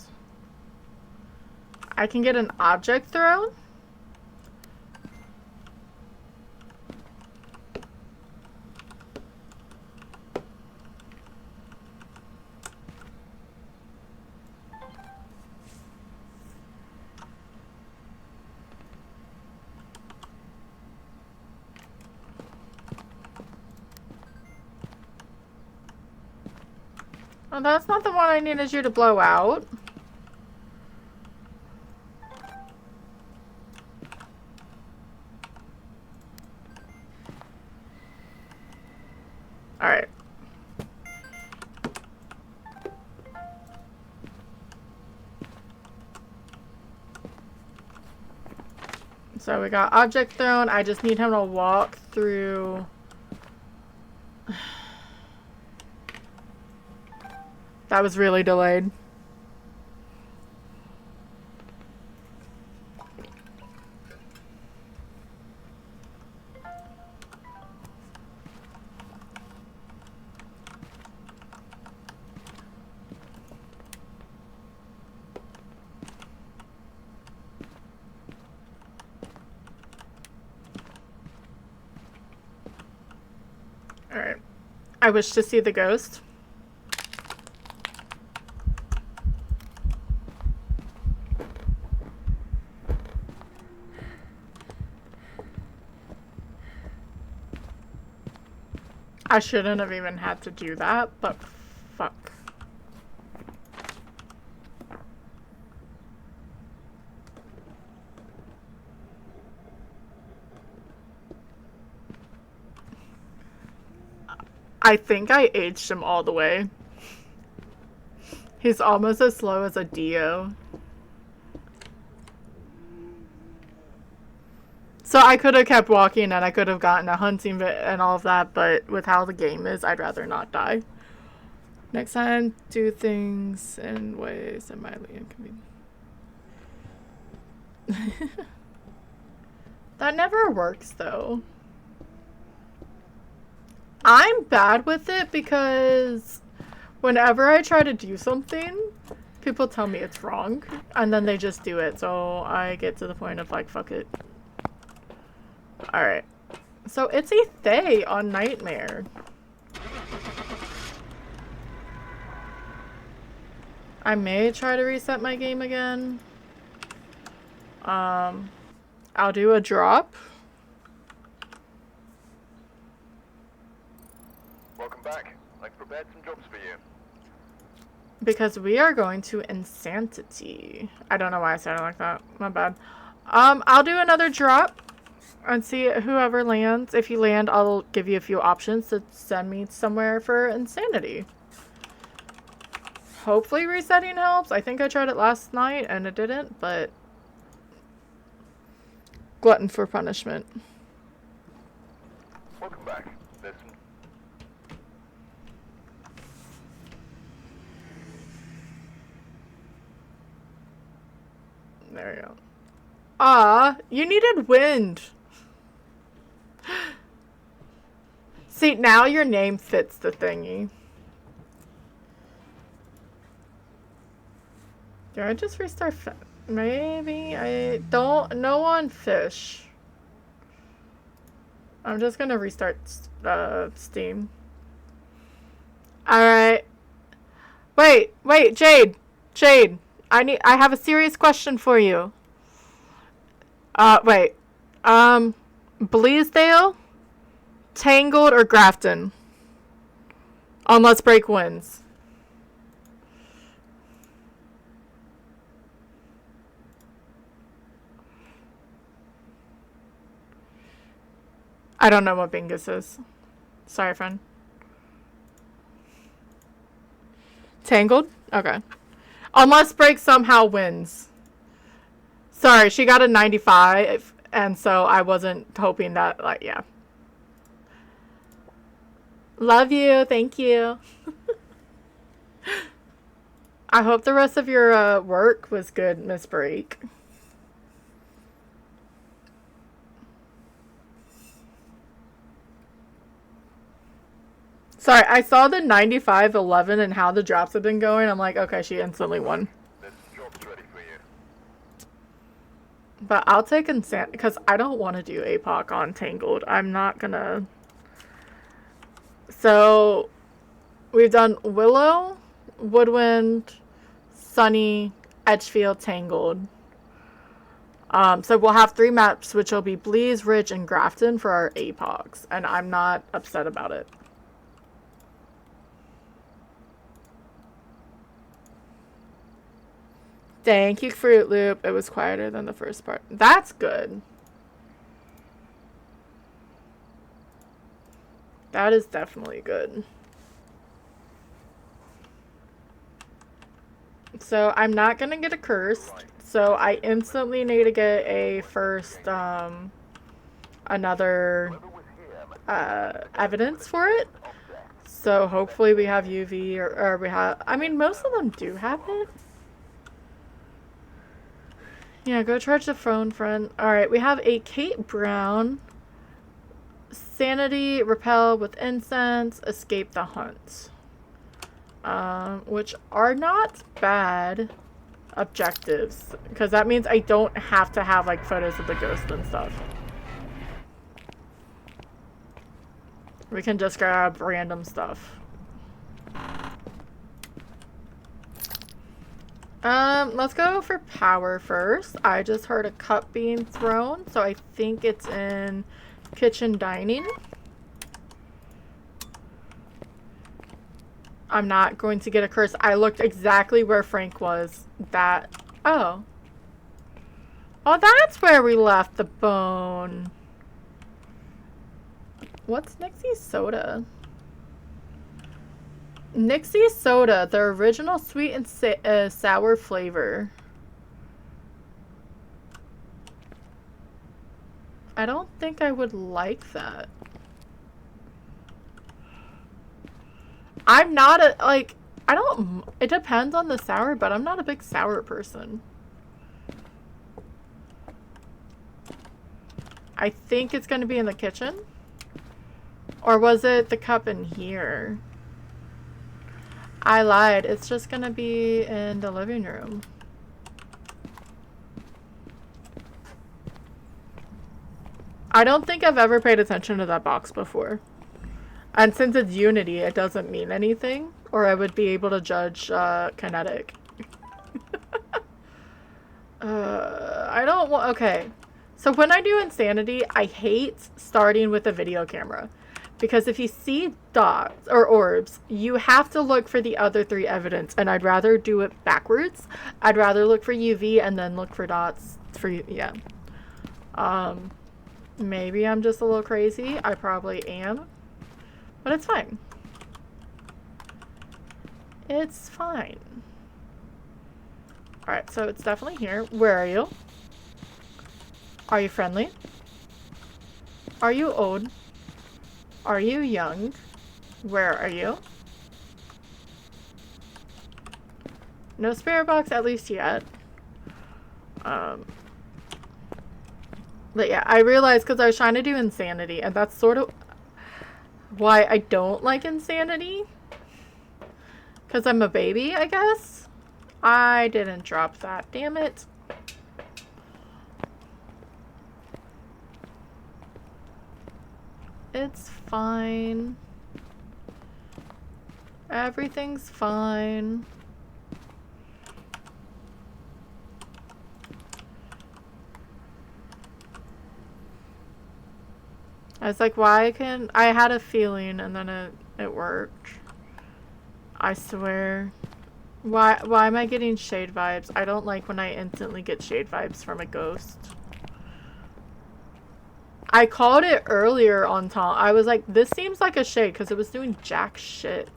I can get an object thrown? Oh, that's not the one I needed you to blow out. Alright. So we got object thrown. I just need him to walk through. That was really delayed. Alright. I wish to see the ghost. I shouldn't have even had to do that, but fuck. I think I aged him all the way. He's almost as slow as a Dio. So I could have kept walking and I could have gotten a hunting bit and all of that, but with how the game is, I'd rather not die. Next time, do things in ways that mildly inconvenient. That never works though. I'm bad with it because whenever I try to do something, people tell me it's wrong and then they just do it. So I get to the point of like, fuck it. Alright. So it's a Thay on Nightmare. I may try to reset my game again. I'll do a drop. Welcome back. I've prepared some jobs for you. Because we are going to Insanity. I don't know why I said it like that. My bad. I'll do another drop and see whoever lands. If you land, I'll give you a few options to send me somewhere for Insanity. Hopefully resetting helps. I think I tried it last night and it didn't, but glutton for punishment. There's some... There you go. Ah, you needed wind. See, now your name fits the thingy. Did I just restart? Maybe I don't. No on fish. I'm just gonna restart Steam. All right. Wait, Jade. I have a serious question for you. Wait. Bleasdale, Tangled, or Grafton? On Let's Break wins. I don't know what Bingus is. Sorry, friend. Tangled? Okay. Unless Break somehow wins. Sorry, she got a 95, and so I wasn't hoping that, like, yeah. Love you. Thank you. I hope the rest of your work was good, Miss Break. Sorry, I saw the 95-11 and how the drops have been going. I'm like, okay, she instantly won. There's some jobs ready for you. But I'll take Insanity because I don't want to do APOC on Tangled. I'm not gonna. So, we've done Willow, Woodwind, Sunny, Edgefield, Tangled. So we'll have 3 maps, which will be Blease, Ridge, and Grafton for our APOCs. And I'm not upset about it. Thank you, Fruit Loop. It was quieter than the first part. That's good. That is definitely good. So I'm not gonna get a curse. So I instantly need to get a first, another, evidence for it. So hopefully we have UV or we have, I mean, most of them do have it. Yeah, go charge the phone, friend. Alright, we have a Kate Brown. Sanity, repel with incense, escape the hunt. Which are not bad objectives. Because that means I don't have to have, like, photos of the ghost and stuff. We can just grab random stuff. Let's go for power first. I just heard a cup being thrown, so I think it's in kitchen dining. I'm not going to get a curse. I looked exactly where Frank was. Oh. Oh, that's where we left the bone. What's Nixie's soda? Nixie's soda, the original sweet and sour flavor. I don't think I would like that. I'm not a, like, I don't, it depends on the sour, but I'm not a big sour person. I think it's going to be in the kitchen. Or was it the cup in here? I lied. It's just going to be in the living room. I don't think I've ever paid attention to that box before. And since it's Unity, it doesn't mean anything. Or I would be able to judge kinetic. I don't want... Okay. So when I do Insanity, I hate starting with a video camera. Because if you see dots or orbs, you have to look for the other 3 evidence. And I'd rather do it backwards. I'd rather look for UV and then look for dots for... Yeah. Maybe I'm just a little crazy. I probably am. But it's fine. It's fine. Alright, so it's definitely here. Where are you? Are you friendly? Are you old? Are you young? Where are you? No spirit box, at least yet. But yeah, I realized because I was trying to do insanity, and that's sort of why I don't like insanity. Because I'm a baby, I guess. I didn't drop that, damn it. It's fine. Everything's fine. I was like, why can I had a feeling and then it worked. I swear. Why am I getting shade vibes? I don't like when I instantly get shade vibes from a ghost. I called it earlier on Tom. I was like, this seems like a shade because it was doing jack shit.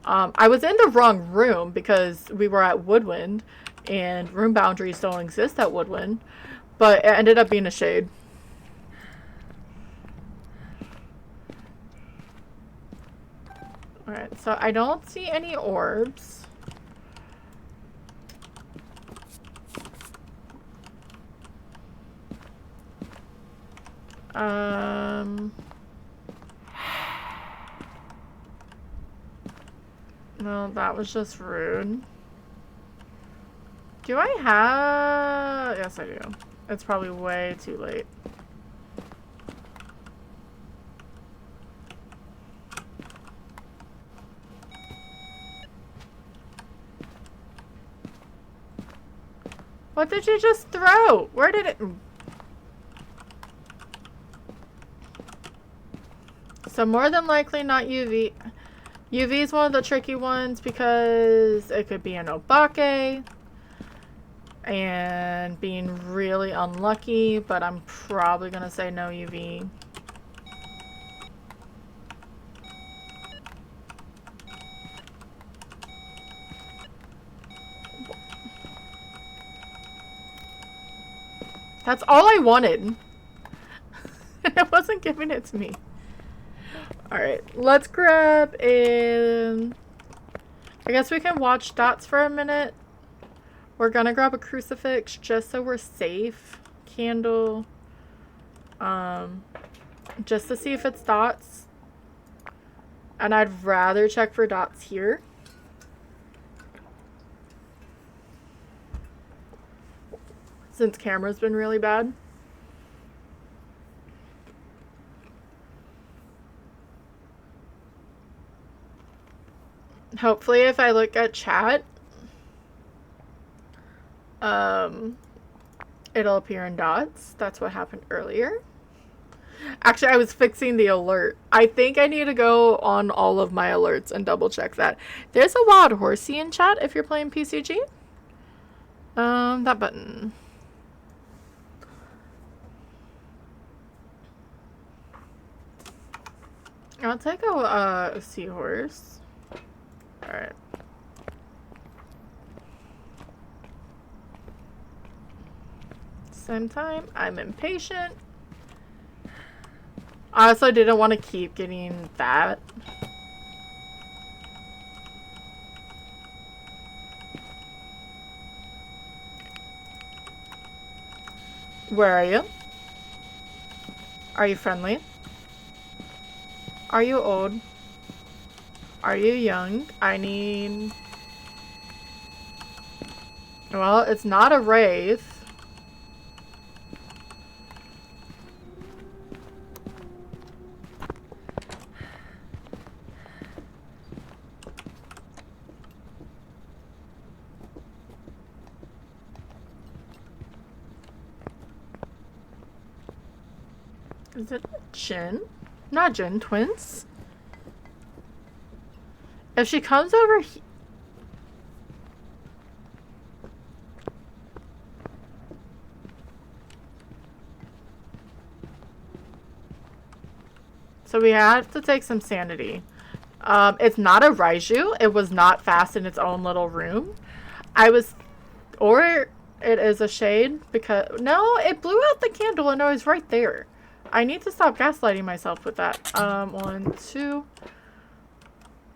I was in the wrong room because we were at Woodwind and room boundaries don't exist at Woodwind, but it ended up being a shade. Alright, so I don't see any orbs. No, that was just rude. Do I have... Yes, I do. It's probably way too late. What did you just throw? Where did it... So more than likely not UV. UV is one of the tricky ones because it could be an obake and being really unlucky, but I'm probably gonna say no UV. That's all I wanted. And it wasn't giving it to me. Alright, let's grab I guess we can watch dots for a minute. We're gonna grab a crucifix just so we're safe. Candle. Just to see if it's dots. And I'd rather check for dots here. Since camera's been really bad. Hopefully if I look at chat, it'll appear in dots. That's what happened earlier. Actually, I was fixing the alert. I think I need to go on all of my alerts and double check that. There's a wild horsey in chat if you're playing PCG. That button. I'll take a seahorse. Alright. Same time, I'm impatient. I also didn't want to keep getting that. Where are you? Are you friendly? Are you old? Are you young? I need... Well, it's not a wraith. Is it Jin? Not Jin, twins? If she comes over here... So we have to take some sanity. It's not a Raiju. It was not fast in its own little room. Or it is a shade because... No, it blew out the candle and I was right there. I need to stop gaslighting myself with that. 1, 2.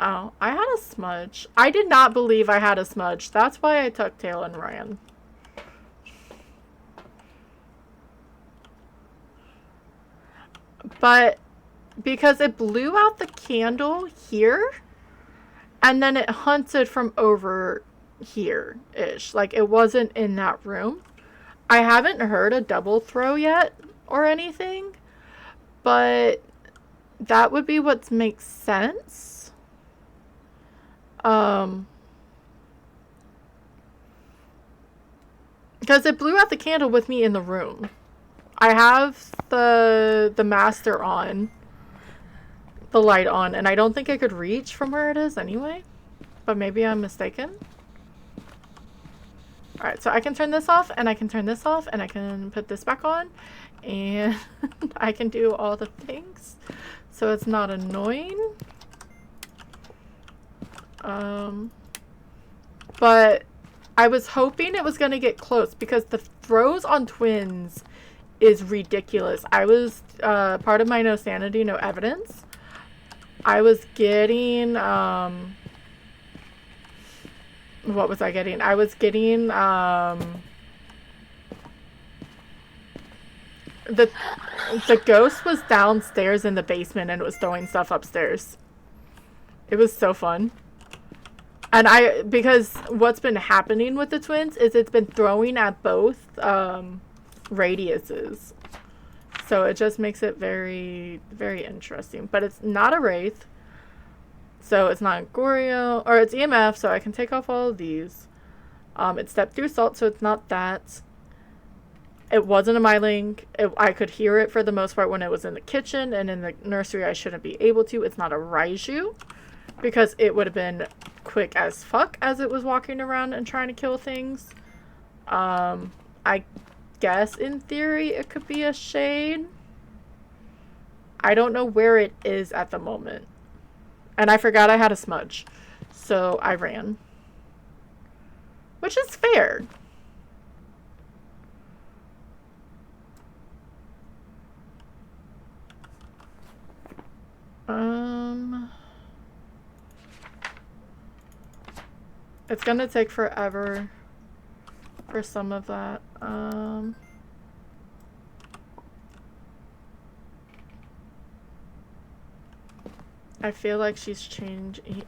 Oh, I had a smudge. I did not believe I had a smudge. That's why I tucked tail and ran. But because it blew out the candle here, and then it hunted from over here-ish. Like, it wasn't in that room. I haven't heard a double throw yet or anything, but that would be what makes sense. Because it blew out the candle with me in the room. I have the master on, the light on, and I don't think I could reach from where it is anyway. But maybe I'm mistaken. Alright, so I can turn this off, and I can turn this off, and I can put this back on, and I can do all the things, so it's not annoying. But I was hoping it was going to get close, because the throws on twins is ridiculous. I was, part of my no sanity, no evidence. I was getting, what was I getting? I was getting, the ghost was downstairs in the basement and it was throwing stuff upstairs. It was so fun. And because what's been happening with the twins is it's been throwing at both, radiuses. So it just makes it very, very interesting. But it's not a wraith. So it's not Goryo, or it's EMF, so I can take off all of these. It's step through salt, so it's not that. It wasn't a myling. I could hear it for the most part when it was in the kitchen, and in the nursery I shouldn't be able to. It's not a Raiju, because it would have been quick as fuck as it was walking around and trying to kill things. I guess in theory it could be a shade. I don't know where it is at the moment. And I forgot I had a smudge. So I ran. Which is fair. It's gonna take forever for some of that. I feel like she's changing.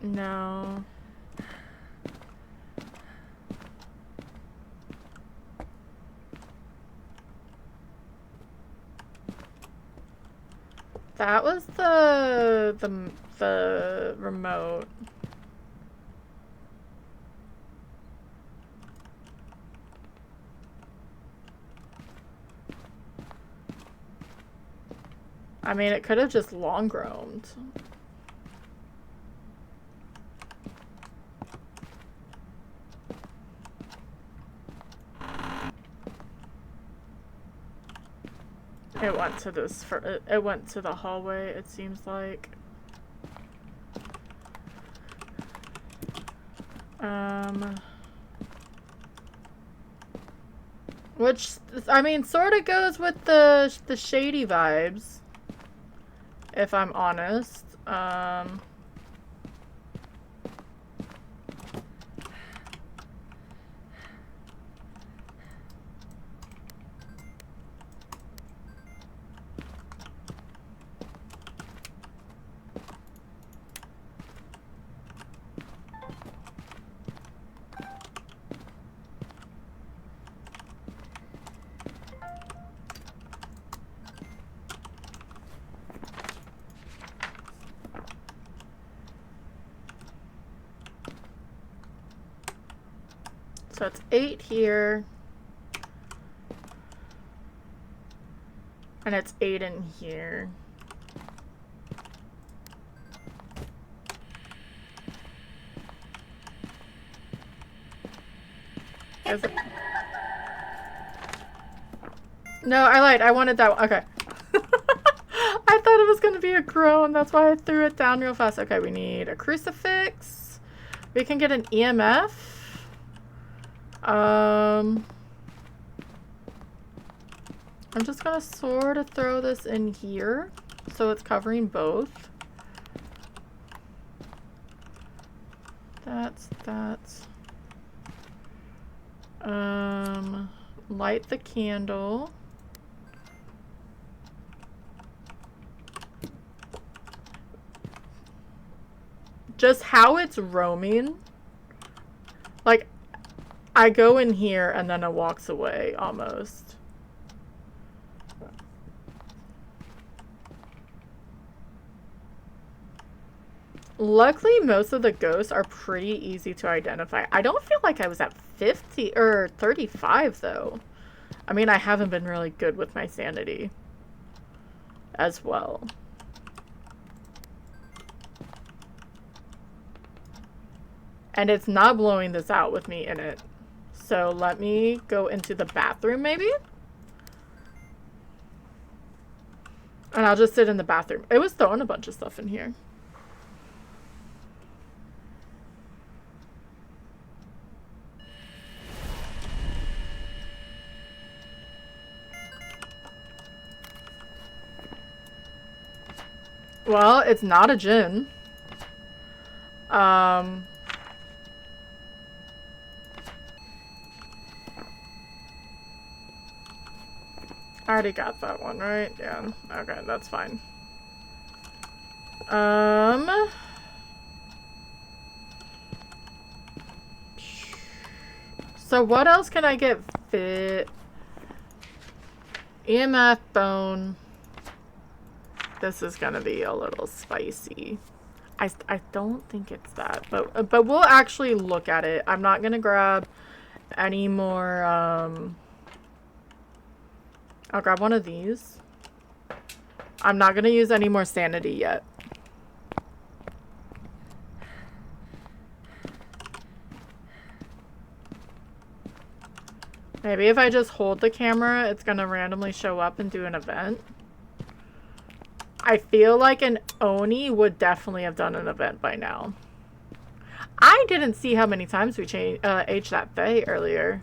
No. That was the remote. I mean, it could have just long groaned. It went to this it went to the hallway, it seems like. Which, I mean, sort of goes with the shady vibes, if I'm honest. So it's 8 here. And it's 8 in here. Is it? No, I lied. I wanted that one. Okay. I thought it was going to be a groan. That's why I threw it down real fast. Okay, we need a crucifix. We can get an EMF. I'm just gonna sort of throw this in here so it's covering both. That's that. Light the candle. Just how it's roaming. Like, I go in here and then it walks away almost. Luckily, most of the ghosts are pretty easy to identify. I don't feel like I was at 50 or 35 though. I mean, I haven't been really good with my sanity as well. And it's not blowing this out with me in it. So let me go into the bathroom maybe? And I'll just sit in the bathroom. It was throwing a bunch of stuff in here. Well, it's not a djinn. I already got that one, right? Yeah. Okay, that's fine. So what else can I get fit? EMF bone. This is gonna be a little spicy. I don't think it's that, but we'll actually look at it. I'm not gonna grab any more, I'll grab one of these. I'm not gonna use any more sanity yet. Maybe if I just hold the camera, it's gonna randomly show up and do an event. I feel like an Oni would definitely have done an event by now. I didn't see how many times we aged that Fae earlier.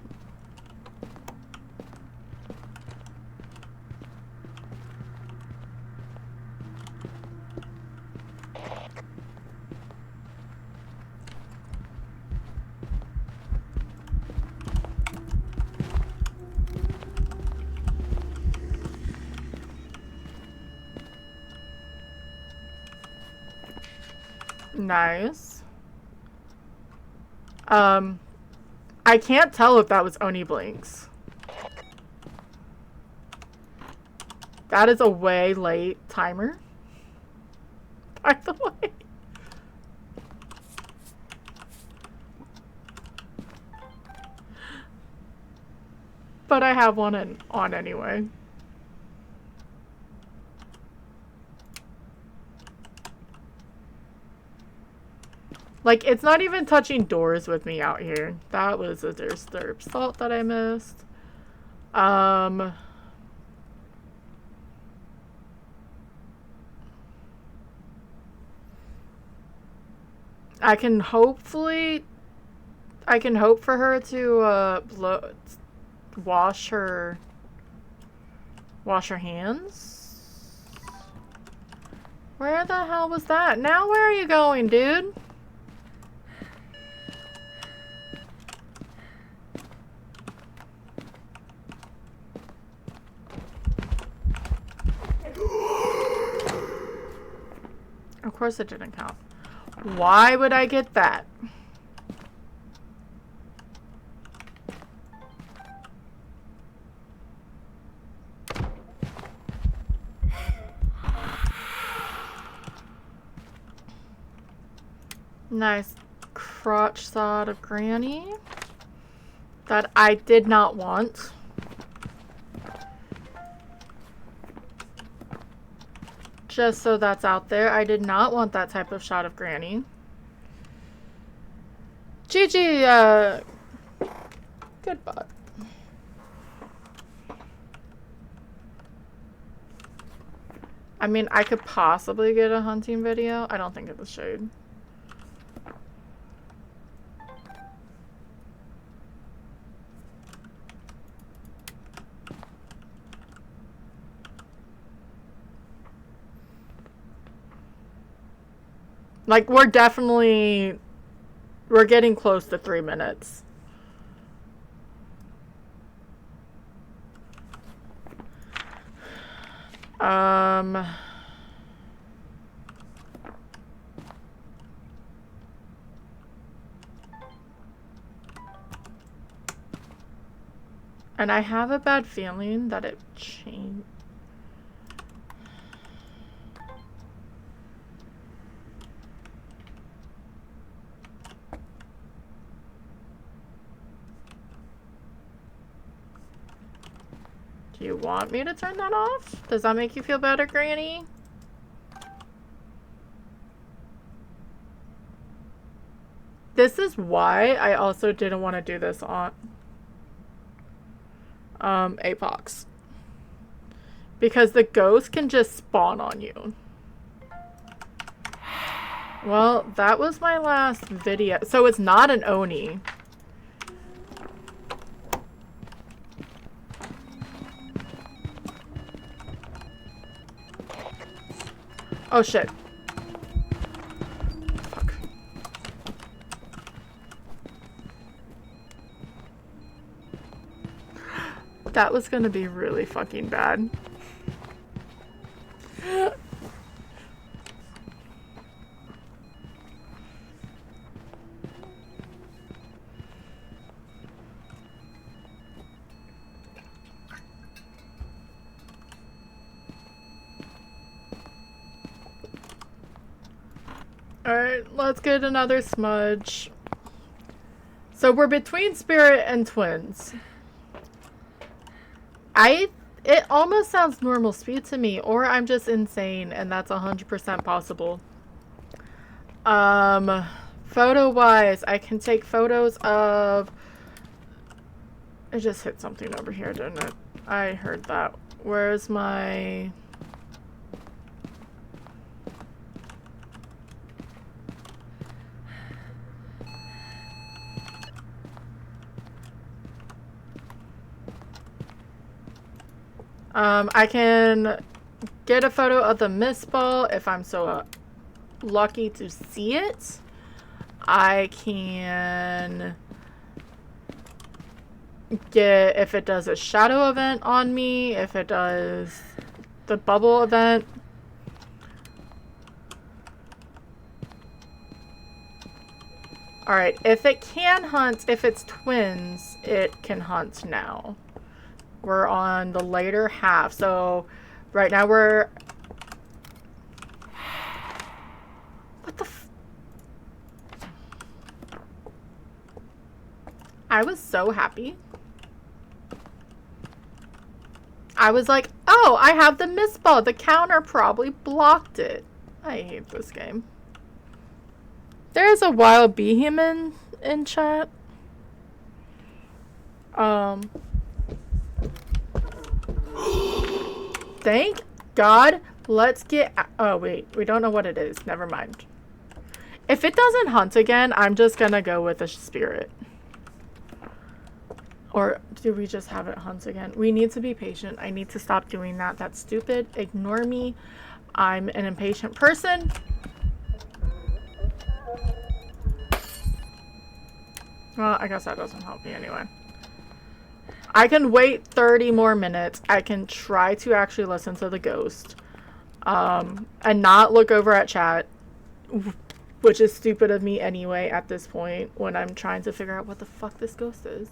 Nice. I can't tell if that was Oni Blinks. That is a way late timer. By the way. But I have one on anyway. Like, it's not even touching doors with me out here. That was a disturbed salt that I missed. I can hope for her to wash her hands. Where the hell was that? Now where are you going, dude? Of course it didn't count. Why would I get that? Nice crotch sod of Granny that I did not want. Just so that's out there, I did not want that type of shot of Granny. GG, good bot. I mean, I could possibly get a hunting video. I don't think it was shade. Like, we're getting close to 3 minutes. And I have a bad feeling that it changed. Do you want me to turn that off? Does that make you feel better, Granny? This is why I also didn't want to do this on Apox. Because the ghost can just spawn on you. Well, that was my last video. So it's not an Oni. Oh shit. Fuck. That was gonna be really fucking bad. Alright, let's get another smudge. So we're between spirit and twins. It almost sounds normal speed to me, or I'm just insane, and that's 100% possible. Photo-wise, I can take photos of... I just hit something over here, didn't it? I heard that. Where's my... I can get a photo of the mist ball if I'm so lucky to see it. I can get if it does a shadow event on me, if it does the bubble event. Alright, if it can hunt, if it's twins, it can hunt now. We're on the later half, so right now we're... What the f... I was so happy. I was like, oh, I have the mist ball. The counter probably blocked it. I hate this game. There's a wild behemoth in chat. Thank God. Let's get... Oh, wait. We don't know what it is. Never mind. If it doesn't hunt again, I'm just gonna go with a spirit. Or do we just have it hunt again? We need to be patient. I need to stop doing that. That's stupid. Ignore me. I'm an impatient person. Well, I guess that doesn't help me anyway. I can wait 30 more minutes. I can try to actually listen to the ghost. And not look over at chat. Which is stupid of me anyway at this point. When I'm trying to figure out what the fuck this ghost is.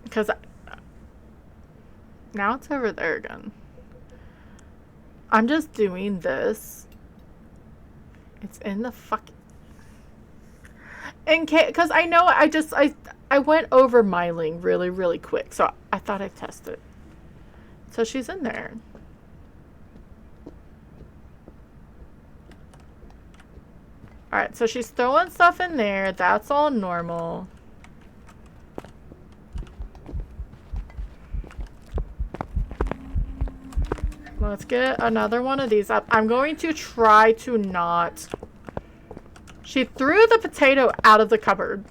Because now it's over there again. I'm just doing this. It's in the fucking... In case... Because I know I went over Myling really, really quick. So I thought I'd test it. So she's in there. Alright, so she's throwing stuff in there. That's all normal. Let's get another one of these up. I'm going to try to not... She threw the potato out of the cupboard.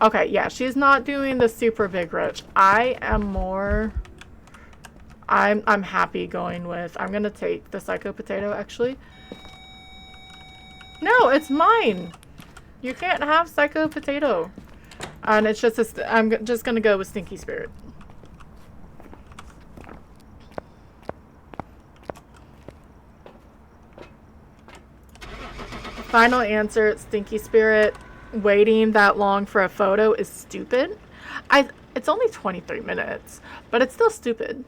Okay, yeah, she's not doing the super big rich. I am more... I'm happy going with... I'm gonna take the Psycho Potato, actually. No, it's mine! You can't have Psycho Potato. And it's just I'm just gonna go with Stinky Spirit. Final answer, Stinky Spirit. Waiting that long for a photo is stupid. It's only 23 minutes, but it's still stupid.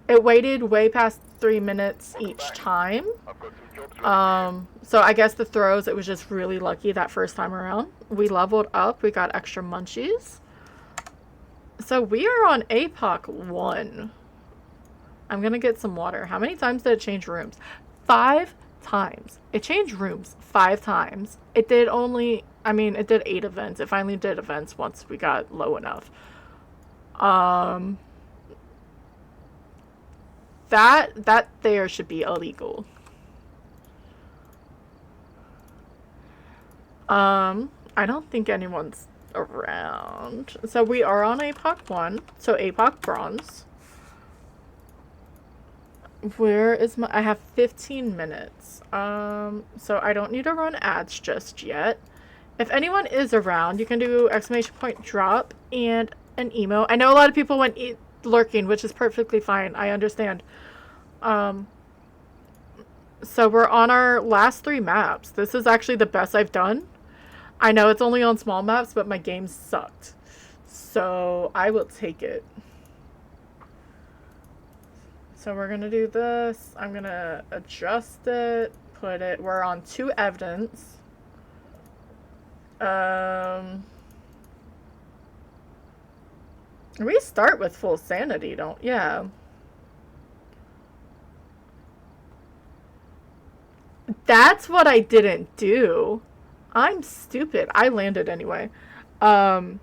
It waited way past 3 minutes each time. I've got some jobs ready for you. So I guess the throws, it was just really lucky that first time around. We leveled up. We got extra munchies. So we are on APOC 1. I'm going to get some water. How many times did it change rooms? 5 times. It changed rooms 5 times. It did only... I mean, it did 8 events. It finally did events once we got low enough. That there should be illegal. I don't think anyone's around. So we are on APOC 1. So APOC Bronze. Where is my... I have 15 minutes. So I don't need to run ads just yet. If anyone is around, you can do !! drop and an emo. I know a lot of people went lurking, which is perfectly fine. I understand. So we're on our last 3 maps. This is actually the best I've done. I know it's only on small maps, but my game sucked. So I will take it. So we're going to do this. I'm going to adjust it, put it... We're on 2 evidence. We start with full sanity, don't... Yeah. That's what I didn't do. I'm stupid. I landed anyway. So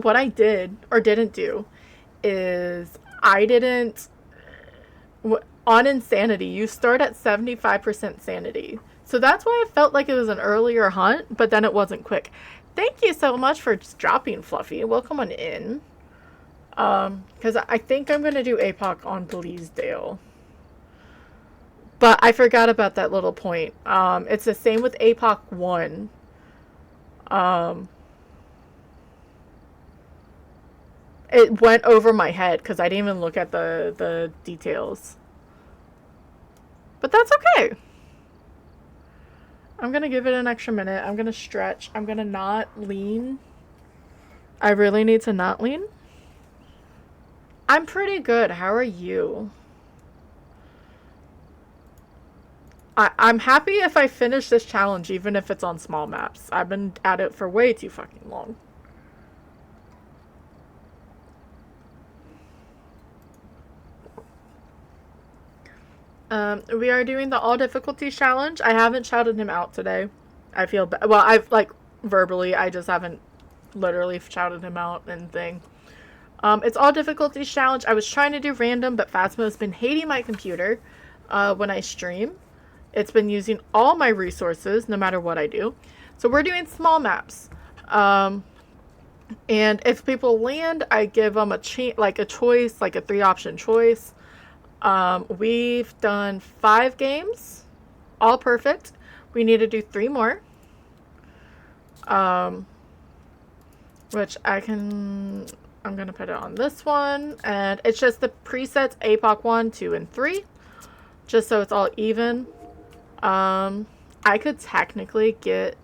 what I did, or didn't do, is I didn't... On insanity, you start at 75% sanity. So that's why I felt like it was an earlier hunt, but then it wasn't quick. Thank you so much for just dropping, Fluffy. Welcome on in. Because I think I'm going to do APOC on Bleasdale. But I forgot about that little point. It's the same with APOC 1. It went over my head because I didn't even look at the details. But that's okay. I'm going to give it an extra minute. I'm going to stretch. I'm going to not lean. I really need to not lean. I'm pretty good. How are you? I'm happy if I finish this challenge, even if it's on small maps. I've been at it for way too fucking long. We are doing the all difficulties challenge. I haven't shouted him out today. I feel bad. Well, I've like verbally. I just haven't literally shouted him out and thing. It's all difficulties challenge. I was trying to do random, but Phasmo's been hating my computer when I stream. It's been using all my resources, no matter what I do. So we're doing small maps. And if people land, I give them a choice, like a 3-option choice. We've done 5 games, all perfect. We need to do 3 more. Which I'm gonna put it on this one, and it's just the presets APOC 1, 2, and 3, just so it's all even. I could technically get...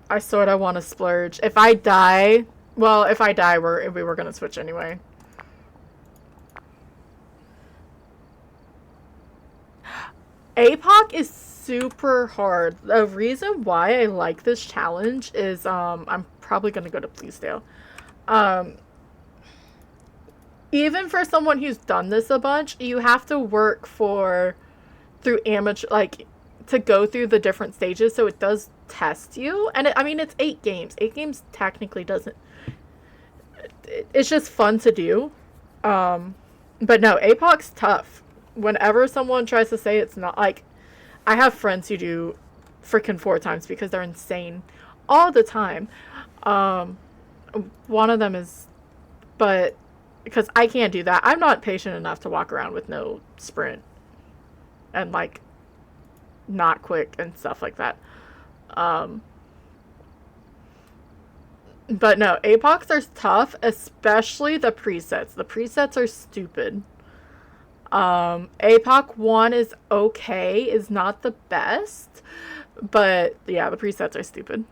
I sort of want to splurge. If I die... Well, if I die, we were going to switch anyway. APOC is super hard. The reason why I like this challenge is I'm probably going to go to Bleasdale. Even for someone who's done this a bunch, you have to work through amateur, like, to go through the different stages, so it does test you. And I mean, it's 8 games. 8 games technically doesn't... It's just fun to do. But no, APOC's tough. whenever someone tries to say it's not, like, I have friends who do freaking 4 times because they're insane all the time. One of them is, but because I can't do that. I'm not patient enough to walk around with no sprint and like not quick and stuff like that. But no, APOCs are tough, especially the presets. The presets are stupid. APOC 1 is okay, is not the best, but yeah, the presets are stupid,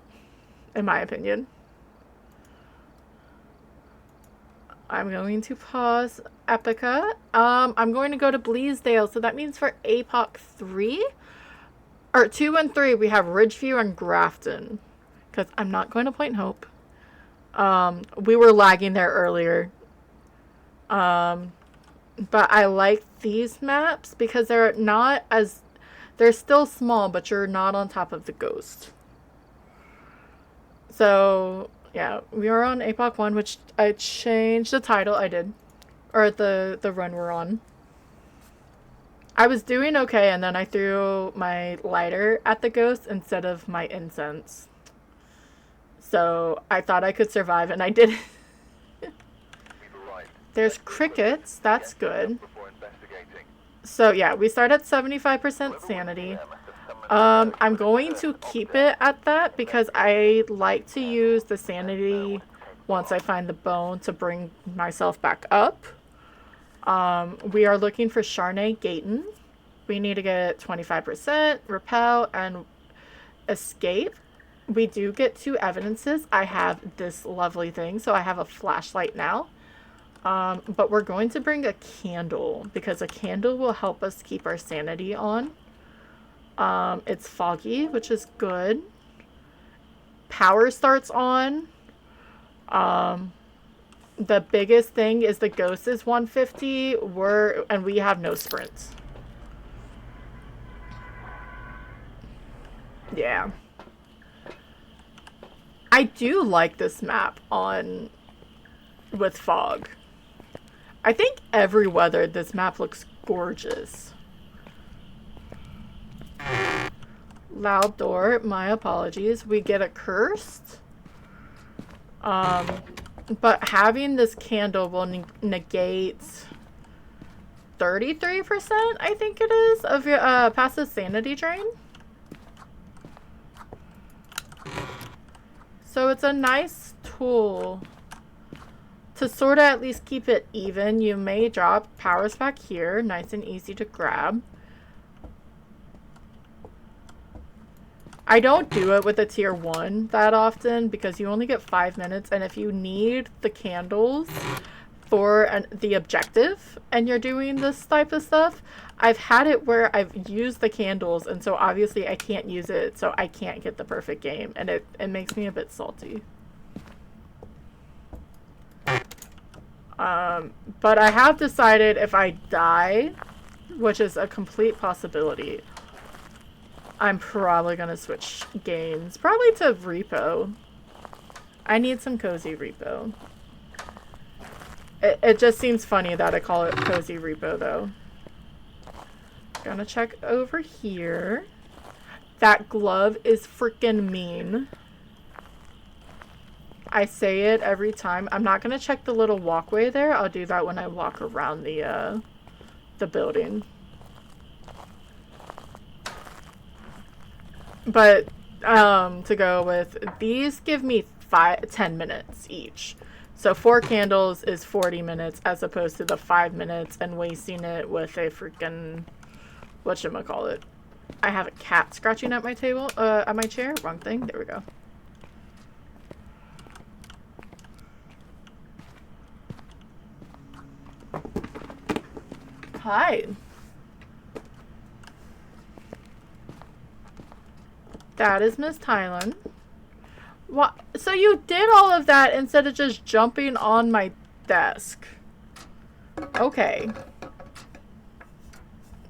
in my opinion. I'm going to pause Epica. I'm going to go to Bleasdale, so that means for APOC 3, or 2 and 3, we have Ridgeview and Grafton, because I'm not going to Point Hope. We were lagging there earlier. But I like these maps because they're not as, they're still small, but you're not on top of the ghost. So, yeah, we are on APOC 1, which I changed the title, I did. Or the run we're on. I was doing okay, and then I threw my lighter at the ghost instead of my incense. So, I thought I could survive, and I did. There's crickets, that's good. So yeah, we start at 75% sanity. I'm going to keep it at that because I like to use the sanity once I find the bone to bring myself back up. We are looking for Charnay Gayton. We need to get 25%, repel, and escape. We do get 2 evidences. I have this lovely thing, so I have a flashlight now. But we're going to bring a candle because a candle will help us keep our sanity on. It's foggy, which is good. Power starts on. The biggest thing is the ghost is 150. And we have no sprints. Yeah. I do like this map with fog. I think every weather, this map looks gorgeous. Loud door, my apologies. We get a cursed. But having this candle will negate 33%, I think it is, of your passive sanity drain. So it's a nice tool. To sort of at least keep it even, you may drop powers back here. Nice and easy to grab. I don't do it with a tier 1 that often because you only get 5 minutes. And if you need the candles for the objective and you're doing this type of stuff, I've had it where I've used the candles. And so obviously I can't use it. So I can't get the perfect game. And it makes me a bit salty. But I have decided if I die, which is a complete possibility, I'm probably going to switch games. Probably to Repo. I need some cozy Repo. It just seems funny that I call it cozy Repo, though. Gonna check over here. That glove is freaking mean. I say it every time. I'm not going to check the little walkway there. I'll do that when I walk around the building. But to go with, these give me 10 minutes each. So 4 candles is 40 minutes as opposed to the 5 minutes and wasting it with a freaking, whatchamacallit. I have a cat scratching at my table, at my chair. Wrong thing. There we go. Hi. That is Miss Tylen. What? So you did all of that instead of just jumping on my desk. Okay.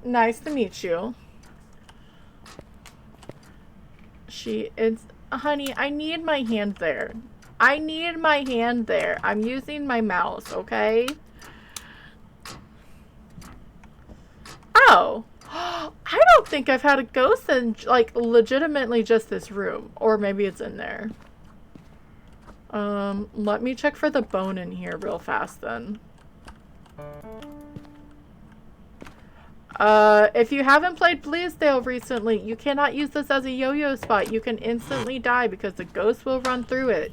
Nice to meet you. Honey, I need my hand there. I need my hand there. I'm using my mouse, okay? Oh. I don't think I've had a ghost in, like, legitimately just this room. Or maybe it's in there. Let me check for the bone in here real fast then. If you haven't played Bleasdale recently, you cannot use this as a yo-yo spot. You can instantly die because the ghost will run through it.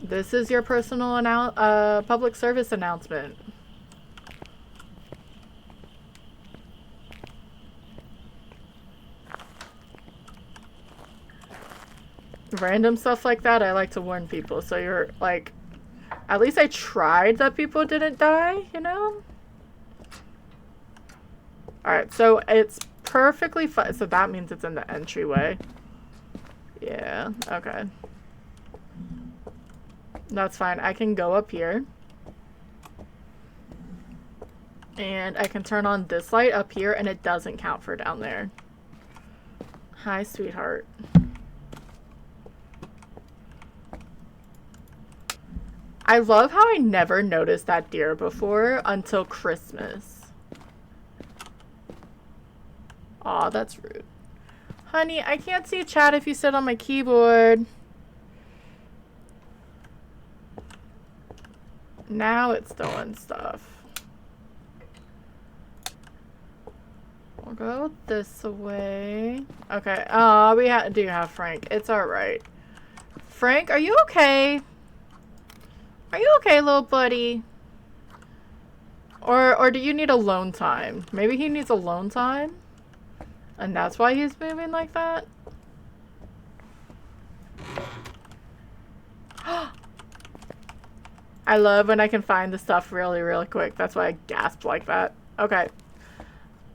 This is your personal public service announcement. Random stuff like that, I like to warn people. So you're like, at least I tried that people didn't die, you know? Alright, so it's perfectly fine. So that means it's in the entryway. Yeah, okay. That's fine. I can go up here. And I can turn on this light up here and it doesn't count for down there. Hi, sweetheart. I love how I never noticed that deer before until Christmas. Aw, that's rude. Honey, I can't see chat if you sit on my keyboard. Now it's doing stuff. We'll go this way. Okay. Oh, we do have Frank. It's alright. Frank, are you okay? Are you okay, little buddy? Or do you need alone time? Maybe he needs alone time? And that's why he's moving like that? I love when I can find the stuff really, really quick. That's why I gasped like that. Okay.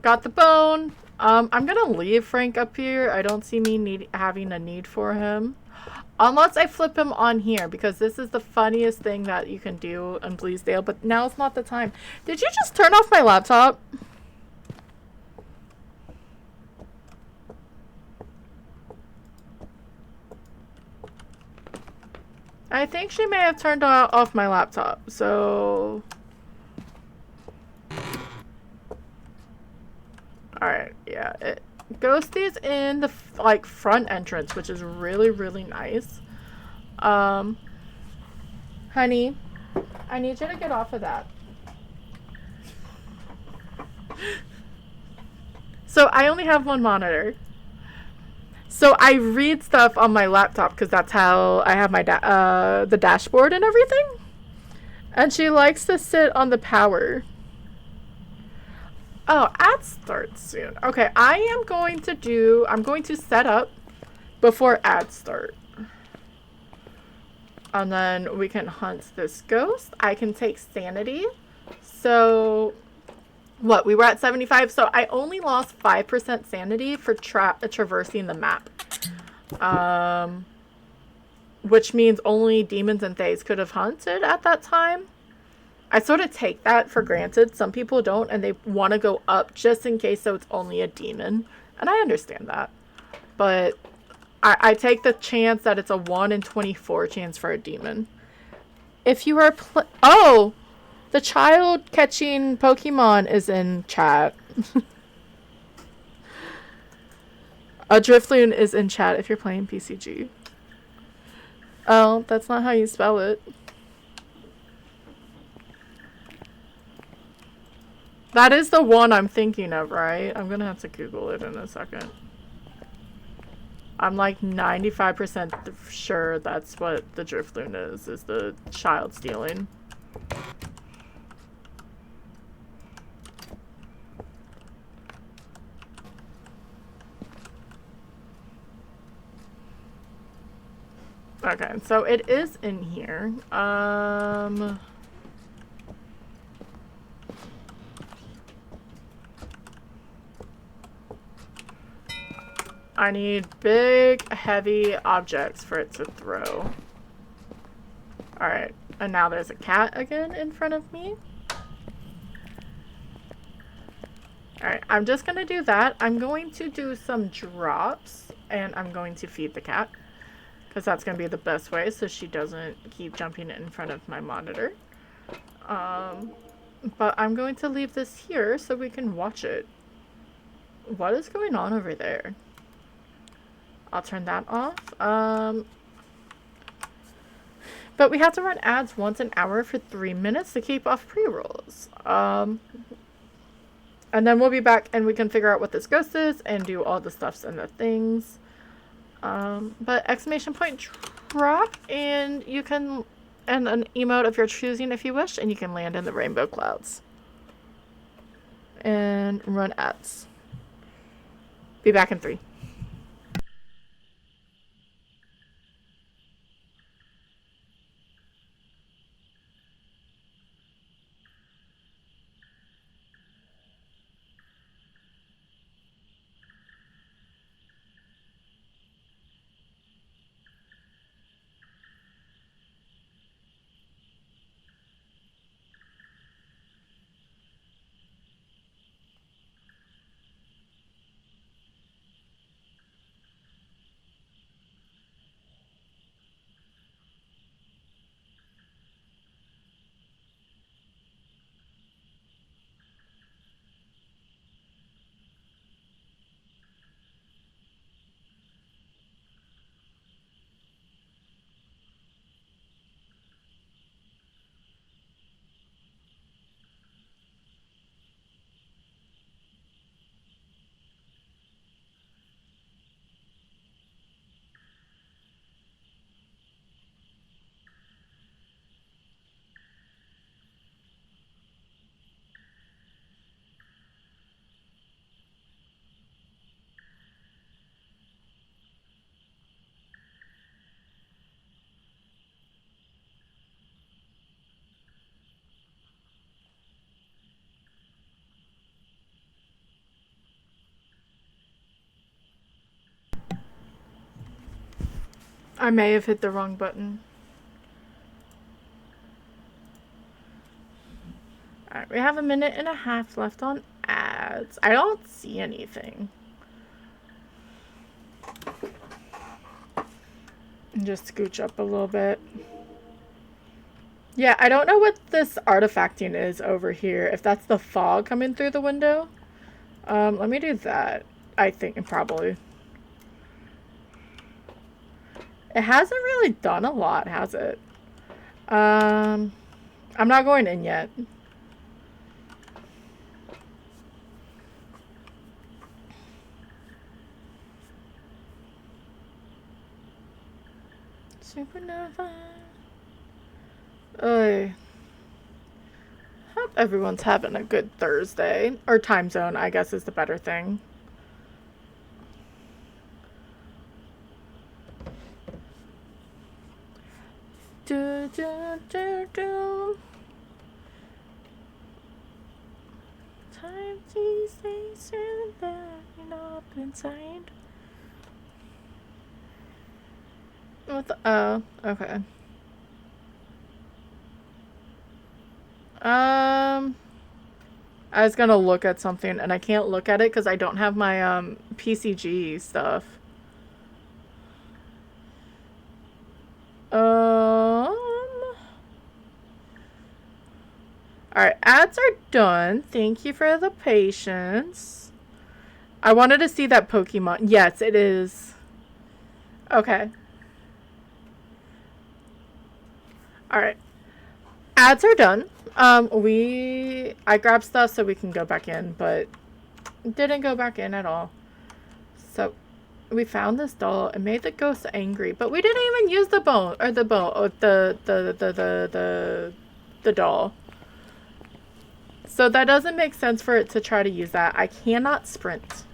Got the bone. I'm gonna leave Frank up here. I don't see me having a need for him. Unless I flip him on here, because this is the funniest thing that you can do in Bleasdale, but now's not the time. Did you just turn off my laptop? I think she may have turned off my laptop, so... Alright, yeah. Ghosty's in the, like, front entrance, which is really, really nice. Honey, I need you to get off of that. So, I only have one monitor. So I read stuff on my laptop because that's how I have my the dashboard and everything. And she likes to sit on the power. Oh, ads start soon. Okay, I'm going to set up before ads start. And then we can hunt this ghost. I can take sanity. So... What, we were at 75, so I only lost 5% sanity for traversing the map. Which means only demons and thays could have hunted at that time. I sort of take that for granted. Some people don't, and they want to go up just in case so it's only a demon. And I understand that. But I take the chance that it's a 1 in 24 chance for a demon. If you are oh! The child catching Pokemon is in chat. A Drifloon is in chat if you're playing PCG. Oh, that's not how you spell it. That is the one I'm thinking of, right? I'm gonna have to Google it in a second. I'm like 95% sure that's what the Drifloon is the child stealing. Okay, so it is in here. I need big, heavy objects for it to throw. Alright, and now there's a cat again in front of me. Alright, I'm just gonna do that. I'm going to do some drops, and I'm going to feed the cat. Because that's going to be the best way so she doesn't keep jumping in front of my monitor. But I'm going to leave this here so we can watch it. What is going on over there? I'll turn that off. But we have to run ads once an hour for 3 minutes to keep off pre-rolls. And then we'll be back and we can figure out what this ghost is and do all the stuffs and the things. But exclamation point drop, and you can, and an emote of your choosing if you wish, and you can land in the rainbow clouds. And run ads. Be back in 3. I may have hit the wrong button. Alright, we have 1.5 minutes left on ads. I don't see anything. Just scooch up a little bit. Yeah, I don't know what this artifacting is over here. If that's the fog coming through the window. Let me do that. I think, probably. It hasn't really done a lot, has it? I'm not going in yet. Supernova. Hope everyone's having a good Thursday. Or time zone, I guess, is the better thing. Do, do, do, do. Time these days and then up inside. What the? Oh, okay. I was gonna look at something and I can't look at it because I don't have my PCG stuff. Alright, ads are done. Thank you for the patience. I wanted to see that Pokemon. Yes, it is. Okay. Alright. Ads are done. I grabbed stuff so we can go back in, but didn't go back in at all. So we found this doll. It made the ghost angry, but we didn't even use the bone or the doll. So that doesn't make sense for it to try to use that. I cannot sprint.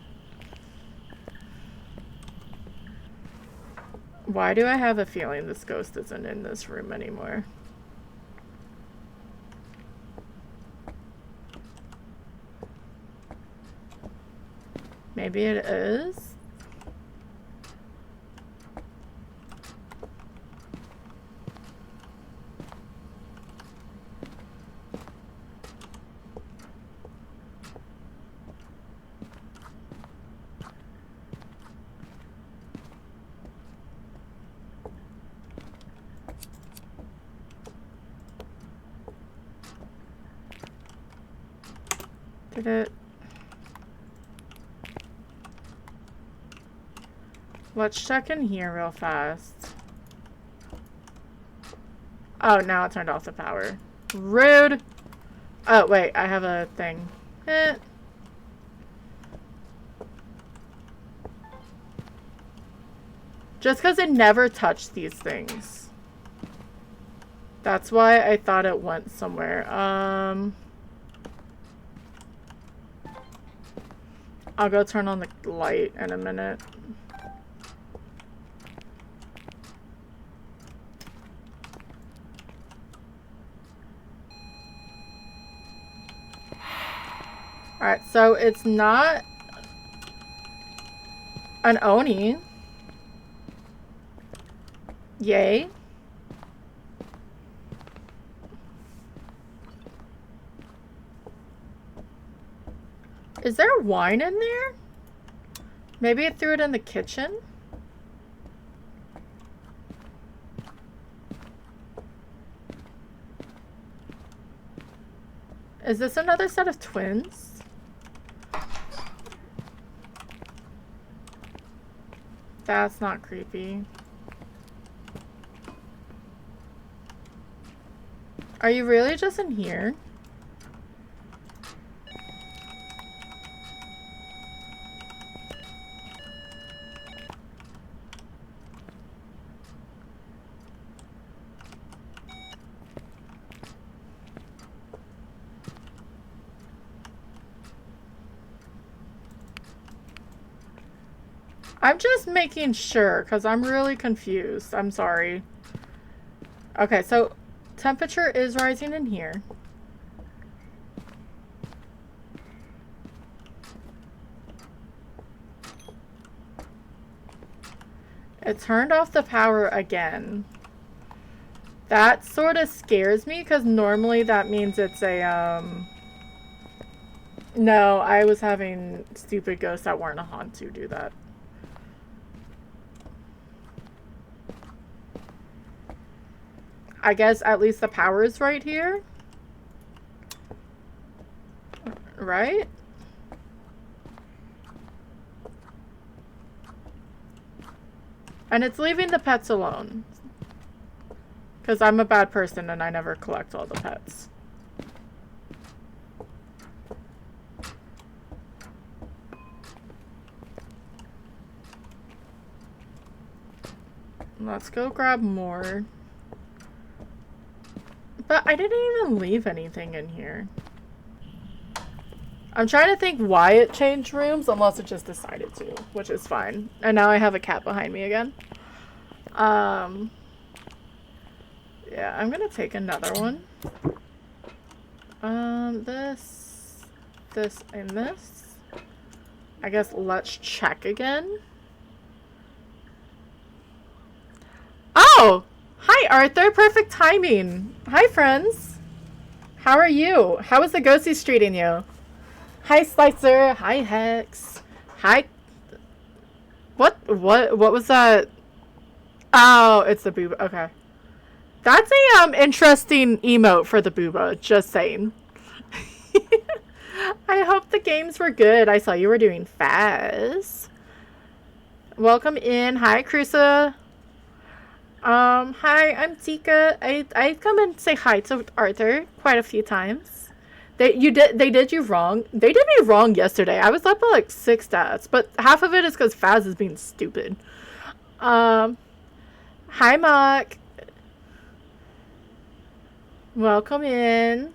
Why do I have a feeling this ghost isn't in this room anymore? Maybe it is. Did it? Let's check in here real fast. Oh, now it turned off the power. Rude! Oh, wait, I have a thing. Just because it never touched these things. That's why I thought it went somewhere. I'll go turn on the light in a minute. Alright, so it's not an Oni. Yay. Is there wine in there? Maybe it threw it in the kitchen? Is this another set of twins? That's not creepy. Are you really just in here? I'm just making sure, because I'm really confused. I'm sorry. Okay, so temperature is rising in here. It turned off the power again. That sort of scares me, because normally that means it's a, No, I was having stupid ghosts that weren't a Hantu do that. I guess at least the power is right here. Right? And it's leaving the pets alone. Because I'm a bad person and I never collect all the pets. Let's go grab more. But I didn't even leave anything in here. I'm trying to think why it changed rooms, unless it just decided to, which is fine. And now I have a cat behind me again. Yeah, I'm gonna take another one. This, and this. I guess let's check again. Oh! Hi, Arthur. Perfect timing. Hi, friends. How are you? How is the ghosties treating you? Hi, Slicer. Hi, Hex. Hi. What was that? Oh, it's the booba. Okay. That's a, interesting emote for the booba. Just saying. I hope the games were good. I saw you were doing Phas. Welcome in. Hi, Crusa. Hi, I'm Tika. I come and say hi to Arthur quite a few times. They did you wrong. They did me wrong yesterday. I was up at like 6 stats, but half of it is because Phas is being stupid. Hi, Mock. Welcome in.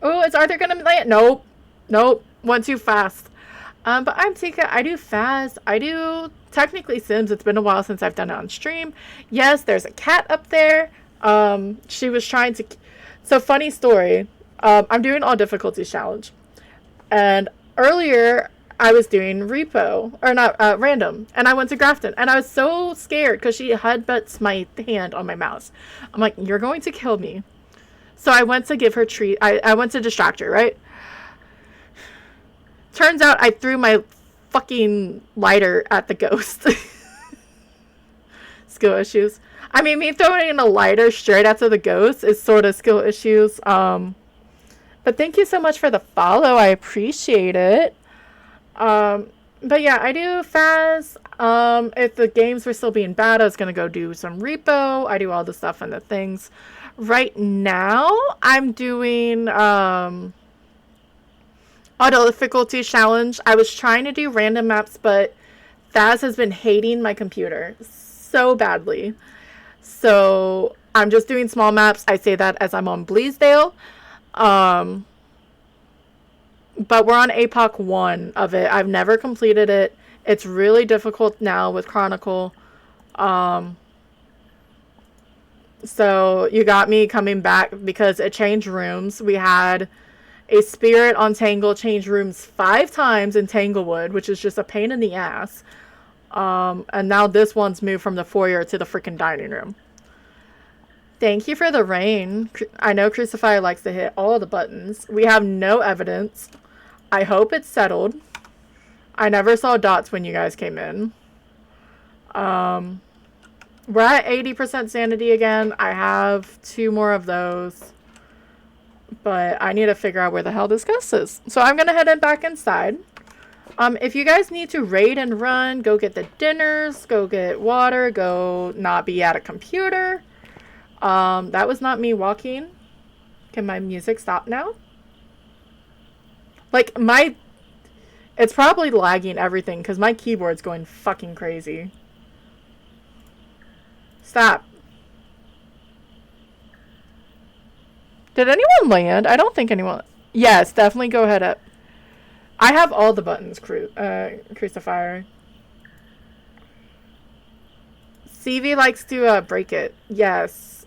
Oh, is Arthur gonna land? Nope. Nope. Went too fast. But I'm Tika. I do Phas. I do technically Sims. It's been a while since I've done it on stream. Yes, there's a cat up there. She was trying to... So, funny story. I'm doing all difficulties challenge. And earlier, I was doing repo. Or not, random. And I went to Grafton. And I was so scared because she headbutts my hand on my mouse. I'm like, you're going to kill me. So I went to give her treat. I went to distract her, right? Turns out I threw my fucking lighter at the ghost. Skill issues. I mean, me throwing a lighter straight after the ghost is sort of skill issues. But thank you so much for the follow. I appreciate it. But yeah, I do Phas. If the games were still being bad, I was gonna go do some repo. I do all the stuff and the things. Right now, I'm doing auto difficulty challenge. I was trying to do random maps, but Phas has been hating my computer so badly. So I'm just doing small maps. I say that as I'm on Bleasdale. But we're on APOC 1 of it. I've never completed it. It's really difficult now with Chronicle. So you got me coming back because it changed rooms. We had a spirit on Tangle change rooms 5 times in Tanglewood, which is just a pain in the ass. And now this one's moved from the foyer to the freaking dining room. Thank you for the rain. I know Crucifier likes to hit all the buttons. We have no evidence. I hope it's settled. I never saw dots when you guys came in. We're at 80% sanity again. I have 2 more of those. But I need to figure out where the hell this ghost is. So I'm going to head back inside. If you guys need to raid and run, go get the dinners, go get water, go not be at a computer. That was not me walking. Can my music stop now? Like, it's probably lagging everything because my keyboard's going fucking crazy. Stop. Did anyone land? I don't think anyone... Yes, definitely go ahead up. I have all the buttons, Crucifier. CV likes to break it. Yes.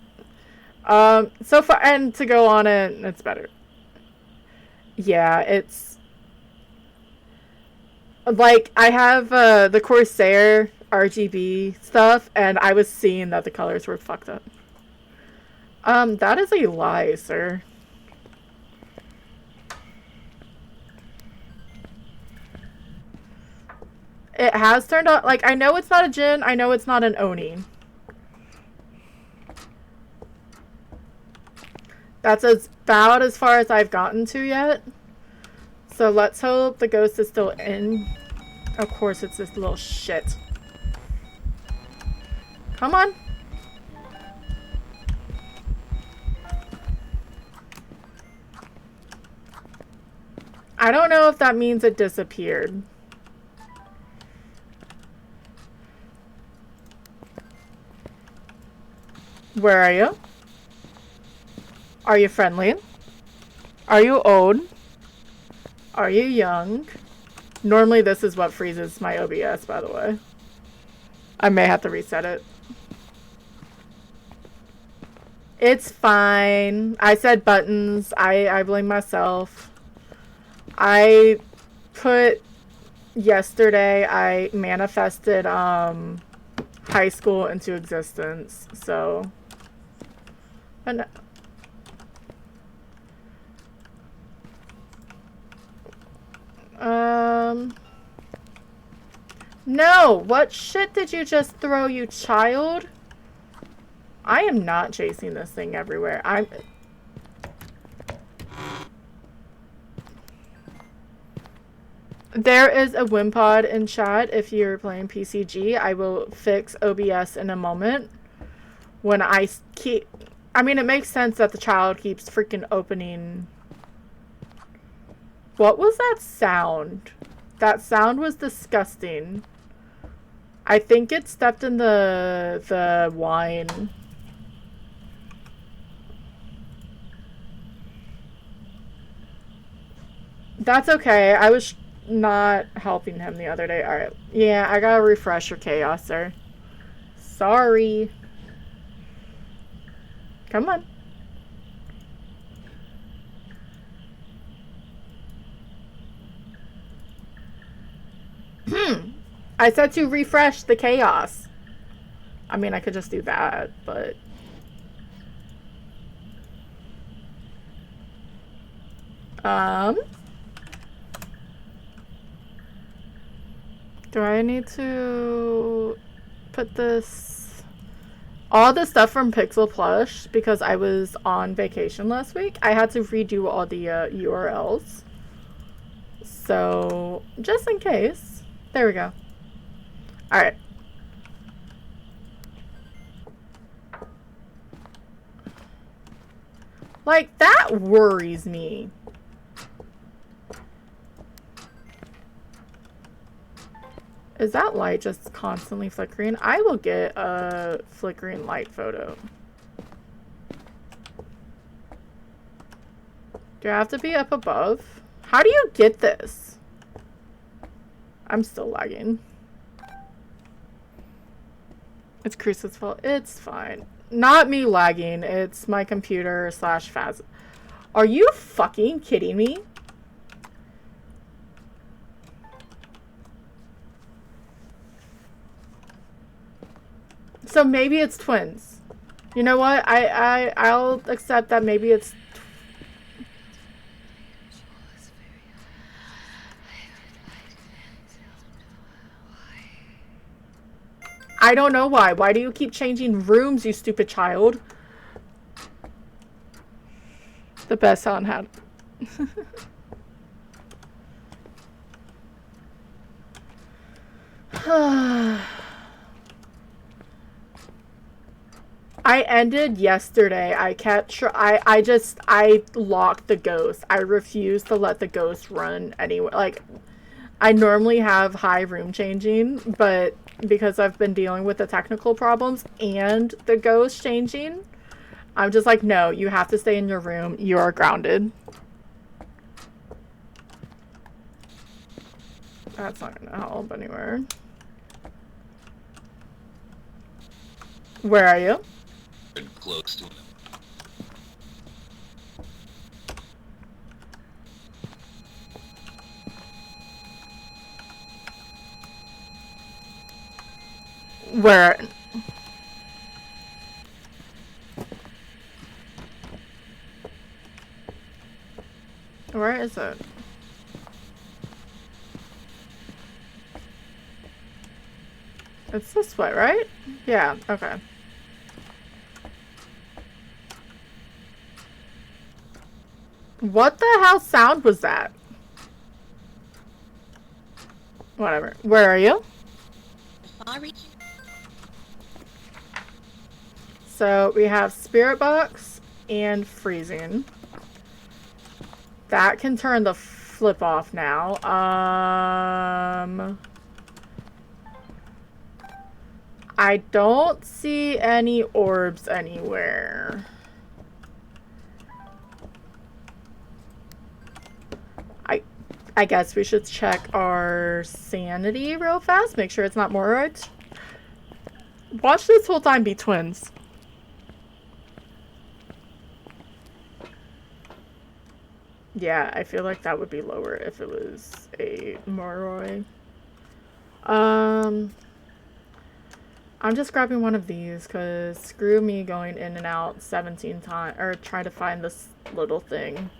So far, and to go on it, it's better. Yeah, it's... Like, I have the Corsair RGB stuff, and I was seeing that the colors were fucked up. That is a lie, sir. It has turned out, like, I know it's not a Jinn, I know it's not an Oni. That's about as far as I've gotten to yet. So let's hope the ghost is still in. Of course, it's this little shit. Come on. I don't know if that means it disappeared. Where are you? Are you friendly? Are you old? Are you young? Normally this is what freezes my OBS, by the way. I may have to reset it. It's fine. I said buttons. I blame myself. I put... Yesterday, I manifested high school into existence, so... And no! What shit did you just throw, you child? I am not chasing this thing everywhere. There is a Wimpod in chat if you're playing PCG. I will fix OBS in a moment. When I keep... I mean, it makes sense that the child keeps freaking opening... What was that sound? That sound was disgusting. I think it stepped in the wine. That's okay. I was not helping him the other day. Alright. Yeah, I gotta refresh your chaos, sir. Sorry. Come on. I said to refresh the chaos. I mean, I could just do that, but... Do I need to put this All the stuff from Pixel Plush, because I was on vacation last week, I had to redo all the URLs. So, just in case. There we go. Alright. Like, that worries me. Is that light just constantly flickering? I will get a flickering light photo. Do I have to be up above? How do you get this? I'm still lagging. It's Chris's fault. It's fine. Not me lagging. It's my computer / Phas. Are you fucking kidding me? So maybe it's twins. You know what? I'll accept that maybe it's I don't know why. Why do you keep changing rooms, you stupid child? The best sound had. I ended yesterday. I kept I locked the ghost. I refused to let the ghost run anywhere. Like, I normally have high room changing, but because I've been dealing with the technical problems and the ghost changing, I'm just like, no, you have to stay in your room. You are grounded. That's not gonna help anywhere. Where are you? Close to him. Where? Where is it? It's this way, right? Yeah, okay. What the hell sound was that? Whatever. Where are you? So we have Spirit Box and Freezing. That can turn the flip off now. I don't see any orbs anywhere. I guess we should check our sanity real fast. Make sure it's not Moroids. Watch this whole time be twins. Yeah, I feel like that would be lower if it was a Moroi. I'm just grabbing one of these because screw me going in and out 17 times or try to find this little thing.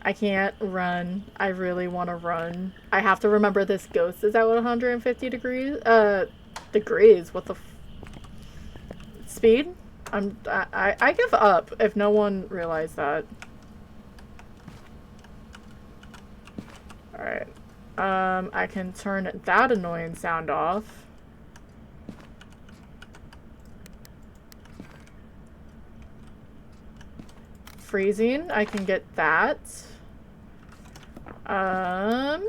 I can't run. I really want to run. I have to remember this ghost is at 150 degrees. Degrees. What the speed? I give up if no one realized that. Alright. I can turn that annoying sound off. Freezing. I can get that. I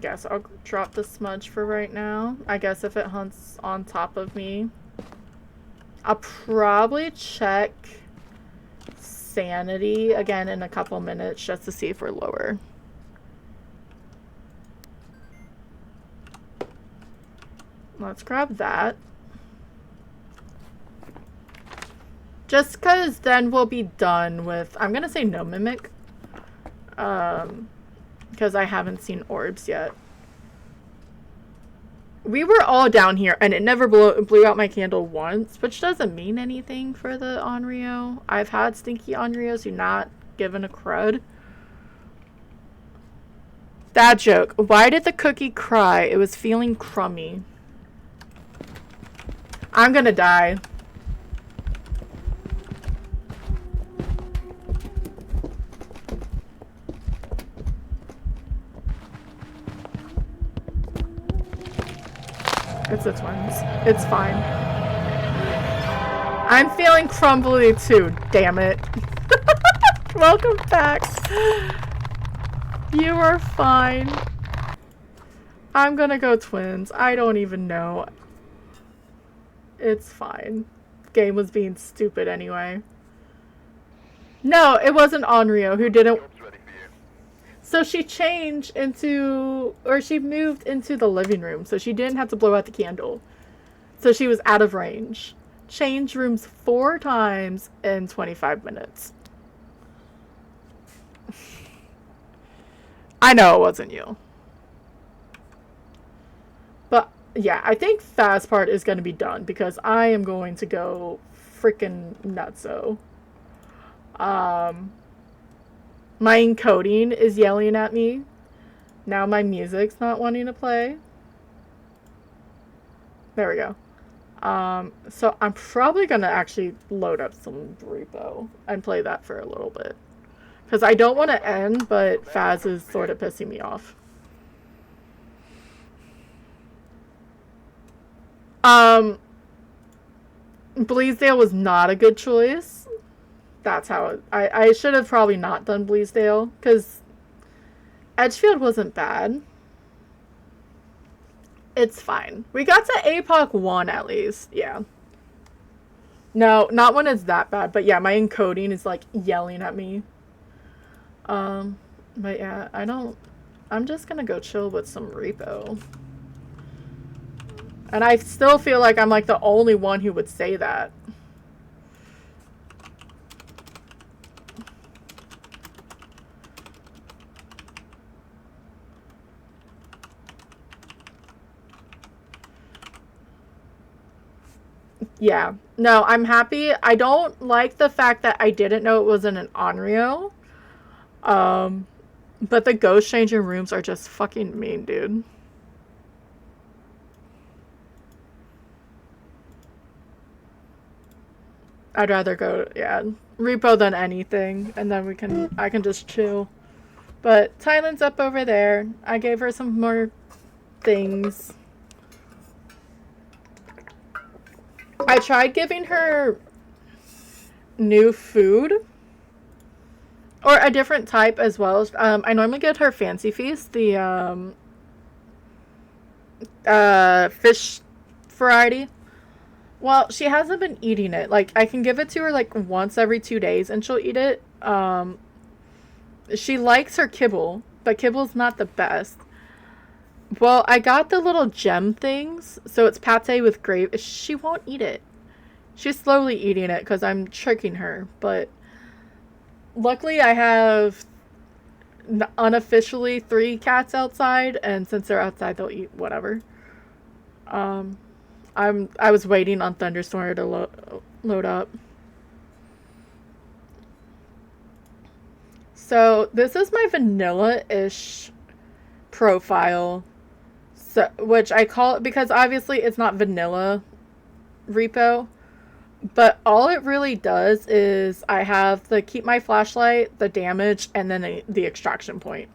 guess I'll drop the smudge for right now. I guess if it hunts on top of me, I'll probably check sanity again in a couple minutes just to see if we're lower. Let's grab that. Just because then we'll be done with, I'm going to say no mimic. Because I haven't seen orbs yet. We were all down here and it never blew out my candle once, which doesn't mean anything for the Onryo. I've had stinky Onryos who not given a crud. That joke. Why did the cookie cry? It was feeling crummy. I'm gonna die. It's the twins. It's fine. I'm feeling crumbly too, damn it. Welcome back. You are fine. I'm gonna go twins. I don't even know. It's fine. Game was being stupid anyway. No, it wasn't Onryo who didn't. Job's ready for you. So she changed into, or she moved into the living room, so she didn't have to blow out the candle. So she was out of range. Changed rooms 4 times in 25 minutes. I know it wasn't you. But yeah, I think fast part is going to be done because I am going to go freaking nutso. My encoding is yelling at me. Now my music's not wanting to play. There we go. So I'm probably gonna actually load up some repo and play that for a little bit. Because I don't want to end, but Phaz is sort of pissing me off. Bleasdale was not a good choice. That's how I should have probably not done Bleasdale, because Edgefield wasn't bad. It's fine. We got to APOC 1 at least. Yeah. No, not when it's that bad, but yeah, my encoding is like yelling at me. But yeah, I'm just gonna go chill with some repo. And I still feel like I'm like the only one who would say that. Yeah. No, I'm happy. I don't like the fact that I didn't know it wasn't an Onryo. But the ghost changing rooms are just fucking mean, dude. I'd rather go, yeah, repo than anything, and then I can just chill. But Tylen's up over there. I gave her some more things. I tried giving her new food. Or a different type as well. I normally get her Fancy Feast, the fish variety. Well, she hasn't been eating it. Like, I can give it to her like once every 2 days and she'll eat it. She likes her kibble, but kibble's not the best. Well, I got the little gem things, so it's pate with gravy. She won't eat it. She's slowly eating it because I'm tricking her, but luckily I have unofficially 3 cats outside, and since they're outside, they'll eat whatever. I was waiting on Thunderstorm to load up. So this is my vanilla-ish profile, so which I call it because obviously it's not vanilla repo, but all it really does is I have the keep my flashlight, the damage, and then the extraction point.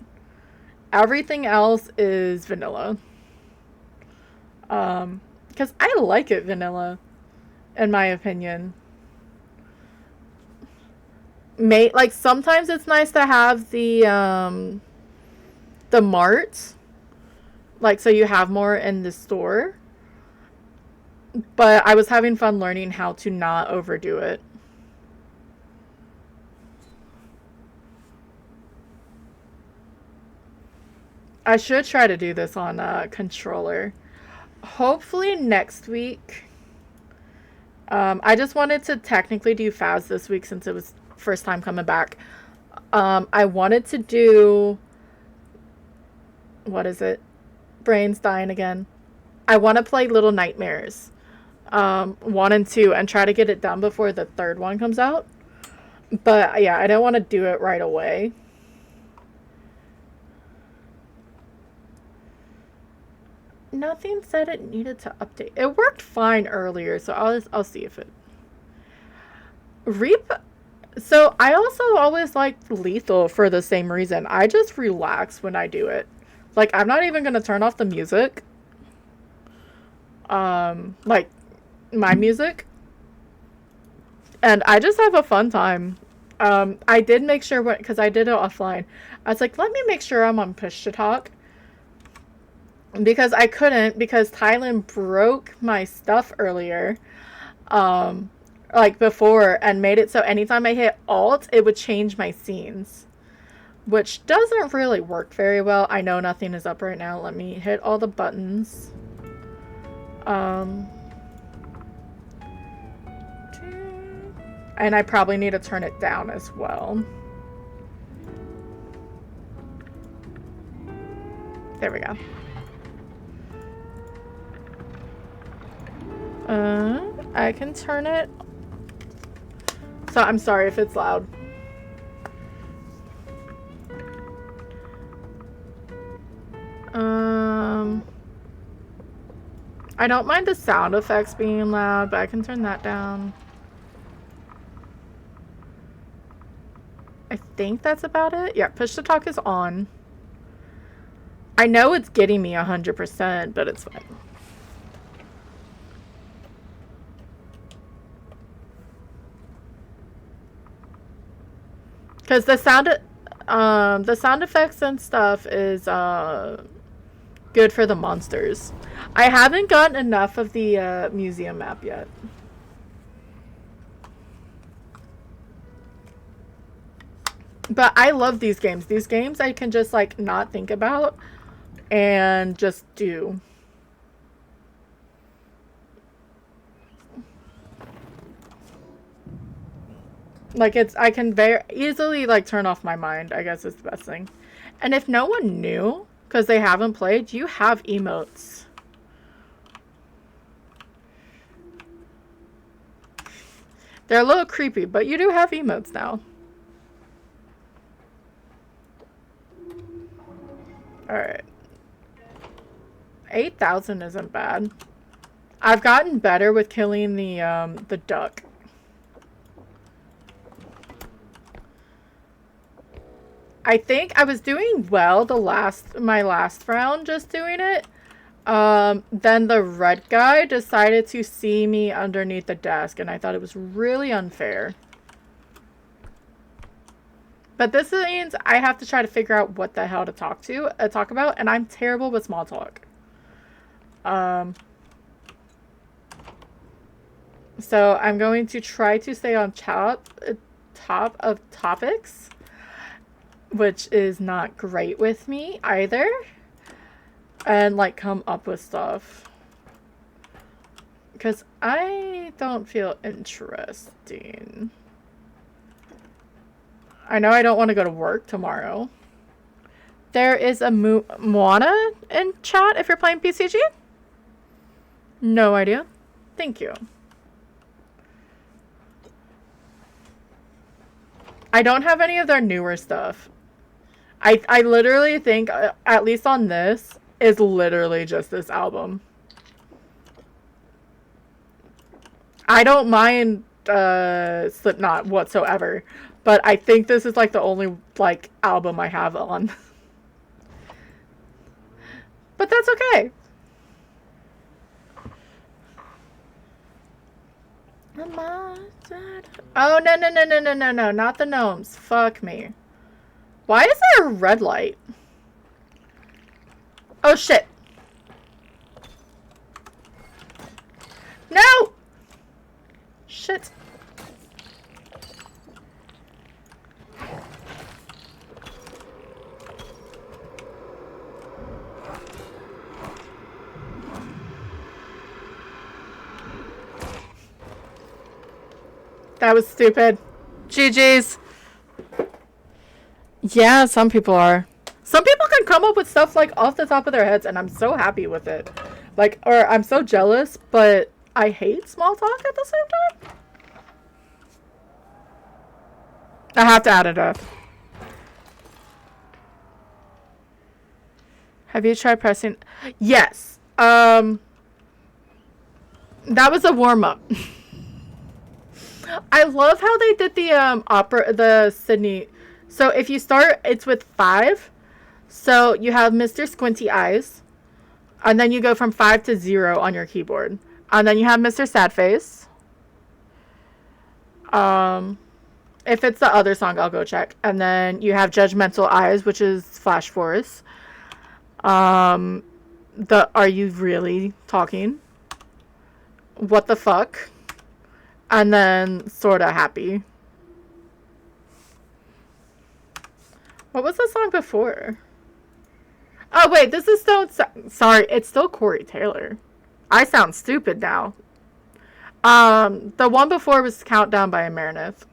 Everything else is vanilla. Because I like it vanilla, in my opinion. Like sometimes it's nice to have the mart, like so you have more in the store. But I was having fun learning how to not overdo it. I should try to do this on a controller. Hopefully next week. I just wanted to technically do Phas this week since it was first time coming back. I wanted to do... What is it? Brain's dying again. I want to play Little Nightmares. 1 and 2 and try to get it done before the 3rd one comes out. But yeah, I don't want to do it right away. Nothing said it needed to update. It worked fine earlier, so I'll see if it. So I also always liked Lethal for the same reason. I just relax when I do it. Like, I'm not even gonna turn off the music. Like my music. And I just have a fun time. I did make sure, because I did it offline. I was like, let me make sure I'm on push to talk. Because I couldn't, because Thailand broke my stuff earlier. Like before, and made it so anytime I hit Alt, it would change my scenes. Which doesn't really work very well. I know nothing is up right now. Let me hit all the buttons. And I probably need to turn it down as well. There we go. I can turn it. So I'm sorry if it's loud. I don't mind the sound effects being loud, but I can turn that down. I think that's about it. Yeah, push to talk is on. I know it's getting me 100%, but it's fine. Because the sound effects and stuff is good for the monsters. I haven't gotten enough of the museum map yet. But I love these games. These games I can just like not think about and just do. Like, I can very easily like turn off my mind, I guess is the best thing. And if no one knew, because they haven't played, you have emotes. They're a little creepy, but you do have emotes now. Alright. 8,000 isn't bad. I've gotten better with killing the duck. I think I was doing well my last round just doing it. Then the red guy decided to see me underneath the desk, and I thought it was really unfair. But this means I have to try to figure out what the hell to talk about, and I'm terrible with small talk. So I'm going to try to stay on top of topics, which is not great with me either, and like come up with stuff, because I don't feel interesting. I know I don't want to go to work tomorrow. There is a Moana in chat if you're playing PCG. No idea. Thank you. I don't have any of their newer stuff. I literally think, at least on this, is literally just this album. I don't mind Slipknot whatsoever, but I think this is like the only like album I have on. But that's okay. Oh, no, not the gnomes. Fuck me. Why is there a red light? Oh, shit. No! Shit. That was stupid. GG's. Yeah, some people are. Some people can come up with stuff like off the top of their heads, and I'm so happy with it. Like, or I'm so jealous, but I hate small talk at the same time. I have to add it up. Have you tried pressing? Yes. That was a warm-up. I love how they did the Sydney. So if you start, it's with 5. So you have Mr. Squinty Eyes, and then you go from 5 to 0 on your keyboard, and then you have Mr. Sad Face. If it's the other song, I'll go check. And then you have Judgmental Eyes, which is Flash Force. The Are You Really Talking? What the fuck? And then Sorta Happy. What was the song before? Oh, wait, this is still... Sorry, it's still Corey Taylor. I sound stupid now. The one before was Countdown by Meredith.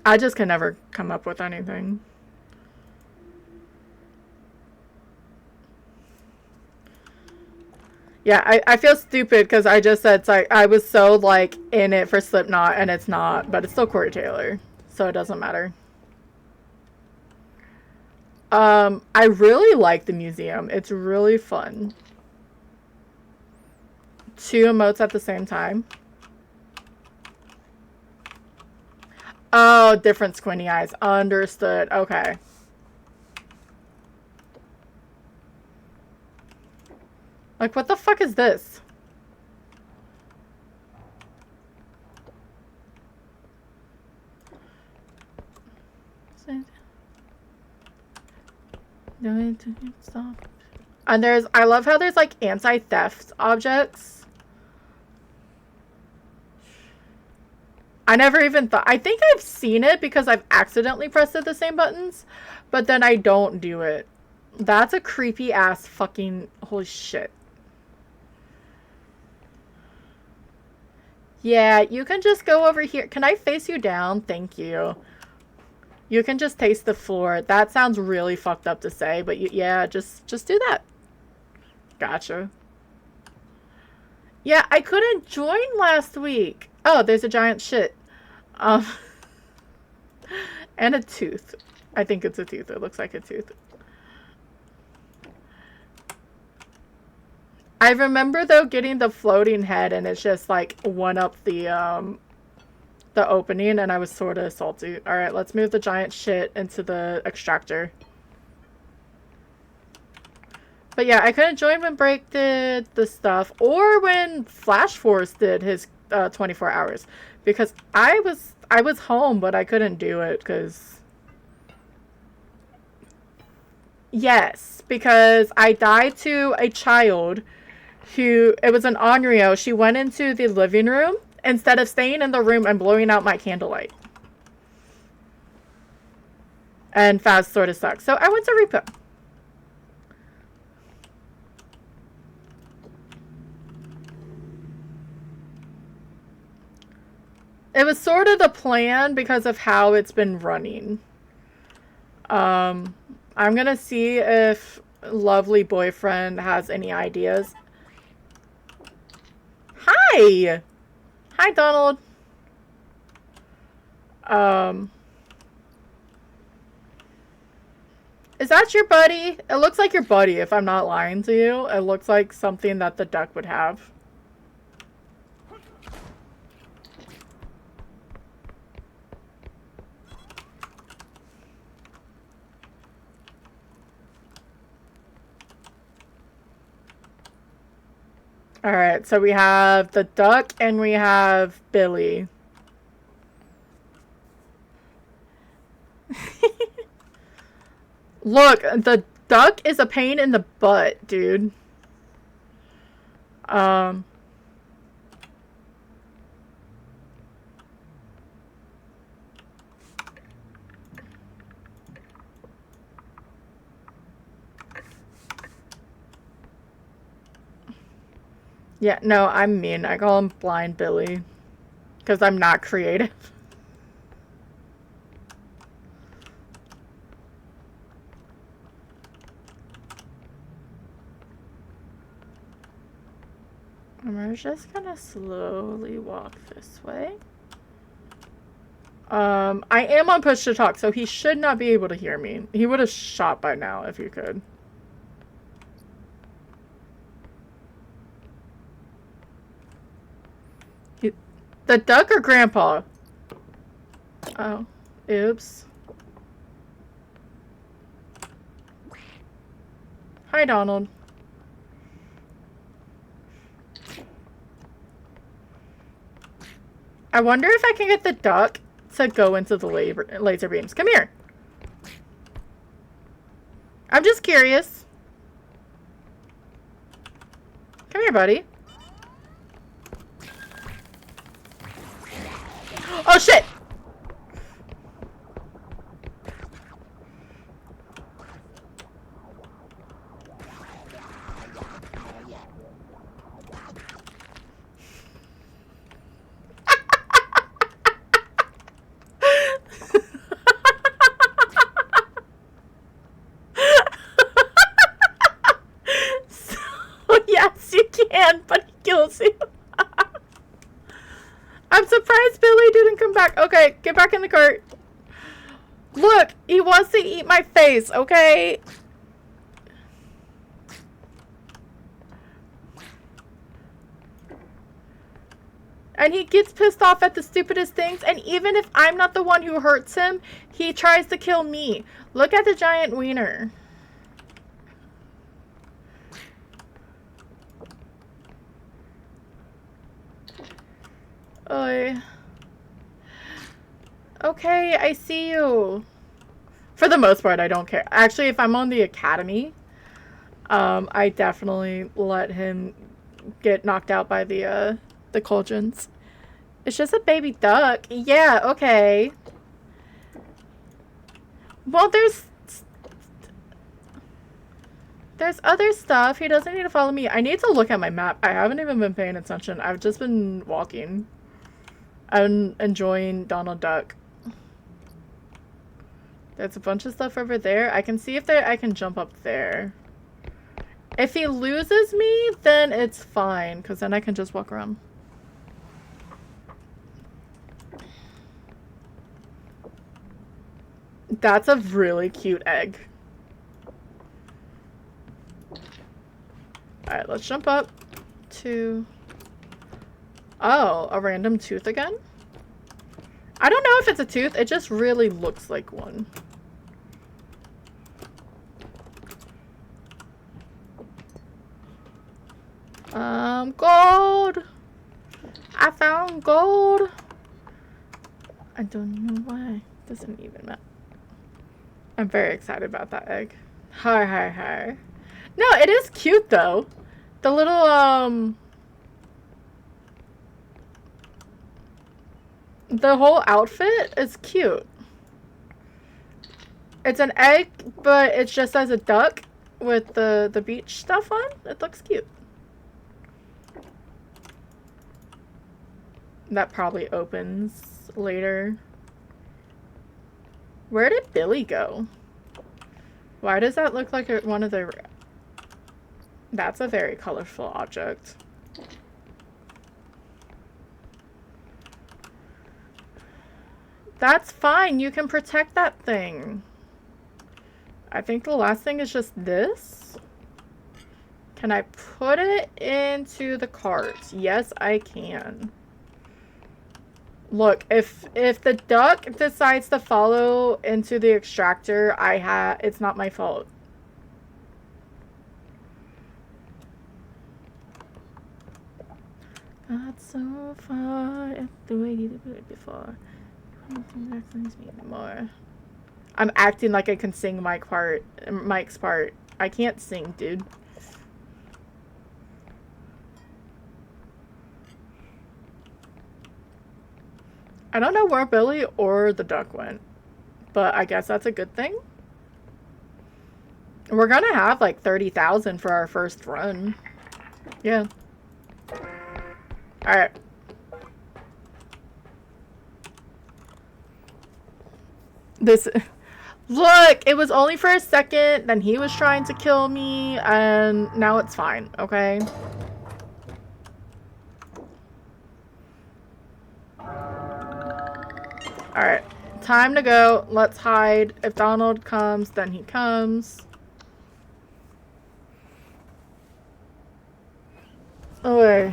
I just can never come up with anything. Yeah, I feel stupid because I just said it's like I was so like in it for Slipknot and it's not, but it's still Corey Taylor, so it doesn't matter. I really like the museum. It's really fun. 2 emotes at the same time. Oh, different squinty eyes. Understood. Okay. Like, what the fuck is this? And I love how there's like anti-theft objects. I never even thought, I think I've seen it because I've accidentally pressed the same buttons, but then I don't do it. That's a creepy ass fucking, holy shit. Yeah, you can just go over here. Can I face you down? Thank you. You can just taste the floor. That sounds really fucked up to say, but yeah, just do that. Gotcha. Yeah, I couldn't join last week. Oh, there's a giant shit. And a tooth. I think it's a tooth. It looks like a tooth. I remember though getting the floating head and it's just like one up the opening and I was sort of salty. Alright, let's move the giant shit into the extractor. But yeah, I couldn't join when Break did the stuff or when Flash Force did his 24 hours because I was home but I couldn't do it because yes, because I died to a child who, it was an Onryo. She went into the living room instead of staying in the room and blowing out my candlelight. And Phas sort of sucks. So I went to Repo. It was sort of the plan because of how it's been running. I'm gonna see if lovely boyfriend has any ideas. Hi! Hi, Donald. Is that your buddy? It looks like your buddy, if I'm not lying to you. It looks like something that the duck would have. Alright, so we have the duck and we have Billy. Look, the duck is a pain in the butt, dude. Yeah, no, I'm mean. I call him Blind Billy. Because I'm not creative. And we're just gonna slowly walk this way. I am on push to talk, so he should not be able to hear me. He would have shot by now if he could. The duck or Grandpa? Oh, oops. Hi, Donald. I wonder if I can get the duck to go into the laser beams. Come here. I'm just curious. Come here, buddy. Oh, shit! So, yes, you can, but he kills you. I'm surprised Billy didn't come back. Okay, get back in the cart. Look, he wants to eat my face, okay? And he gets pissed off at the stupidest things, and even if I'm not the one who hurts him, he tries to kill me. Look at the giant wiener. Oy. Okay, I see you. For the most part, I don't care. Actually, if I'm on the academy, I definitely let him get knocked out by the cauldrons. It's just a baby duck. Yeah, okay. Well, there's other stuff. He doesn't need to follow me. I need to look at my map. I haven't even been paying attention. I've just been walking. I'm enjoying Donald Duck. There's a bunch of stuff over there. I can see if I can jump up there. If he loses me, then it's fine, because then I can just walk around. That's a really cute egg. Alright, let's jump up to... Oh, a random tooth again? I don't know if it's a tooth. It just really looks like one. Gold! I found gold! I don't know why. Doesn't even matter. I'm very excited about that egg. Hi, hi, hi. No, it is cute though. The little, the whole outfit is cute. It's an egg, but it's just as a duck with the beach stuff on. It looks cute. That probably opens later. Where did Billy go? Why does that look like one of the... That's a very colorful object. That's fine. You can protect that thing. I think the last thing is just this. Can I put it into the cart? Yes, I can. Look, if the duck decides to follow into the extractor, it's not my fault. Got so far after waiting to do it before. More. I'm acting like I can sing Mike's part. I can't sing, dude. I don't know where Billy or the duck went, but I guess that's a good thing. We're gonna have like 30,000 for our first run. Yeah. Alright. Look, it was only for a second, then he was trying to kill me, and now it's fine, okay? Alright. Time to go. Let's hide. If Donald comes, then he comes. Okay.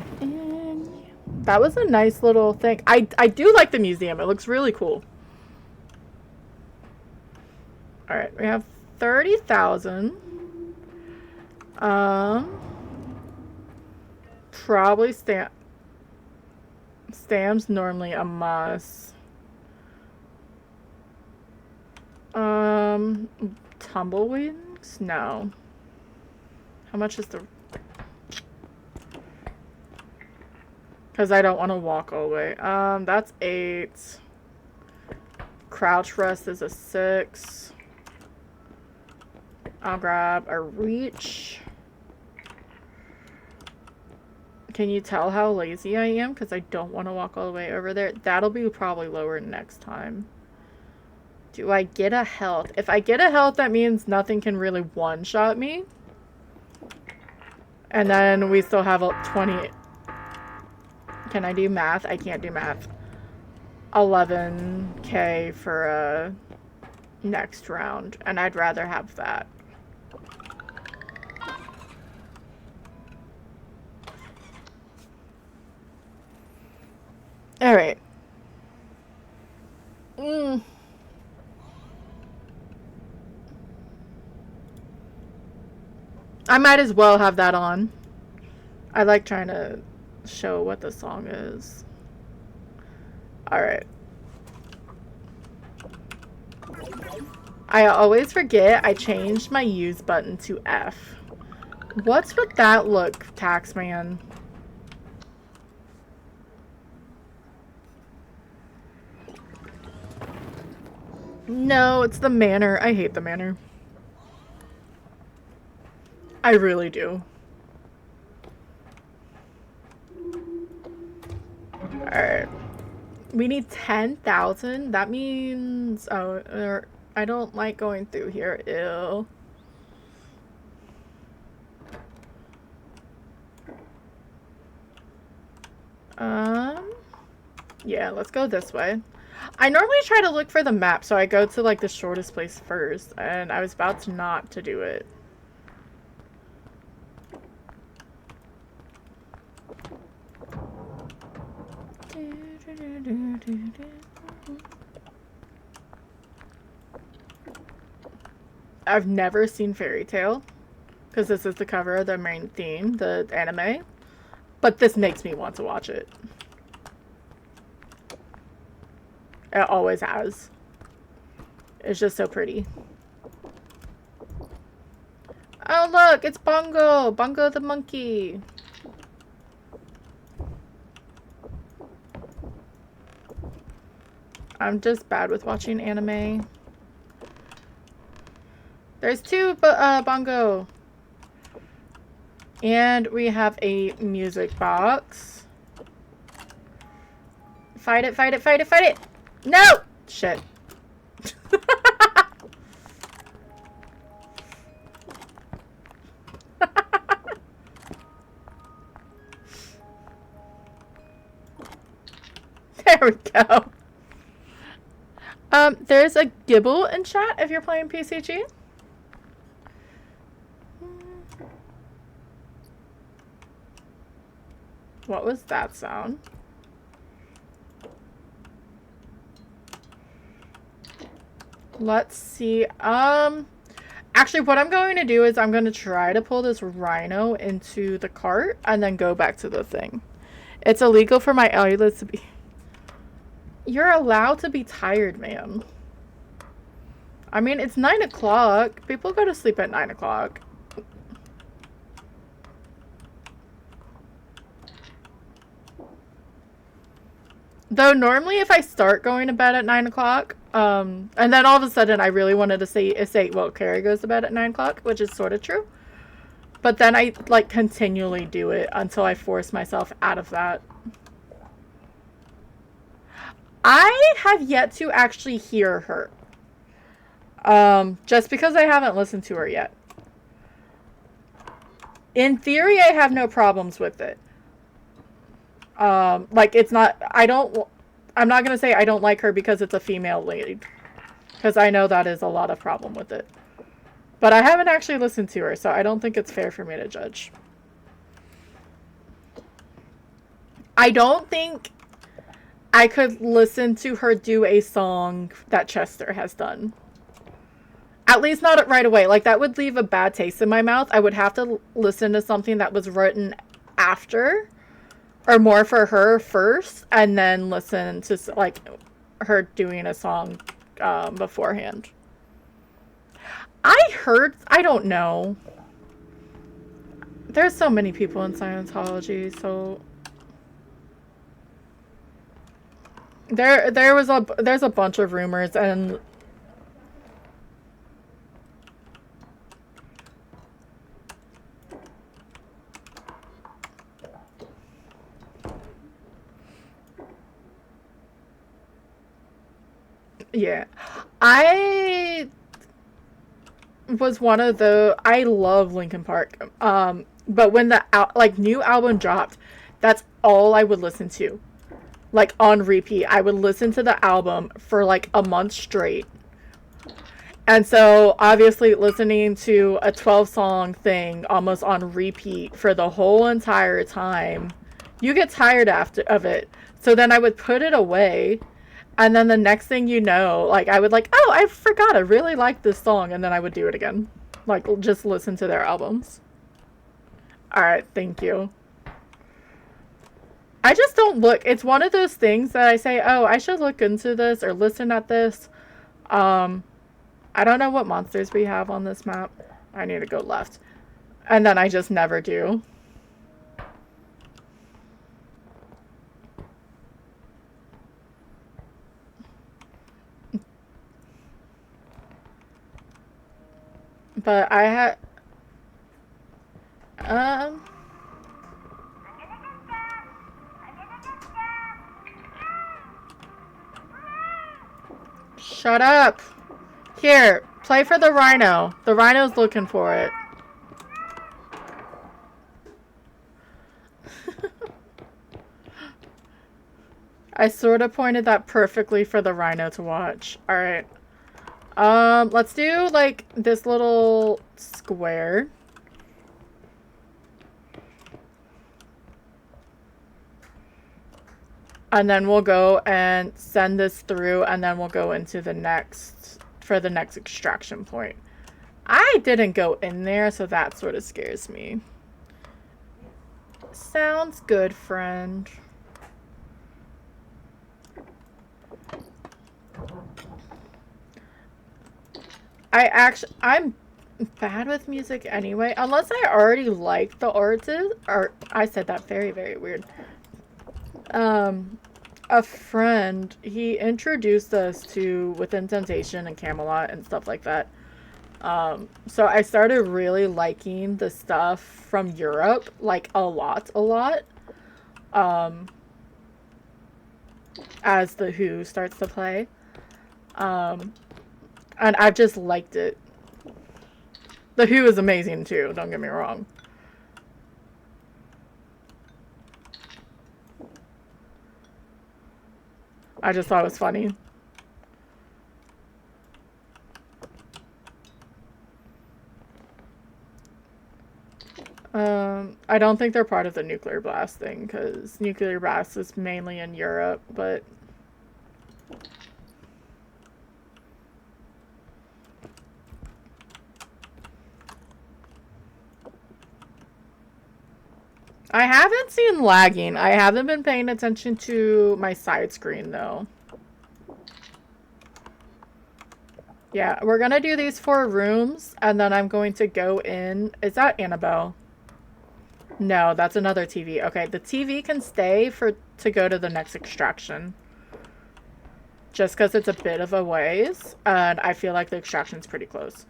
That was a nice little thing. I do like the museum. It looks really cool. Alright, we have 30,000. Probably Stam's normally a must. Tumbleweeds? No. How much is the... Because I don't want to walk all the way. That's 8. Crouch rest is a 6. I'll grab a reach. Can you tell how lazy I am? Because I don't want to walk all the way over there. That'll be probably lower next time. Do I get a health? If I get a health, that means nothing can really one-shot me. And then we still have 20... Can I do math? I can't do math. 11k for next round. And I'd rather have that. Alright. I might as well have that on. I like trying to show what the song is. Alright. I always forget I changed my use button to F. What's with that look, Taxman? No, it's the manor. I hate the manor. I really do. Alright. We need 10,000. That means... Oh, I don't like going through here. Ew. Yeah, let's go this way. I normally try to look for the map, so I go to, like, the shortest place first, and I was about to not to do it. I've never seen Fairy Tale, because this is the cover of the main theme, the anime, but this makes me want to watch it. It always has. It's just so pretty. Oh look, it's Bongo! Bongo the monkey! I'm just bad with watching anime. There's 2 Bongo! And we have a music box. Fight it, fight it, fight it, fight it! No! Shit. There we go. There's a gibble in chat if you're playing PCG. What was that sound? Let's see. Actually, what I'm going to do is I'm going to try to pull this rhino into the cart and then go back to the thing. It's illegal for my eyelids to be... You're allowed to be tired, ma'am. I mean, it's 9 o'clock. People go to sleep at 9 o'clock. Though normally if I start going to bed at 9 o'clock, and then all of a sudden I really wanted to say, well, Carrie goes to bed at 9 o'clock, which is sort of true. But then I, like, continually do it until I force myself out of that. I have yet to actually hear her. Just because I haven't listened to her yet. In theory, I have no problems with it. Like, it's not, I'm not gonna say I don't like her because it's a female lead, because I know that is a lot of problem with it. But I haven't actually listened to her, so I don't think it's fair for me to judge. I don't think I could listen to her do a song that Chester has done. At least not right away. Like, that would leave a bad taste in my mouth. I would have to listen to something that was written after, or more for her first, and then listen to, like, her doing a song beforehand. I don't know. There's so many people in Scientology, so there's a bunch of rumors, and yeah, I was one of the, I love Linkin Park, but when the new album dropped, that's all I would listen to, like, on repeat. I would listen to the album for like a month straight, and so obviously listening to a 12-song thing almost on repeat for the whole entire time, you get tired of it. So then I would put it away. And then the next thing you know, like, I would like, oh, I forgot I really like this song. And then I would do it again. Like, just listen to their albums. Alright, thank you. I just don't look. It's one of those things that I say, oh, I should look into this or listen at this. I don't know what monsters we have on this map. I need to go left. And then I just never do. But I had, shut up. Here, play for the rhino. The rhino's looking for it. I sort of pointed that perfectly for the rhino to watch. Alright. Let's do, like, this little square. And then we'll go and send this through, and then we'll go into the next, for the next extraction point. I didn't go in there, so that sort of scares me. Sounds good, friend. I'm bad with music anyway, unless I already like the artist, or I said that very, very weird. A friend, he introduced us to Within Temptation and Camelot and stuff like that. So I started really liking the stuff from Europe, like, a lot. As The Who starts to play. And I've just liked it. The Who is amazing too, don't get me wrong. I just thought it was funny. I don't think they're part of the nuclear blast thing, because nuclear blast is mainly in Europe, but I haven't seen lagging. I haven't been paying attention to my side screen, though. Yeah, we're gonna do these 4 rooms, and then I'm going to go in. Is that Annabelle? No, that's another TV. Okay, the TV can stay to go to the next extraction. Just because it's a bit of a ways, and I feel like the extraction's pretty close.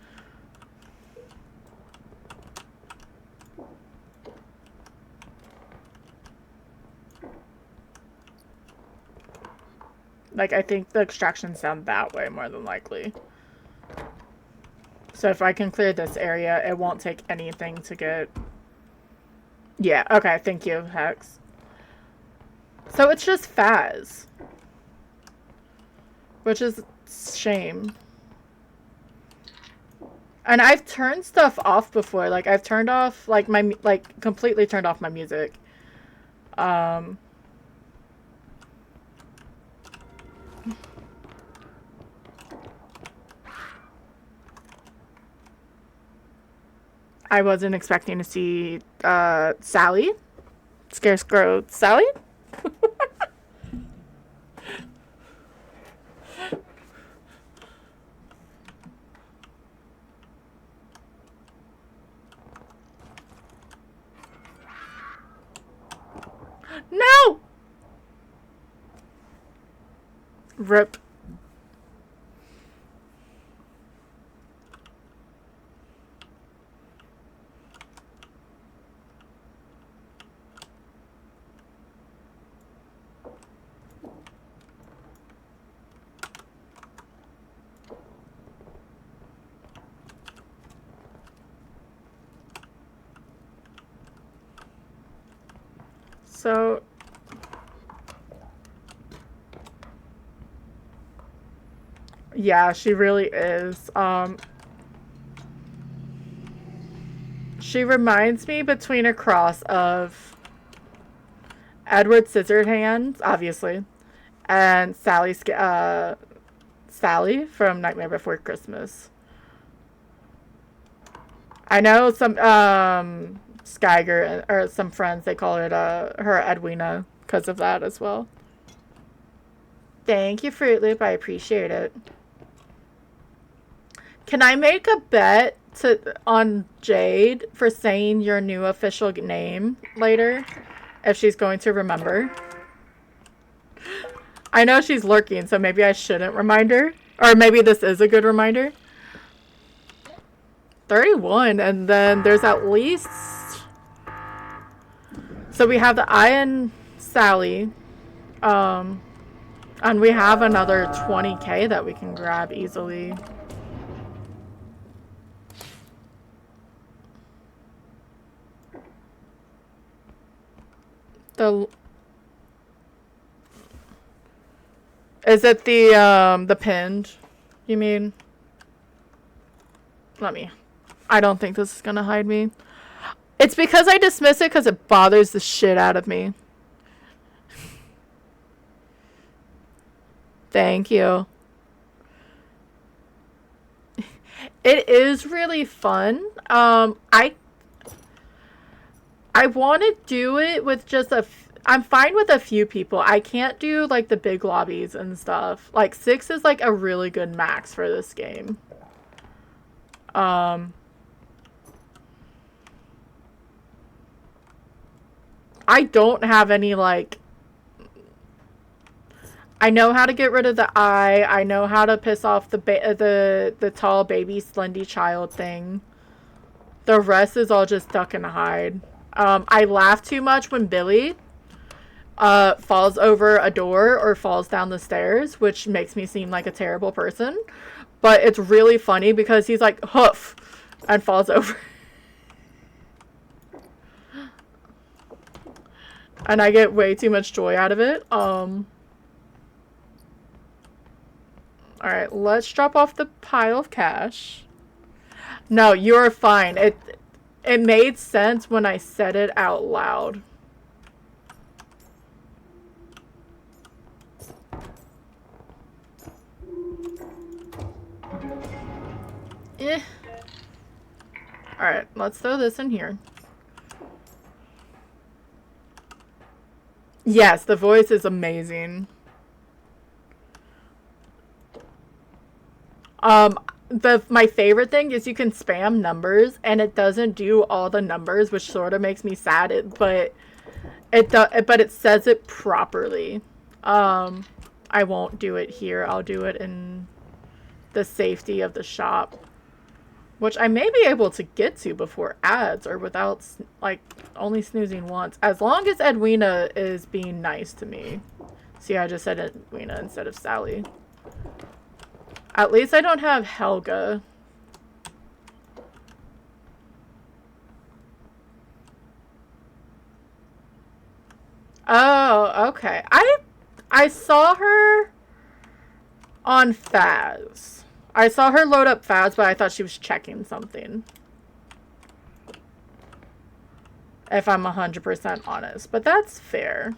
Like, I think the extraction's down that way, more than likely. So if I can clear this area, it won't take anything to get... Yeah, okay, thank you, Hex. So it's just Phaz. which is a shame. And I've turned stuff off before. Like, I've turned off, like, completely turned off my music. I wasn't expecting to see, Sally. Scarecrow Sally? No! RIP. So, yeah, she really is. She reminds me between a cross of Edward Scissorhands, obviously, and Sally from Nightmare Before Christmas. I know some Skyger or some friends, they call it her Edwina because of that as well. Thank you, Fruit Loop. I appreciate it. Can I make a bet on Jade for saying your new official name later? If she's going to remember. I know she's lurking, so maybe I shouldn't remind her. Or maybe this is a good reminder. 31, and then there's at least... So we have the I and Sally. And we have another 20k that we can grab easily. Is it the pinned? You mean? I don't think this is gonna hide me. It's because I dismiss it because it bothers the shit out of me. Thank you. It is really fun. I want to do it with just I'm fine with a few people. I can't do, like, the big lobbies and stuff. Like, 6 is, like, a really good max for this game. I don't have any, like... I know how to get rid of the eye. I know how to piss off the tall baby slendy child thing. The rest is all just duck and hide. I laugh too much when Billy falls over a door or falls down the stairs, which makes me seem like a terrible person. But it's really funny because he's like, hoof, and falls over. And I get way too much joy out of it. Alright, let's drop off the pile of cash. No, you're fine. It made sense when I said it out loud. Alright, let's throw this in here. Yes, the voice is amazing. My favorite thing is you can spam numbers and it doesn't do all the numbers, which sort of makes me sad, but it says it properly. I won't do it here. I'll do it in the safety of the shop, which I may be able to get to before ads or without, like, only snoozing once, as long as Edwina is being nice to me. See, I just said Edwina instead of Sally. At least I don't have Helga. Oh, okay. I saw her On Phas. I saw her load up Phas, but I thought she was checking something. If I'm 100% honest. But that's fair.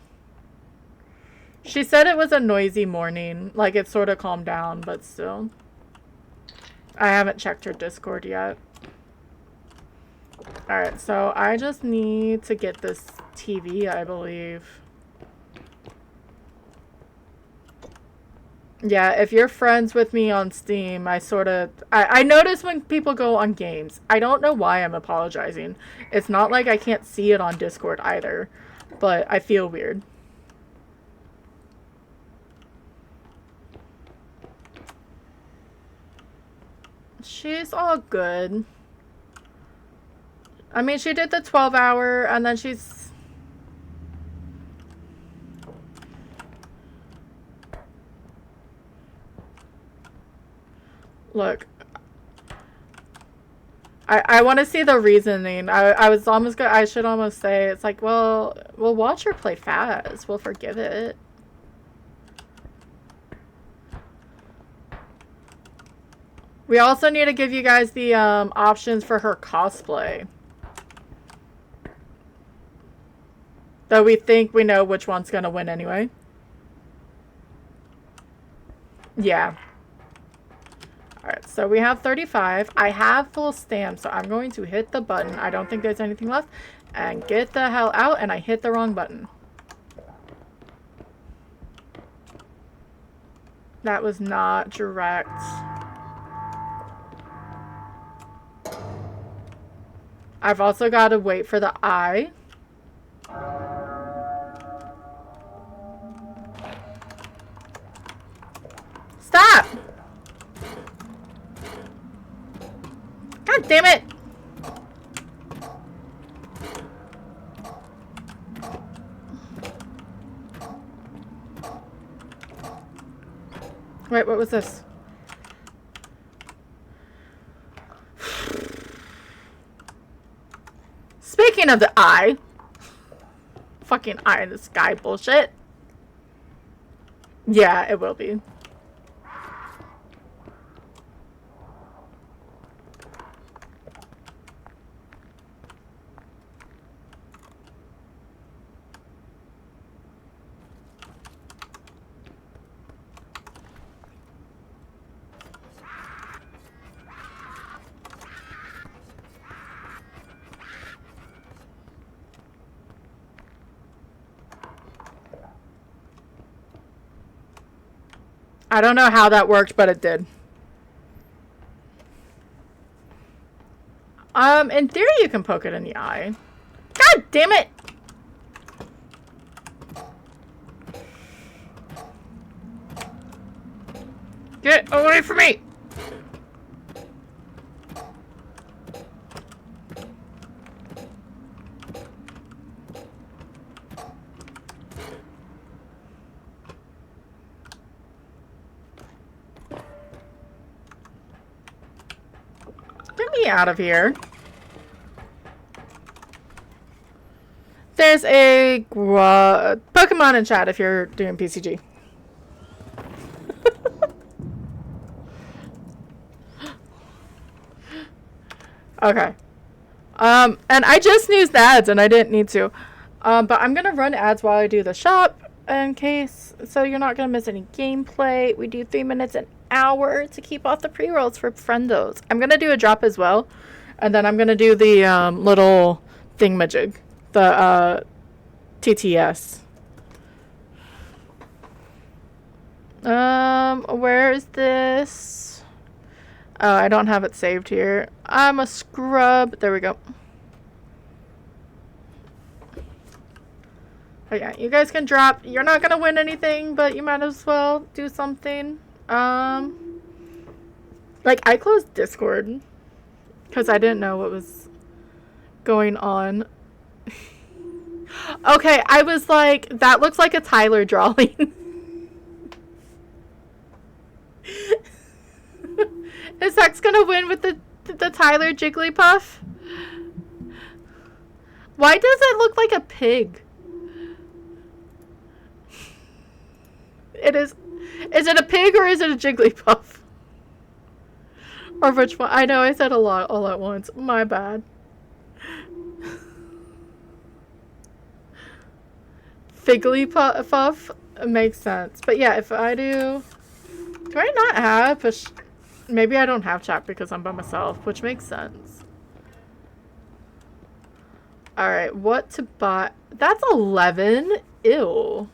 She said it was a noisy morning. Like, it sort of calmed down, but still. I haven't checked her Discord yet. Alright, so I just need to get this TV, I believe. Yeah, if you're friends with me on Steam, I notice when people go on games. I don't know why I'm apologizing. It's not like I can't see it on Discord either, but I feel weird. She's all good. I mean, she did the 12-hour, and then she's... Look. I want to see the reasoning. I was almost I should almost say, it's like, well, we'll watch her play Phas. We'll forgive it. We also need to give you guys the options for her cosplay. Though we think we know which one's gonna win anyway. Yeah. Alright, so we have 35. I have full stamp, so I'm going to hit the button. I don't think there's anything left. And get the hell out, and I hit the wrong button. That was not direct. I've also got to wait for the eye. Stop! God damn it! Wait, what was this? Speaking of the eye. Fucking eye in the sky bullshit. Yeah, it will be. I don't know how that worked, but it did. In theory you can poke it in the eye. God damn it! Get away from me! Get me out of here. There's a Pokemon in chat if you're doing PCG. Okay. And I just snoozed the ads and I didn't need to. But I'm gonna run ads while I do the shop in case, so you're not gonna miss any gameplay. We do 3 minutes an hour to keep off the pre-rolls for friendos. I'm gonna do a drop as well, and then I'm gonna do the little thingamajig, the TTS. Where is this? Oh, I don't have it saved here. I'm a scrub. There we go. Oh yeah, you guys can drop. You're not gonna win anything, but you might as well do something. Like, I closed Discord because I didn't know what was going on. Okay, I was like, that looks like a Tyler drawing. Is Hex gonna win with the Tyler Jigglypuff? Why does it look like a pig? It is Is it a pig or is it a Jigglypuff? Or which one? I know I said a lot all at once. My bad. Figglypuff makes sense. But yeah, if I do... Do I not have push? Maybe I don't have chat because I'm by myself, which makes sense. Alright, what to buy? That's 11? Ew.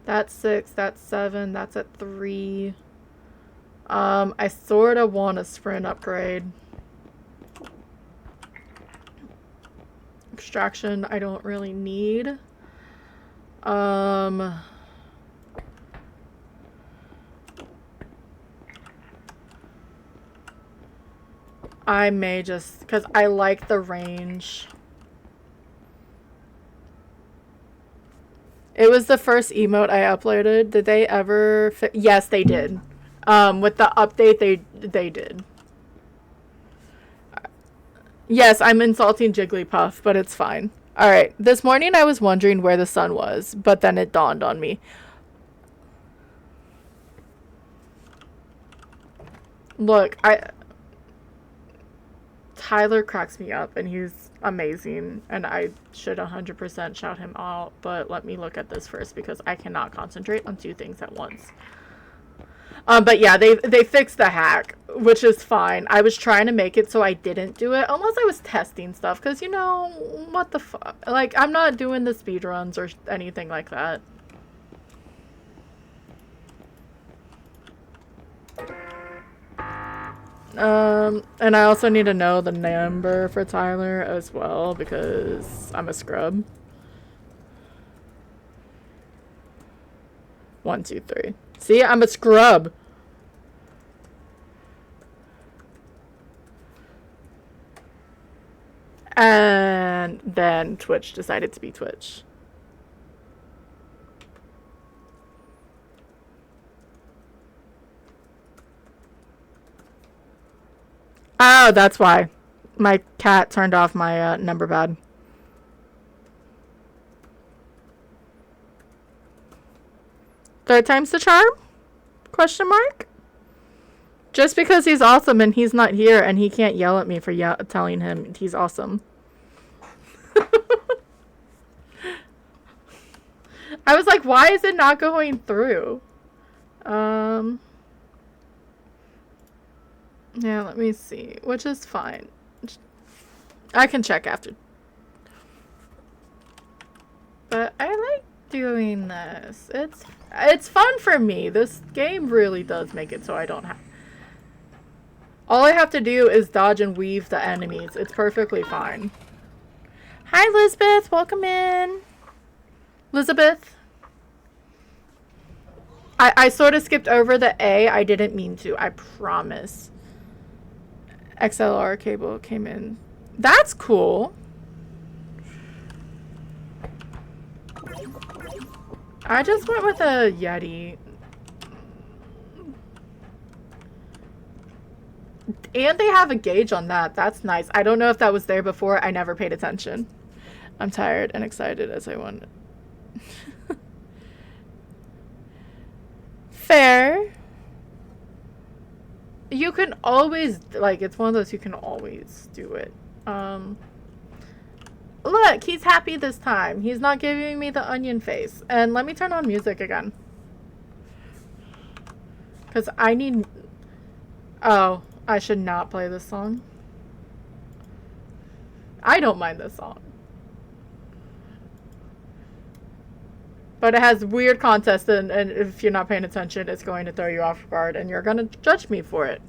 That's 6, that's 7, that's at 3. I sorta want a sprint upgrade. Extraction, I don't really need. I may just, because I like the range. It was the first emote I uploaded. Did they ever yes, they did. With the update, they did. Yes, I'm insulting Jigglypuff, but it's fine. Alright, this morning I was wondering where the sun was, but then it dawned on me. Look, Tyler cracks me up, and he's amazing, and I should 100% shout him out, but let me look at this first, because I cannot concentrate on 2 things at once. But yeah, they fixed the hack, which is fine. I was trying to make it so I didn't do it, unless I was testing stuff, because, you know, what the fuck? Like, I'm not doing the speedruns or anything like that. And I also need to know the number for Tyler as well, because I'm a scrub. 1, 2, 3. See, I'm a scrub. And then Twitch decided to be Twitch. Oh, that's why. My cat turned off my number pad. Third time's the charm? Question mark? Just because he's awesome and he's not here and he can't yell at me for telling him he's awesome. I was like, why is it not going through? Yeah, let me see. Which is fine. I can check after. But I like doing this. It's fun for me. This game really does make it so I don't have... All I have to do is dodge and weave the enemies. It's perfectly fine. Hi, Elizabeth. Welcome in. Elizabeth. I sort of skipped over the A. I didn't mean to. I promise. XLR cable came in. That's cool. I just went with a Yeti. And they have a gauge on that. That's nice. I don't know if that was there before. I never paid attention. I'm tired and excited as I want. Fair. You can always, like, it's one of those you can always do it. Look, he's happy this time. He's not giving me the onion face. And let me turn on music again. Because I need... Oh, I should not play this song. I don't mind this song. But it has weird context, and if you're not paying attention, it's going to throw you off guard, and you're going to judge me for it.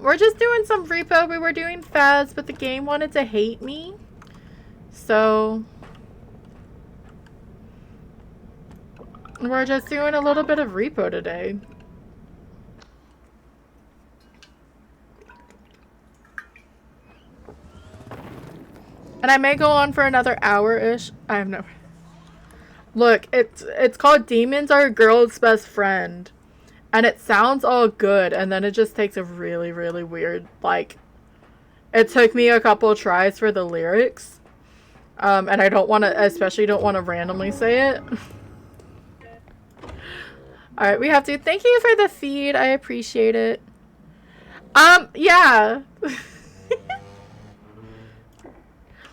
We're just doing some repo. We were doing Phas, but the game wanted to hate me. So... we're just doing a little bit of repo today. And I may go on for another hour-ish. I have no... Look, it's called Demons Are a Girl's Best Friend. And it sounds all good, and then it just takes a really, really weird, like, it took me a couple of tries for the lyrics. And I don't want to, especially don't want to randomly say it. Alright, we have to. Thank you for the feed. I appreciate it. Yeah.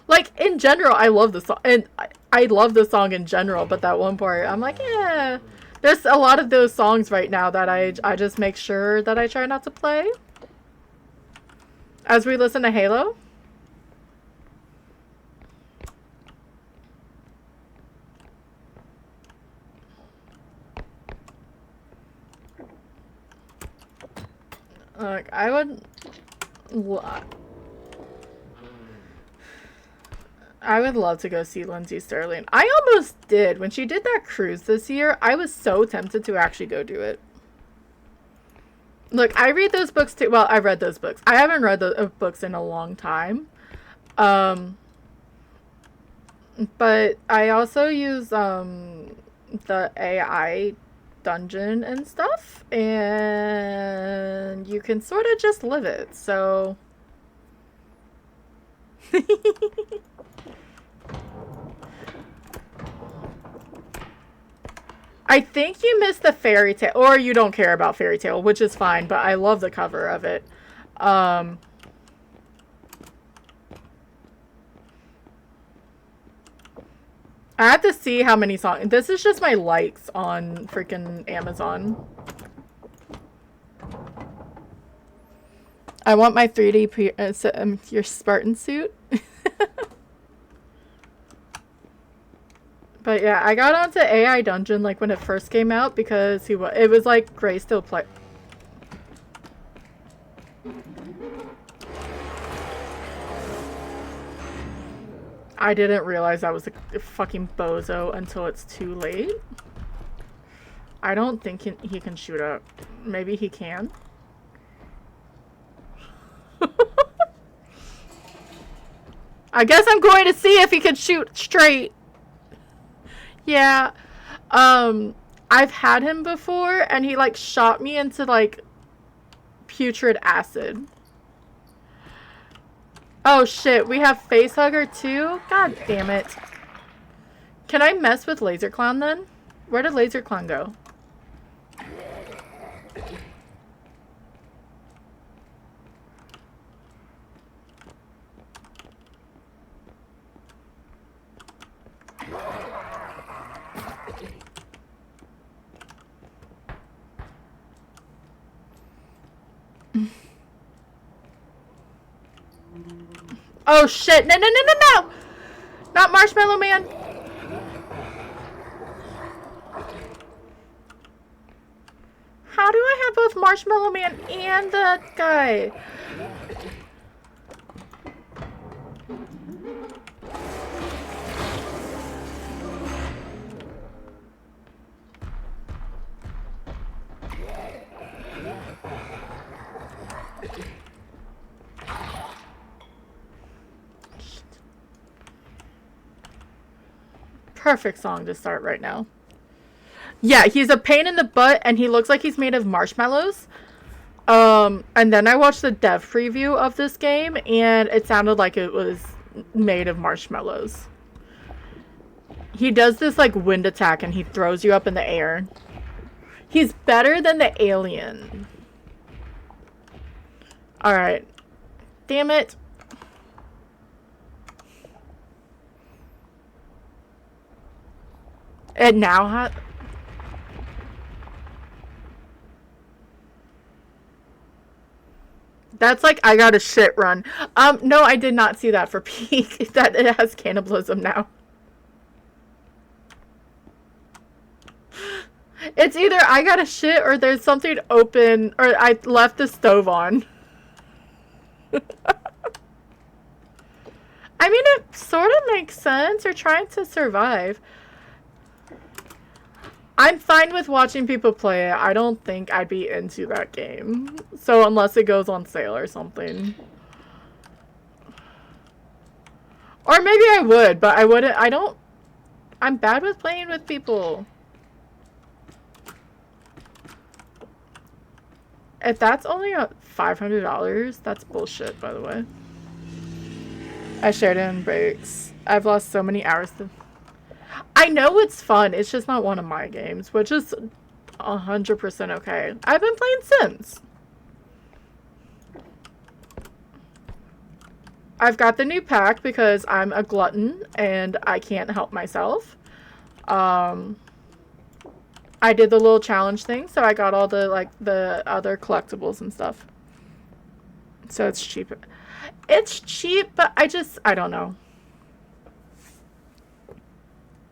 Like, in general, I love the song. And I love the song in general, but that one part, I'm like, yeah. There's a lot of those songs right now that I just make sure that I try not to play. As we listen to Halo. Like, I would love to go see Lindsay Sterling. I almost did. When she did that cruise this year, I was so tempted to actually go do it. Look, I read those books too. Well, I read those books. I haven't read those books in a long time. But I also use the AI dungeon and stuff, and you can sort of just live it, so I think you missed the fairy tale, or you don't care about fairy tale, which is fine, but I love the cover of it. I have to see how many songs. This is just my likes on freaking Amazon. I want my 3D your Spartan suit. But yeah, I got onto AI Dungeon like when it first came out because it was like Gray still play. I didn't realize I was a fucking bozo until it's too late. I don't think he can shoot up. Maybe he can. I guess I'm going to see if he can shoot straight. Yeah. I've had him before and he like shot me into like putrid acid. Oh shit, we have Facehugger too? God damn it. Can I mess with Laser Clown then? Where did Laser Clown go? Oh shit! No, no, no, no, no! Not Marshmallow Man! How do I have both Marshmallow Man and the guy? Perfect song to start right now. Yeah, he's a pain in the butt, and he looks like he's made of marshmallows. And then I watched the dev preview of this game, and it sounded like it was made of marshmallows. He does this, like, wind attack, and he throws you up in the air. He's better than the alien. Alright. Damn it. And now that's like I got a shit run. No, I did not see that for Peak. That it has cannibalism now. It's either I got a shit or there's something open or I left the stove on. I mean, it sort of makes sense. You're trying to survive. I'm fine with watching people play it. I don't think I'd be into that game. So unless it goes on sale or something. Or maybe I would, but I wouldn't. I'm bad with playing with people. If that's only $500, that's bullshit, by the way. I shared it in breaks. I've lost so many hours to... I know it's fun, it's just not one of my games, which is 100% okay. I've been playing Sims. I've got the new pack because I'm a glutton and I can't help myself. I did the little challenge thing, so I got all the, like, the other collectibles and stuff. So it's cheap. It's cheap, but I don't know.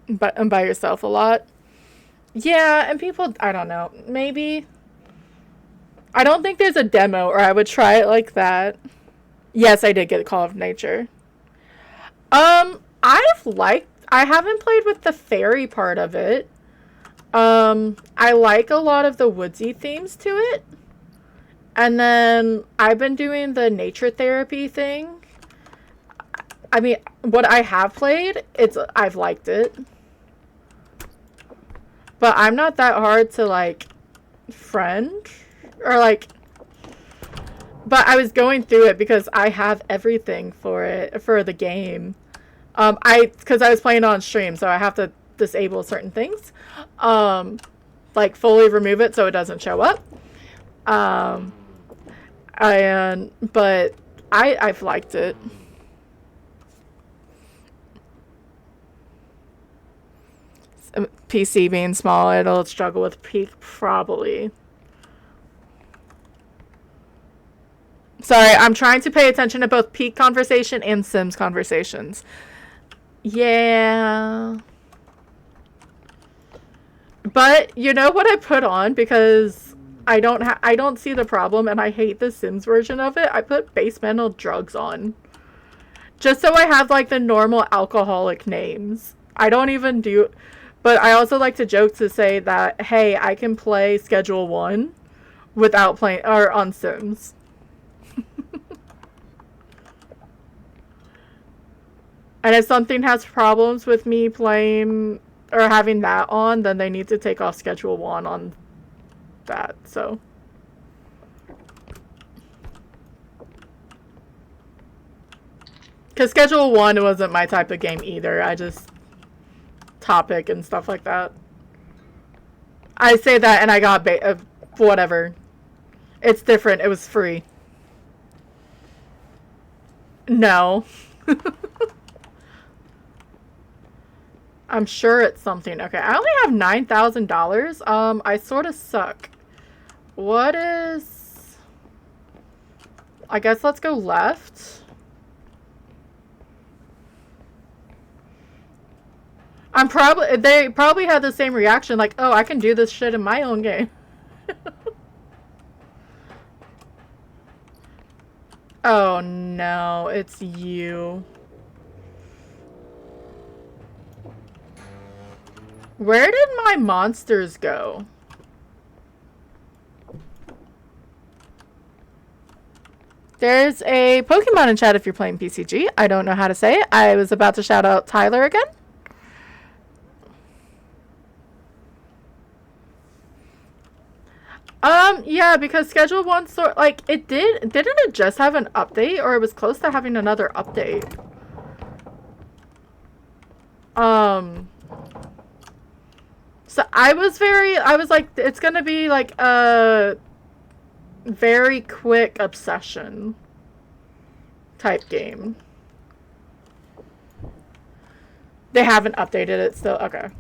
But I'm by yourself a lot. Yeah, and people, I don't know. Maybe. I don't think there's a demo, or I would try it like that. Yes, I did get Call of Nature. I haven't played with the fairy part of it. I like a lot of the woodsy themes to it. And then I've been doing the nature therapy thing. I mean, what I have played, I've liked it. But I'm not that hard to, like, friend. Or, like... But I was going through it because I have everything for it, for the game. Because I was playing on stream, so I have to disable certain things. Like, fully remove it so it doesn't show up. But I've liked it. PC being small, it'll struggle with peak, probably. Sorry, I'm trying to pay attention to both peak conversation and Sims conversations. Yeah. But you know what I put on, because I don't see the problem and I hate the Sims version of it. I put base metal drugs on. Just so I have, like, the normal alcoholic names. I don't even do... But I also like to joke to say that, hey, I can play Schedule 1 without playing... Or on Sims. And if something has problems with me playing... Or having that on, then they need to take off Schedule 1 on that, so... Because Schedule 1 wasn't my type of game either. I just... Topic and stuff like that. I say that and I got whatever. It's different. It was free. No. I'm sure it's something. Okay, I only have $9,000. I sort of suck. What is... I guess let's go left. They probably had the same reaction, like, oh, I can do this shit in my own game. Oh no, it's you. Where did my monsters go? There's a Pokemon in chat if you're playing PCG. I don't know how to say it. I was about to shout out Tyler again. Yeah, because Schedule 1 like, didn't it just have an update, or it was close to having another update? So I was like, it's gonna be like a very quick obsession type game. They haven't updated it still, okay.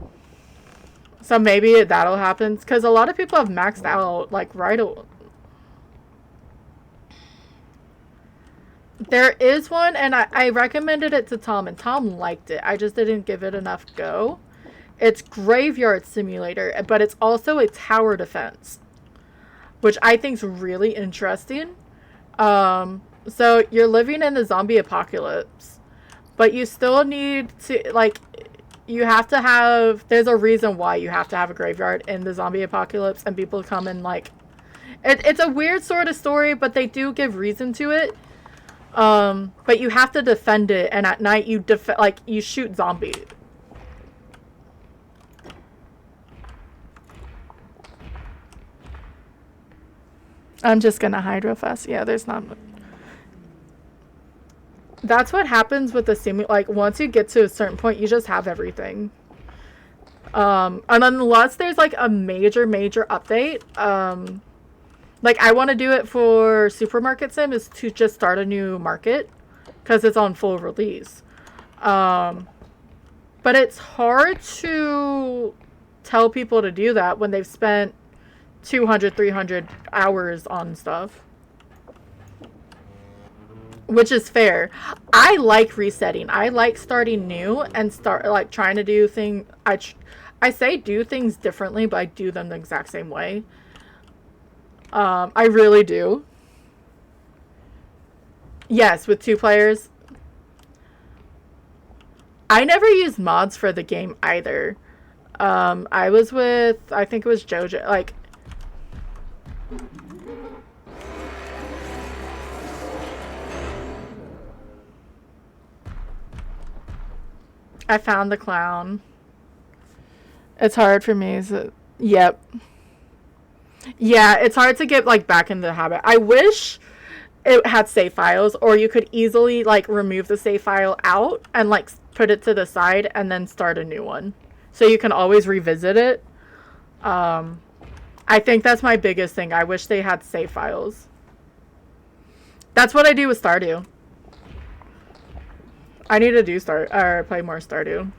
So maybe that'll happen, because a lot of people have maxed out, like, right away. There is one, and I recommended it to Tom, and Tom liked it. I just didn't give it enough go. It's Graveyard Simulator, but it's also a tower defense, which I think is really interesting. So you're living in the zombie apocalypse, but you still need to, like... You have to have... There's a reason why you have to have a graveyard in the zombie apocalypse, and people come and, like... It's a weird sort of story, but they do give reason to it. But you have to defend it, and at night you you shoot zombies. I'm just gonna hide real fast. Yeah, there's not. That's what happens with the like once you get to a certain point, you just have everything. And unless there's like a major update, like I want to do it for Supermarket Sim is to just start a new market because it's on full release. But it's hard to tell people to do that when they've spent 200, 300 hours on stuff. Which is fair. I like resetting. I like starting new and start like trying to do things. I say do things differently, but I do them the exact same way. I really do. Yes, with 2 players. I never used mods for the game either. I was with, I think it was Jojo. Like, I found the clown. It's hard for me. So, yep. Yeah, it's hard to get like back into the habit. I wish it had save files, or you could easily like remove the save file out and like put it to the side and then start a new one, so you can always revisit it. I think that's my biggest thing. I wish they had save files. That's what I do with Stardew. I need to do play more Stardew.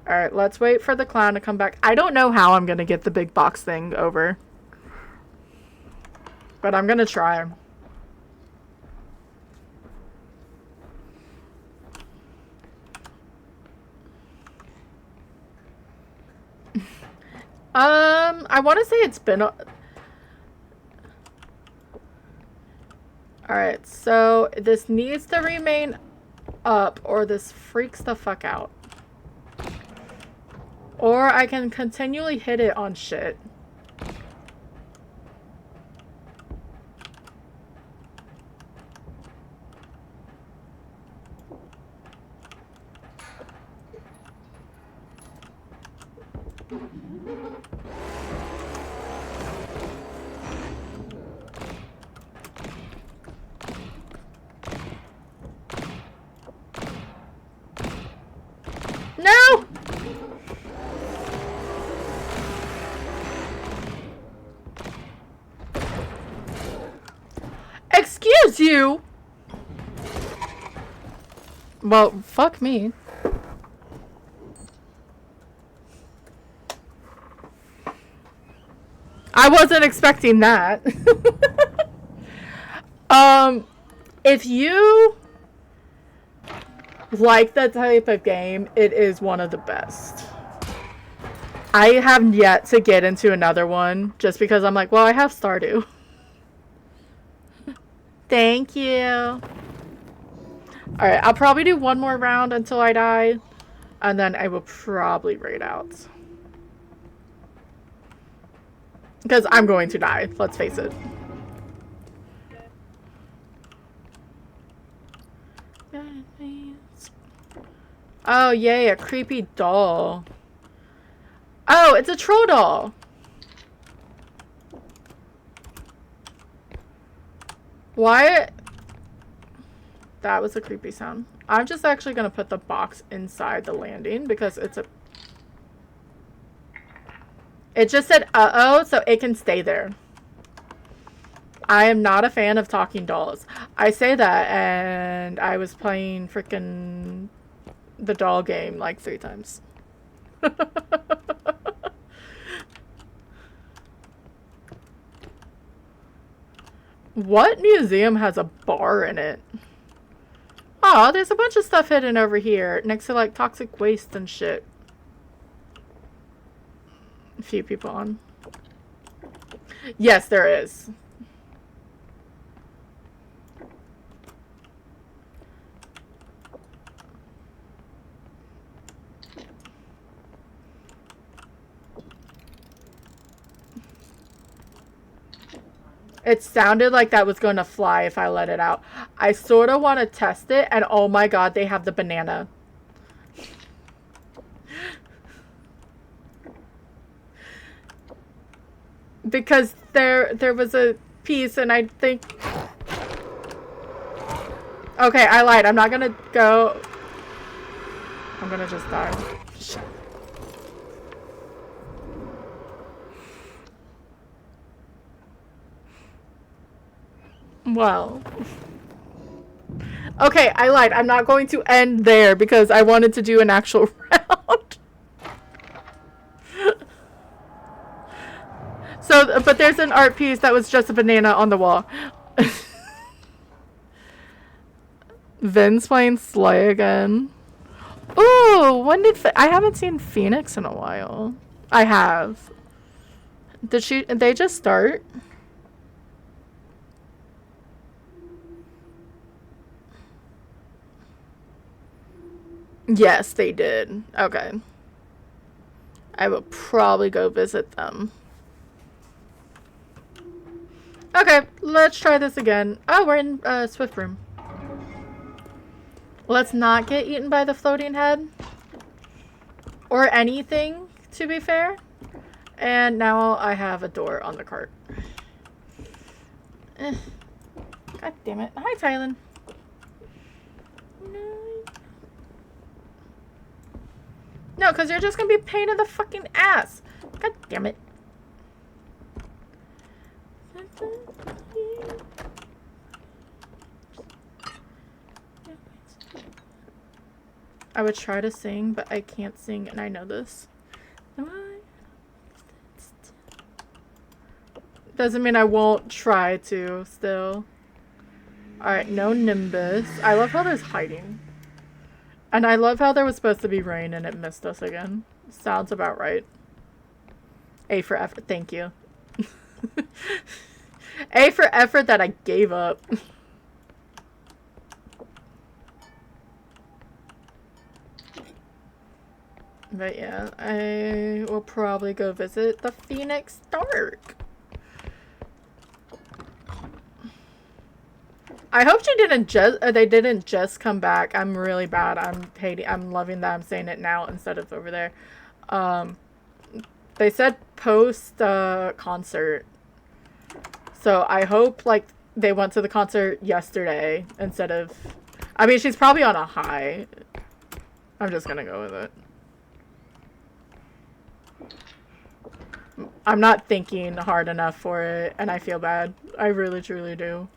Alright, let's wait for the clown to come back. I don't know how I'm gonna get the big box thing over, but I'm gonna try. I want to say it's been Alright, so this needs to remain up or this freaks the fuck out. Or I can continually hit it on shit. No! Excuse you! Well, fuck me. I wasn't expecting that. If you like that type of game, it is one of the best. I have yet to get into another one just because I'm like, well, I have Stardew. Thank you. Alright, I'll probably do one more round until I die, and then I will probably raid out. Because I'm going to die, let's face it. Oh, yay, a creepy doll. Oh, it's a troll doll. Why? That was a creepy sound. I'm just actually going to put the box inside the landing because it's a... It just said, uh-oh, so it can stay there. I am not a fan of talking dolls. I say that, and I was playing frickin' the doll game like 3 times. What museum has a bar in it? Oh, there's a bunch of stuff hidden over here next to like toxic waste and shit. A few people on. Yes, there is. It sounded like that was going to fly if I let it out. I sort of want to test it, and oh my god, they have the banana. Because there was a piece and I think... Okay, I lied. I'm not gonna go... I'm gonna just die. Shit. Well... Okay, I lied. I'm not going to end there because I wanted to do an actual round. So, but there's an art piece that was just a banana on the wall. Vin's playing Slay again. Ooh, when did... I haven't seen Phoenix in a while. I have. Did they just start? Yes, they did. Okay. I will probably go visit them. Okay, let's try this again. Oh, we're in Swift Room. Let's not get eaten by the floating head. Or anything, to be fair. And now I have a door on the cart. God damn it. Hi, Tylen. No, because you're just going to be a pain in the fucking ass. God damn it. I would try to sing, but I can't sing, and I know this. Doesn't mean I won't try to, still. Alright, no Nimbus. I love how there's hiding. And I love how there was supposed to be rain and it missed us again. Sounds about right. A for effort. Thank you. A for effort that I gave up. But yeah, I will probably go visit the Phoenix Dark. I hope they didn't just come back. I'm really bad. I'm loving that I'm saying it now instead of over there. They said post concert. So I hope like they went to the concert yesterday instead of... I mean, she's probably on a high. I'm just gonna go with it. I'm not thinking hard enough for it, and I feel bad. I really, truly do.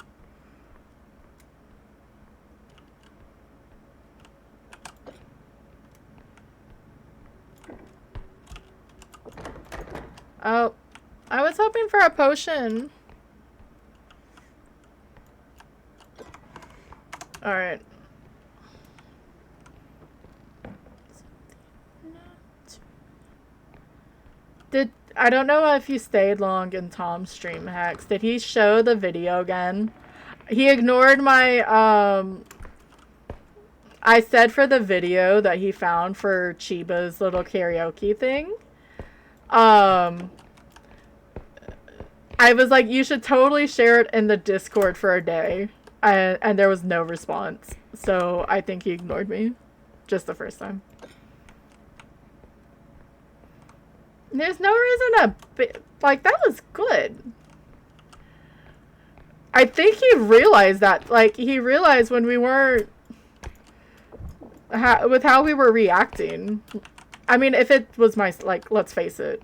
Oh, I was hoping for a potion. Alright. I don't know if you stayed long in Tom's stream, Hex. Did he show the video again? He ignored my, I said for the video that he found for Chiba's little karaoke thing. I was like, you should totally share it in the Discord for a day. And there was no response. So I think he ignored me. Just the first time. There's no reason to... Like, that was good. I think he realized that. Like, he realized when we weren't... with how we were reacting. I mean, if it was my... Like, let's face it.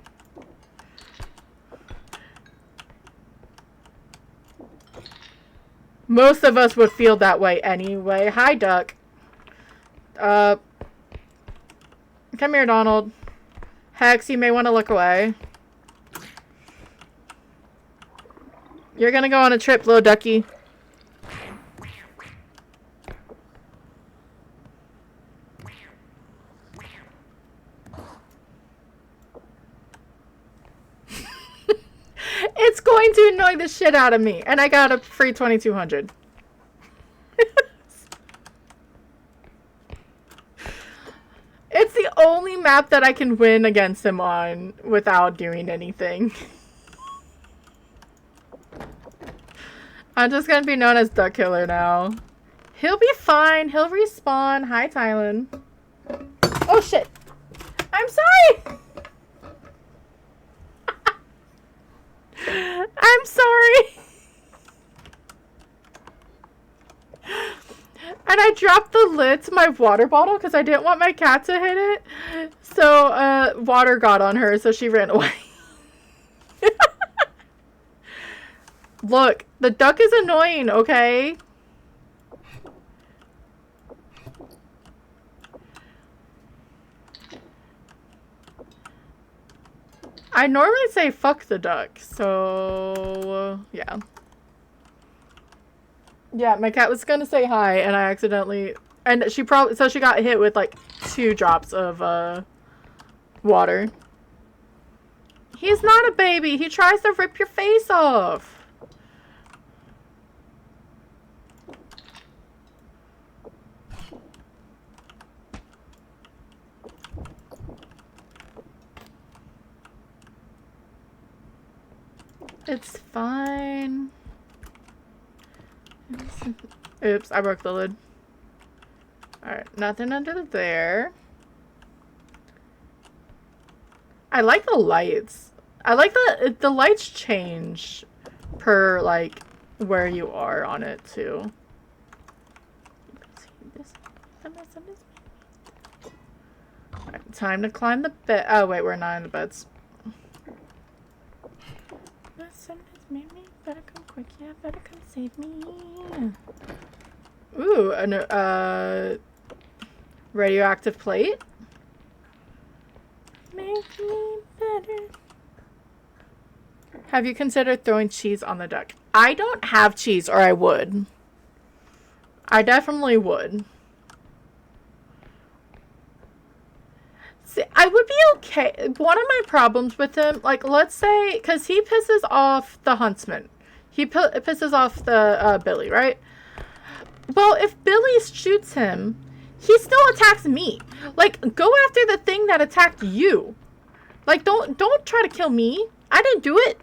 Most of us would feel that way anyway. Hi, Duck. Come here, Donald. Hex, you may want to look away. You're gonna go on a trip, little ducky. It's going to annoy the shit out of me. And I got a free 2200. It's the only map that I can win against him on without doing anything. I'm just gonna be known as Duck Killer now. He'll be fine. He'll respawn. Hi, Tylen. Oh, shit. I'm sorry. dropped the lid to my water bottle because I didn't want my cat to hit it. So, water got on her, so she ran away. Look, the duck is annoying, okay? I normally say fuck the duck, so yeah. Yeah, my cat was gonna say hi, and I accidentally, and she probably, so she got hit with like 2 drops of water. He's not a baby. He tries to rip your face off. It's fine. Oops, I broke the lid. Alright, nothing under there. I like the lights. I like that the lights change per, like, where you are on it, too. Alright, time to climb the bed. Oh, wait, we're not in the beds. Made me. Better come quick, yeah, better come save me. Ooh, a radioactive plate. Make me better. Have you considered throwing cheese on the duck? I don't have cheese, or I would. I definitely would. See, I would be okay. One of my problems with him, like, let's say, because he pisses off the huntsman. He pisses off the Billy, right? Well, if Billy shoots him, he still attacks me. Like, go after the thing that attacked you. Like, don't try to kill me. I didn't do it.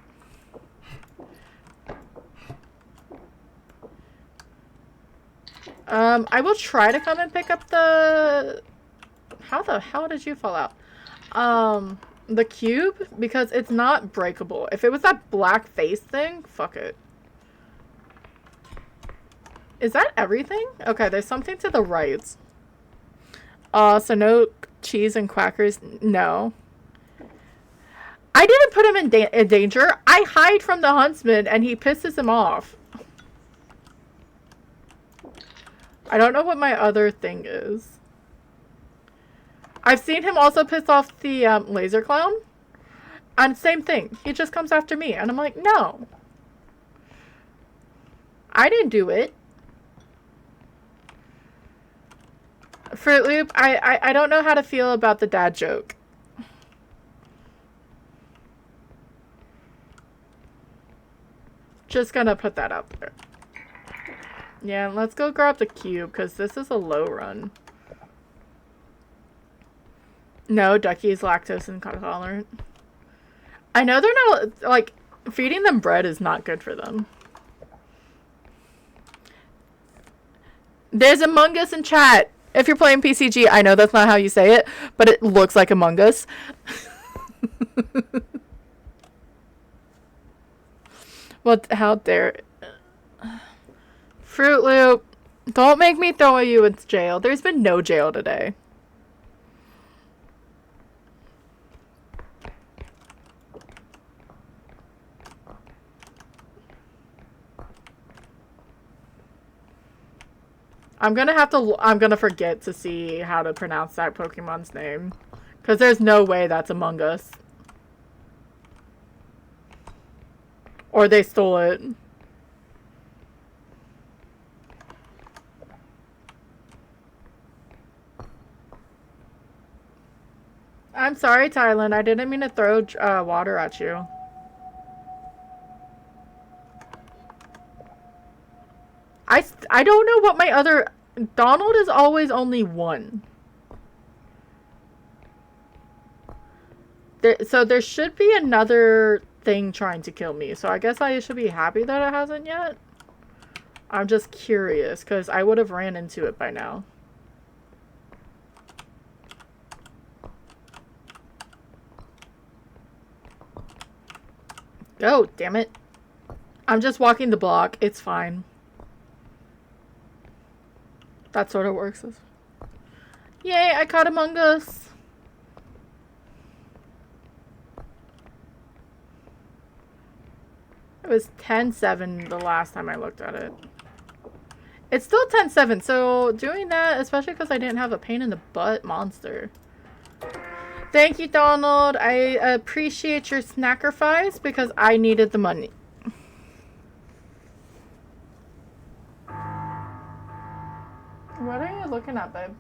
I will try to come and pick up the... How the hell did you fall out? The cube, because it's not breakable. If it was that black face thing, fuck it. Is that everything? Okay, there's something to the right. So no cheese and quackers? No. I didn't put him in danger. I hide from the huntsman and he pisses him off. I don't know what my other thing is. I've seen him also piss off the laser clown. And same thing. He just comes after me. And I'm like, no. I didn't do it. Fruit Loop, I don't know how to feel about the dad joke. Just gonna put that out there. Yeah, let's go grab the cube, because this is a low run. No, Ducky is lactose intolerant. I know they're not, like, feeding them bread is not good for them. There's Among Us in chat. If you're playing PCG, I know that's not how you say it, but it looks like Among Us. What? How dare... Fruit Loop, don't make me throw you in jail. There's been no jail today. I'm gonna forget to see how to pronounce that Pokemon's name. Because there's no way that's Among Us. Or they stole it. I'm sorry, Thailand. I didn't mean to throw water at you. I don't know what my other... Donald is always only 1. So there should be another thing trying to kill me. So I guess I should be happy that it hasn't yet. I'm just curious, because I would have ran into it by now. Oh, damn it. I'm just walking the block. It's fine. That sort of works. Yay, I caught Among Us. It was 10-7 the last time I looked at it. It's still 10-7, so doing that, especially because I didn't have a pain in the butt monster. Thank you, Donald. I appreciate your sacrifice because I needed the money. What are you looking at, babe?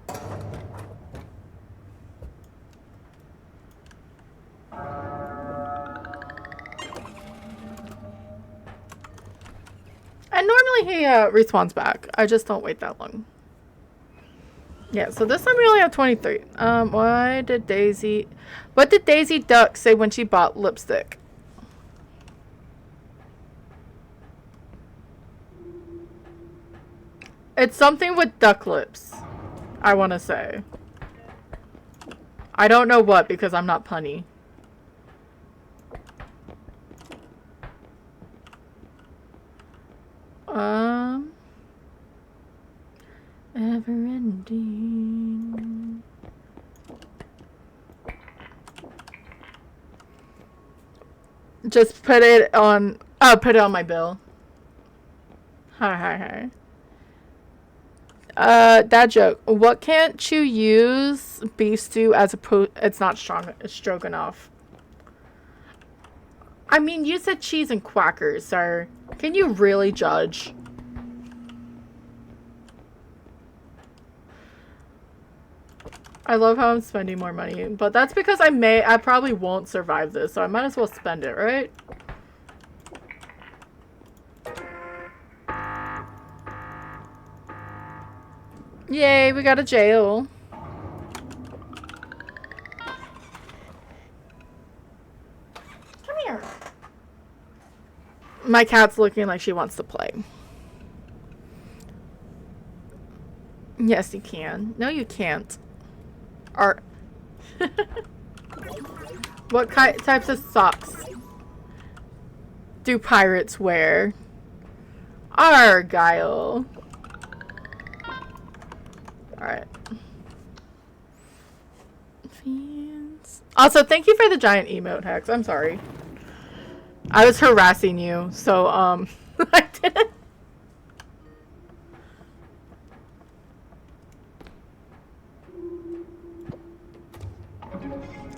And normally he respawns back. I just don't wait that long. Yeah, so this time we only have 23. What did Daisy Duck say when she bought lipstick? It's something with duck lips, I want to say. I don't know what because I'm not punny. Ever ending. Just put it on. Oh, put it on my bill. Hi. Dad joke. What can't you use beef stew as a it's not strong. It's stroganoff. I mean, you said cheese and quackers, sir. Can you really judge? I love how I'm spending more money, but that's because I probably won't survive this, so I might as well spend it, right? Yay, we got a jail. Come here. My cat's looking like she wants to play. Yes, you can. No, you can't. What types of socks do pirates wear? Argyle. Alright. Also, thank you for the giant emote, Hex. I'm sorry. I was harassing you, so, I didn't.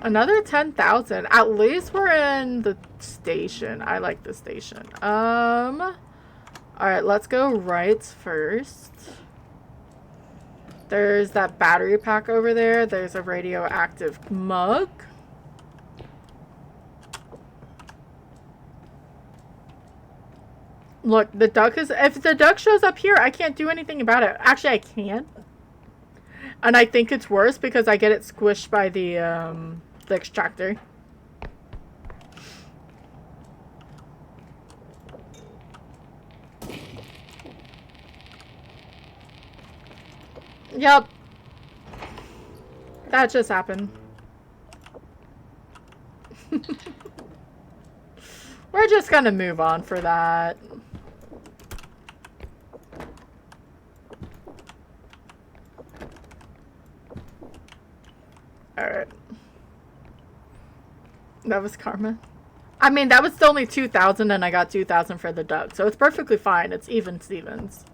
Another 10,000. At least we're in the station. I like the station. Alright, let's go right first. There's that battery pack over there. There's a radioactive mug. Look, the duck is... If the duck shows up here, I can't do anything about it. Actually, I can. And I think it's worse because I get it squished by the extractor. Yep. That just happened. We're just gonna move on for that. Alright. That was karma. I mean, that was only 2,000 and I got 2,000 for the duck. So it's perfectly fine. It's even Stevens.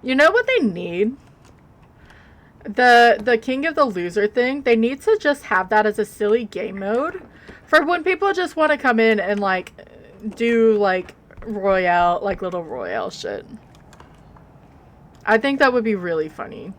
You know what they need? The King of the Loser thing. They need to just have that as a silly game mode. For when people just want to come in and, like, do, like, Royale, like, little Royale shit. I think that would be really funny.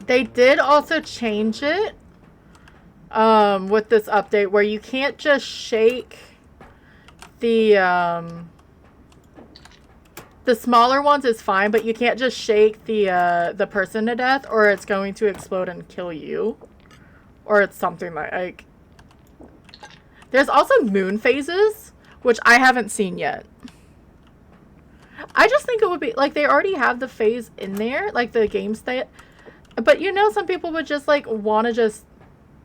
They did also change it with this update where you can't just shake the The smaller ones is fine, but you can't just shake the person to death, or it's going to explode and kill you. Or it's something like... There's also moon phases, which I haven't seen yet. I just think it would be... Like, they already have the phase in there, like the game state. But you know, some people would just, like, want to just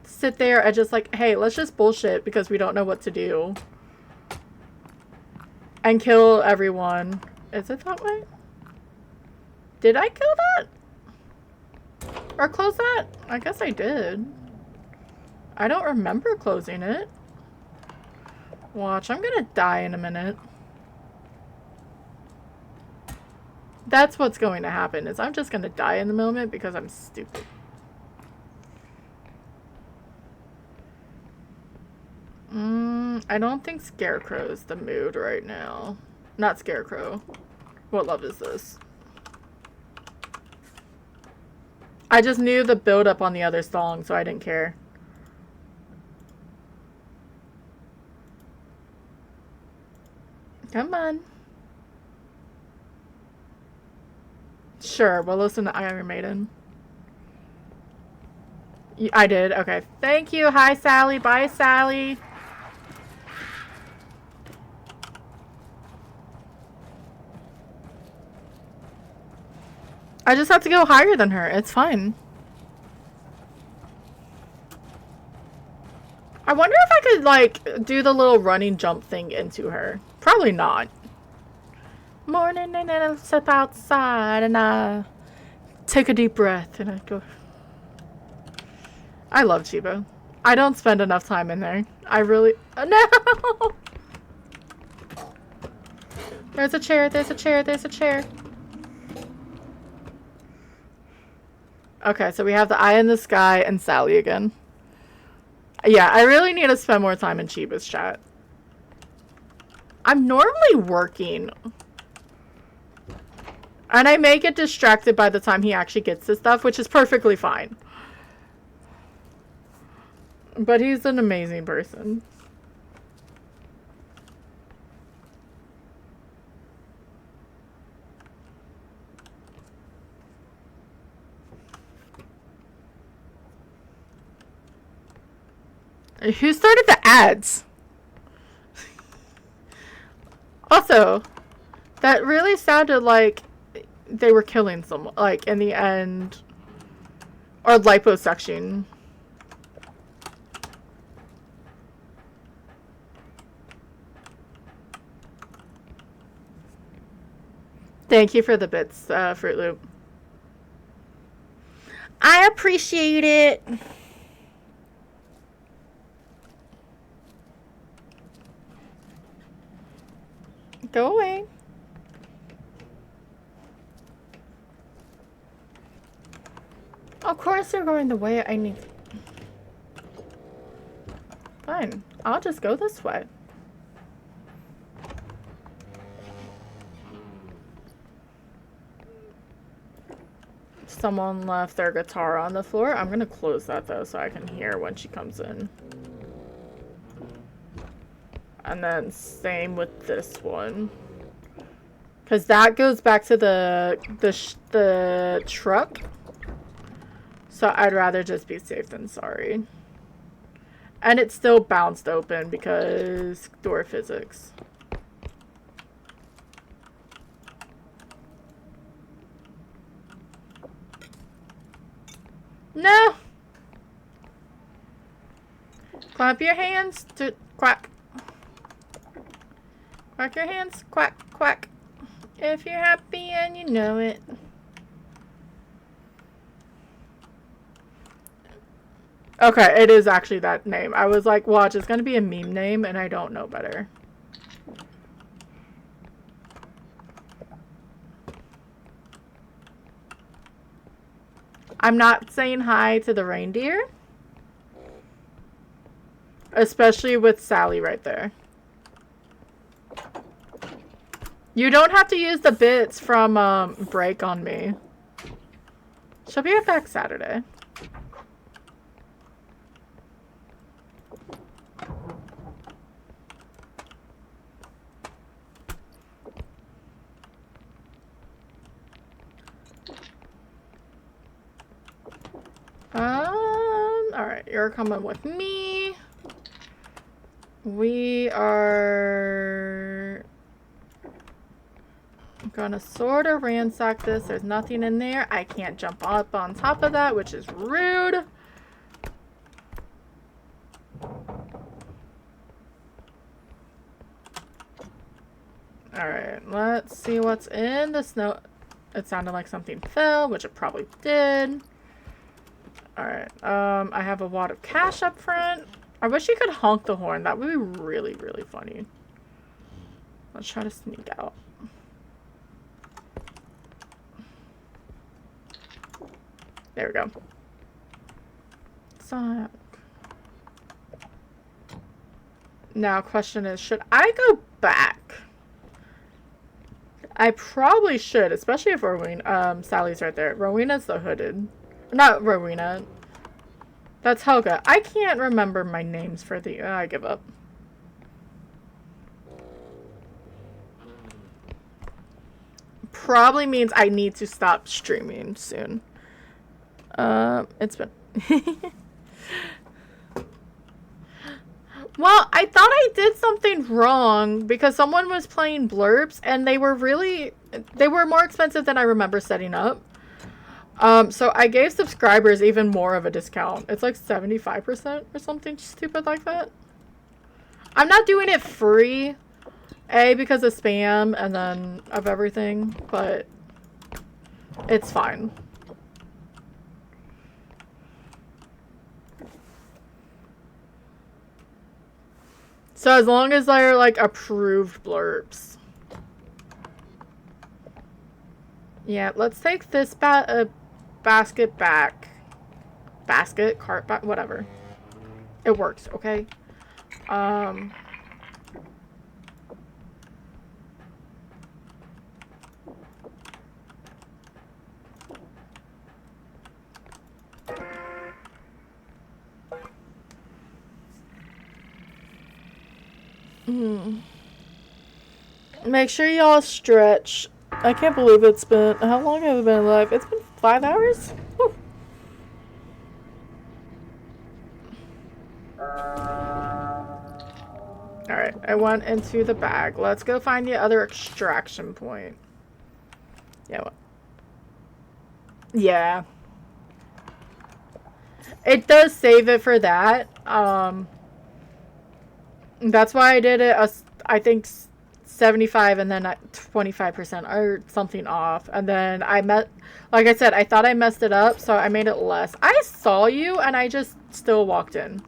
sit there and just, like, hey, let's just bullshit because we don't know what to do. And kill everyone. Is it that way? Did I kill that? Or close that? I guess I did. I don't remember closing it. Watch, I'm gonna die in a minute. That's what's going to happen, is I'm just gonna die in the moment because I'm stupid. I don't think Scarecrow's the mood right now. Not Scarecrow. What love is this? I just knew the build-up on the other song, so I didn't care. Come on. Sure, we'll listen to Iron Maiden. I did. Okay. Thank you. Hi, Sally. Bye, Sally. I just have to go higher than her. It's fine. I wonder if I could, like, do the little running jump thing into her. Probably not. Morning and then I step outside and I take a deep breath and I go... I love Chiba. I don't spend enough time in there. I really... no! There's a chair, there's a chair, there's a chair. Okay, so we have the eye in the sky and Sally again. Yeah, I really need to spend more time in Chiba's chat. I'm normally working. And I may get distracted by the time he actually gets to stuff, which is perfectly fine. But he's an amazing person. Who started the ads? Also, that really sounded like they were killing someone, like, in the end. Or liposuction. Thank you for the bits, Fruit Loop. I appreciate it. Go away. Of course they're going the way I need. Fine. I'll just go this way. Someone left their guitar on the floor. I'm gonna close that though so I can hear when she comes in. And then same with this one. Because that goes back to the truck. So I'd rather just be safe than sorry. And it still bounced open because door physics. No! Clap your hands to quack. Quack your hands, quack, quack. If you're happy and you know it. Okay, it is actually that name. I was like, watch, it's gonna be a meme name and I don't know better. I'm not saying hi to the reindeer. Especially with Sally right there. You don't have to use the bits from Break on me. She'll be right back Saturday. you're coming with me. We are gonna sort of ransack this. There's nothing in there. I can't jump up on top of that, which is rude. Alright, let's see what's in the snow. It sounded like something fell, which it probably did. Alright, I have a wad of cash up front. I wish you could honk the horn. That would be really, really funny. Let's try to sneak out. There we go. So, now, question is, should I go back? I probably should, especially if Rowena, Sally's right there. Rowena's the hooded. Not Rowena. That's Helga. I can't remember my names for the... I give up. Probably means I need to stop streaming soon. It's been... Well, I thought I did something wrong because someone was playing blurbs and they were more expensive than I remember setting up. So I gave subscribers even more of a discount. It's like 75% or something stupid like that. I'm not doing it free, A, because of spam and then of everything, but it's fine. So as long as they're like approved blurbs. Yeah, let's take this basket back. Basket, cart back, whatever. It works, okay? Make sure y'all stretch. I can't believe it's been... How long have I been alive? It's been 5 hours? Whew. Alright, I went into the bag. Let's go find the other extraction point. Yeah. Yeah. It does save it for that. That's why I did it, I think 75 and then 25% or something off. And then like I said, I thought I messed it up, so I made it less. I saw you and I just still walked in.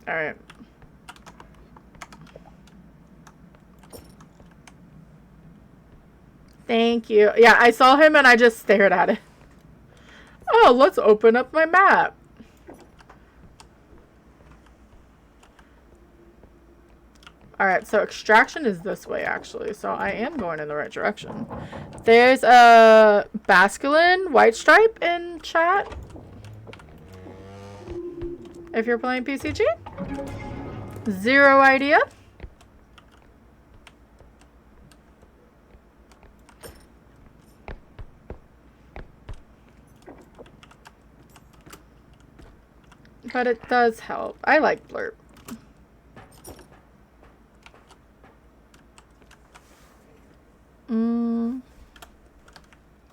Alright. Thank you. Yeah, I saw him and I just stared at it. Oh, let's open up my map. Alright, so extraction is this way, actually. So I am going in the right direction. There's a Basculin White Stripe in chat. If you're playing PCG. Zero idea. But it does help. I like blurb.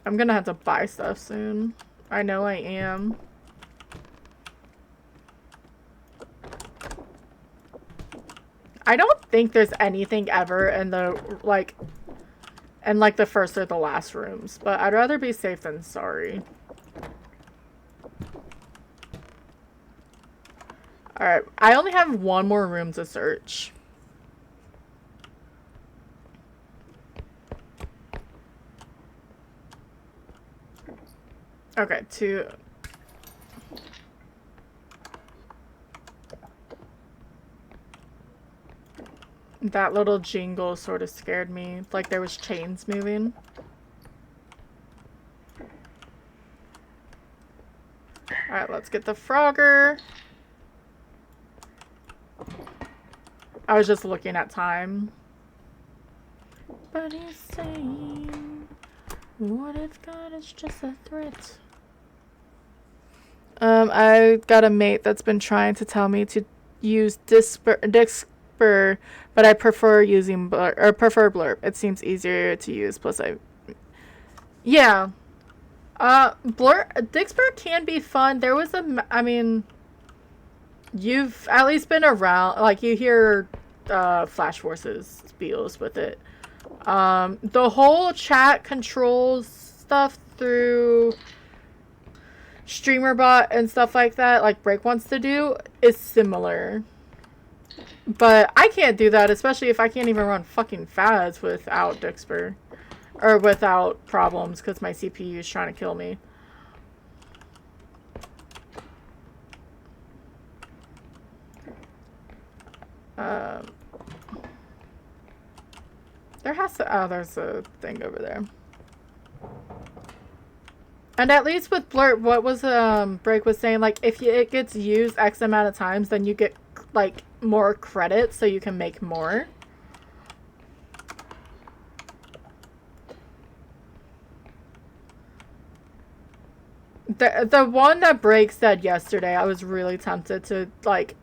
I'm gonna have to buy stuff soon. I know I am. I don't think there's anything ever in the, like the first or the last rooms. But I'd rather be safe than sorry. Alright, I only have one more room to search. Okay, that little jingle sort of scared me, like there was chains moving. Alright, let's get the Frogger. I was just looking at time. But he's saying, what if God is just a threat? I got a mate that's been trying to tell me to use Disper, but I prefer using Blurb. It seems easier to use. Plus, yeah. Dixper can be fun. There was I mean, you've at least been around. Like you hear, Flash Force's spiels with it. The whole chat controls stuff through StreamerBot and stuff like that, like Break wants to do, is similar. But I can't do that, especially if I can't even run fucking Phas without Dixper. Or without problems, because my CPU is trying to kill me. There has to... Oh, there's a thing over there. And at least with Blurt, what was Break was saying, like, if it gets used X amount of times, then you get, like, more credits so you can make more. The one that Break said yesterday, I was really tempted to, like,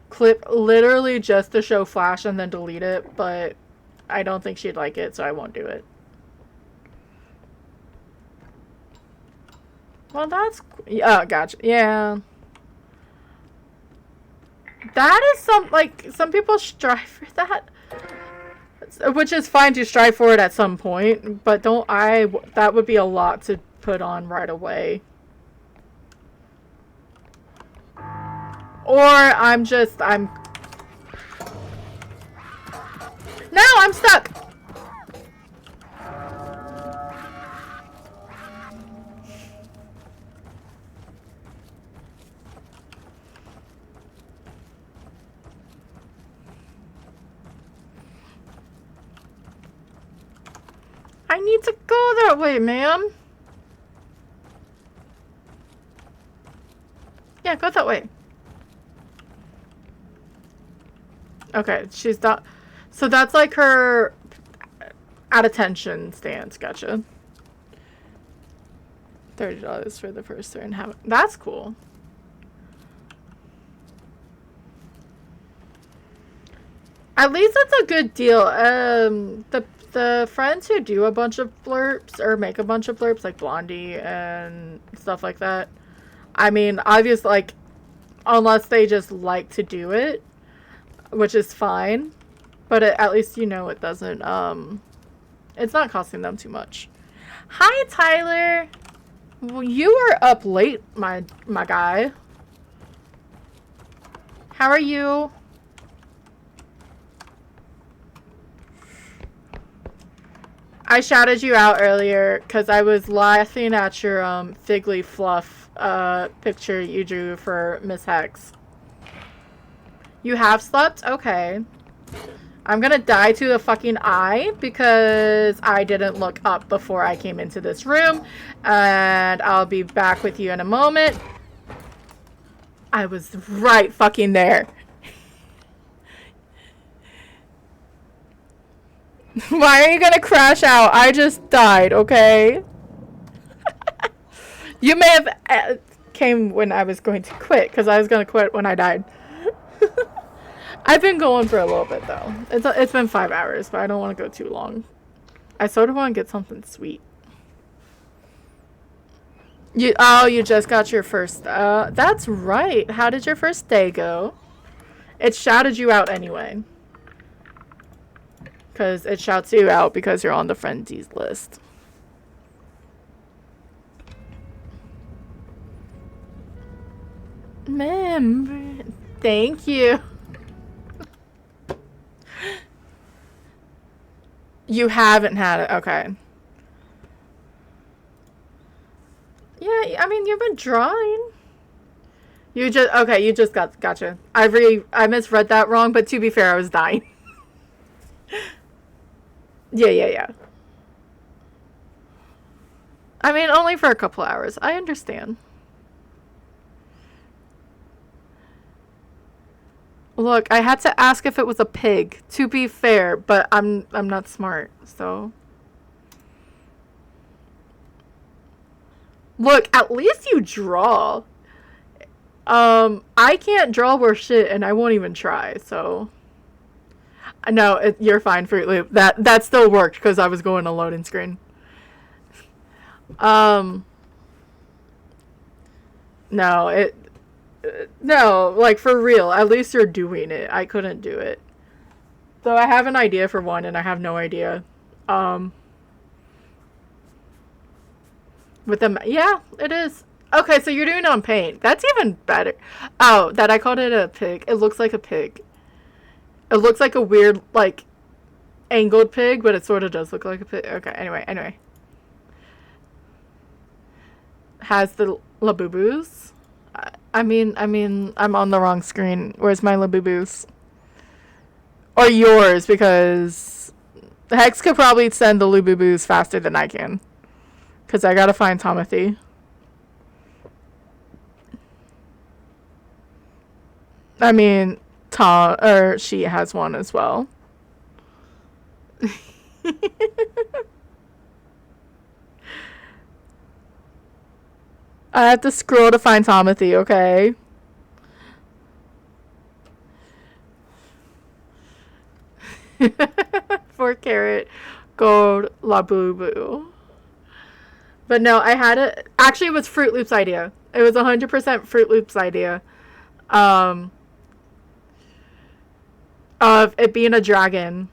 clip literally just to show Flash and then delete it, but I don't think she'd like it, so I won't do it. Well, that's... Oh, gotcha. Yeah. That is some people strive for that. Which is fine to strive for it at some point, but that would be a lot to put on right away. Or I'm... No, I'm stuck! I need to go that way, ma'am. Yeah, go that way. Okay, she's not... So that's like her at attention stance. Gotcha. $30 for the first turn. That's cool. At least it's a good deal. The friends who do a bunch of blurps or make a bunch of blurps, like Blondie and stuff like that. I mean, obviously, like, unless they just like to do it, which is fine. But at least you know it doesn't, it's not costing them too much. Hi, Tyler. Well, you were up late, my guy. How are you? I shouted you out earlier because I was laughing at your fig leaf fluff picture you drew for Miss Hex. You have slept? Okay. I'm gonna die to the fucking eye because I didn't look up before I came into this room. And I'll be back with you in a moment. I was right fucking there. Why are you gonna crash out? I just died, okay? You may have came when I was going to quit, because I was gonna quit when I died. I've been going for a little bit, though. It's been 5 hours, but I don't want to go too long. I sort of want to get something sweet. You just got your first... that's right. How did your first day go? It shouted you out anyway. Because it shouts you out because you're on the frenzies list. Member. Thank you. You haven't had it. Okay. Yeah, I mean, you've been drawing. You just gotcha. I misread that wrong, but to be fair, I was dying. Yeah. I mean, only for a couple hours. I understand. Look, I had to ask if it was a pig, to be fair, but I'm not smart, so. Look, at least you draw. I can't draw worth shit, and I won't even try. So, no, you're fine, Fruit Loop. That still worked because I was going to loading screen. No, no, like for real. At least you're doing it. I couldn't do it. So I have an idea for one, and I have no idea. With them, yeah, it is. Okay, so you're doing it on paint. That's even better. Oh, that I called it a pig. It looks like a pig. It looks like a weird, like, angled pig, but it sort of does look like a pig. Okay, anyway. Has the Labubu's? I mean, I'm on the wrong screen. Where's my Labubu's? Or yours, because Hex could probably send the Labubu's faster than I can. Because I gotta find Timothy. I mean, she has one as well. I have to scroll to find Timothy, okay? For carat gold Labubu. But no, I had it. Actually, it was Fruit Loop's idea. It was 100% Fruit Loop's idea. Of it being a dragon.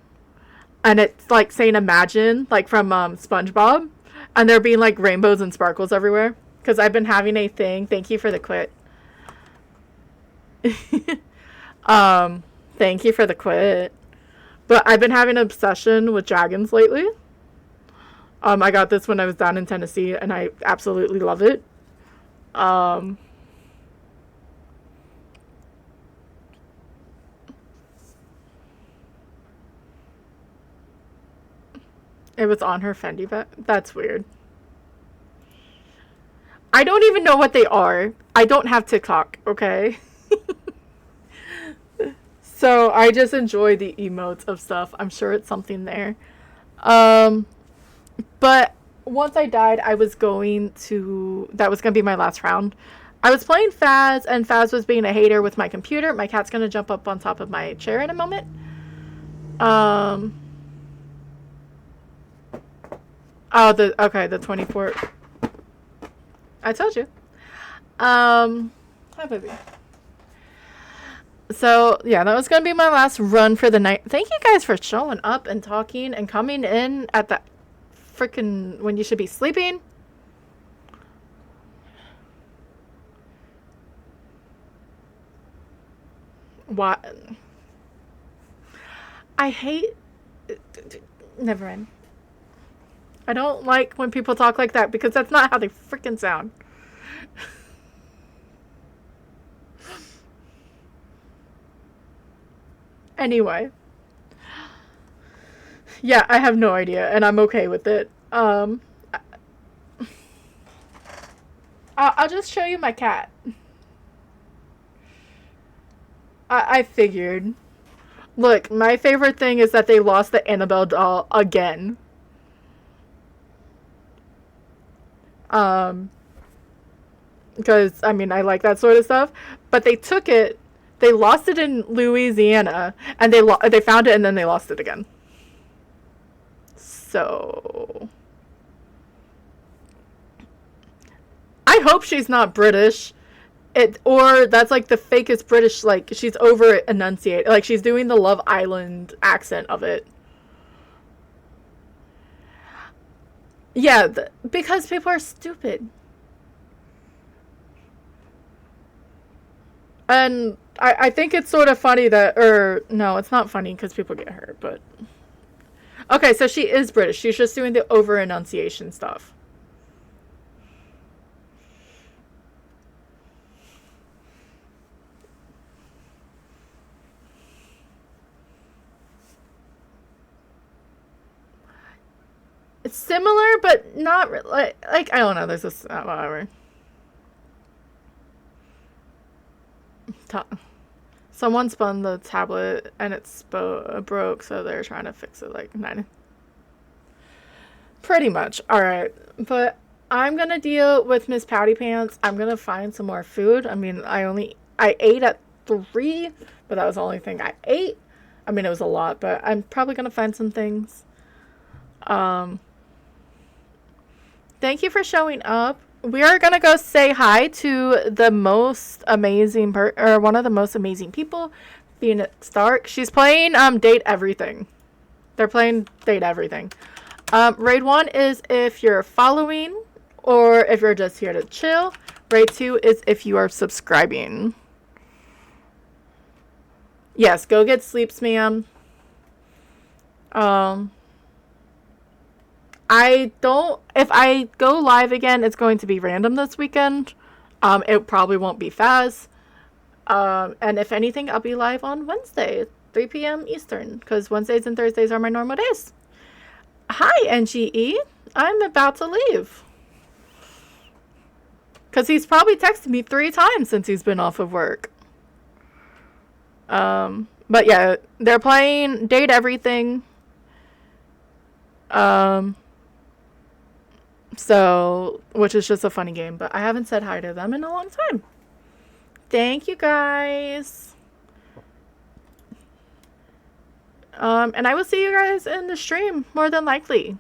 And it's like saying imagine, like from SpongeBob. And there being like rainbows and sparkles everywhere. Because I've been having a thing. Thank you for the quit. Thank you for the quit. But I've been having an obsession with dragons lately. I got this when I was down in Tennessee, and I absolutely love it. It was on her Fendi bag. That's weird. I don't even know what they are. I don't have TikTok, okay? So I just enjoy the emotes of stuff. I'm sure it's something there. But once I died, that was going to be my last round. I was playing Phaz, and Phaz was being a hater with my computer. My cat's going to jump up on top of my chair in a moment. The 24. I told you. Hi, baby. So, yeah, that was going to be my last run for the night. Thank you guys for showing up and talking and coming in at the freaking when you should be sleeping. What? I hate... Never mind. I don't like when people talk like that because that's not how they freaking sound. Anyway. Yeah, I have no idea, and I'm okay with it. I'll just show you my cat. I figured. Look, my favorite thing is that they lost the Annabelle doll again. Because, I mean, I like that sort of stuff. But they took it, they lost it in Louisiana, and they found it and then they lost it again. So... I hope she's not British. Or that's like the fakest British, like, she's over enunciate. Like, she's doing the Love Island accent of it. Yeah, because people are stupid. And I think it's sort of funny that, or, no, it's not funny because people get hurt, but... Okay, so she is British. She's just doing the over-enunciation stuff. It's similar, but not like I don't know. There's this whatever. Someone spun the tablet and it broke, so they're trying to fix it. Like 9. Pretty much. All right, but I'm gonna deal with Miss Pouty Pants. I'm gonna find some more food. I mean, I ate at 3, but that was the only thing I ate. I mean, it was a lot, but I'm probably gonna find some things. Thank you for showing up. We are gonna go say hi to the most amazing or one of the most amazing people, Phoenix Stark. She's playing Date Everything. They're playing Date Everything. Raid 1 is if you're following or if you're just here to chill. Raid 2 is if you are subscribing. Yes, go get sleep, ma'am. If I go live again, it's going to be random this weekend. It probably won't be Phas. And if anything, I'll be live on Wednesday, 3 p.m. Eastern, because Wednesdays and Thursdays are my normal days. Hi, NGE. I'm about to leave. Because he's probably texted me 3 times since he's been off of work. But yeah, they're playing Date Everything. So, which is just a funny game, but I haven't said hi to them in a long time. Thank you guys. And I will see you guys in the stream, more than likely.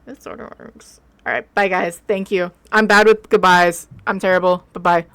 This sort of works. Alright, bye guys. Thank you. I'm bad with goodbyes. I'm terrible. Bye-bye.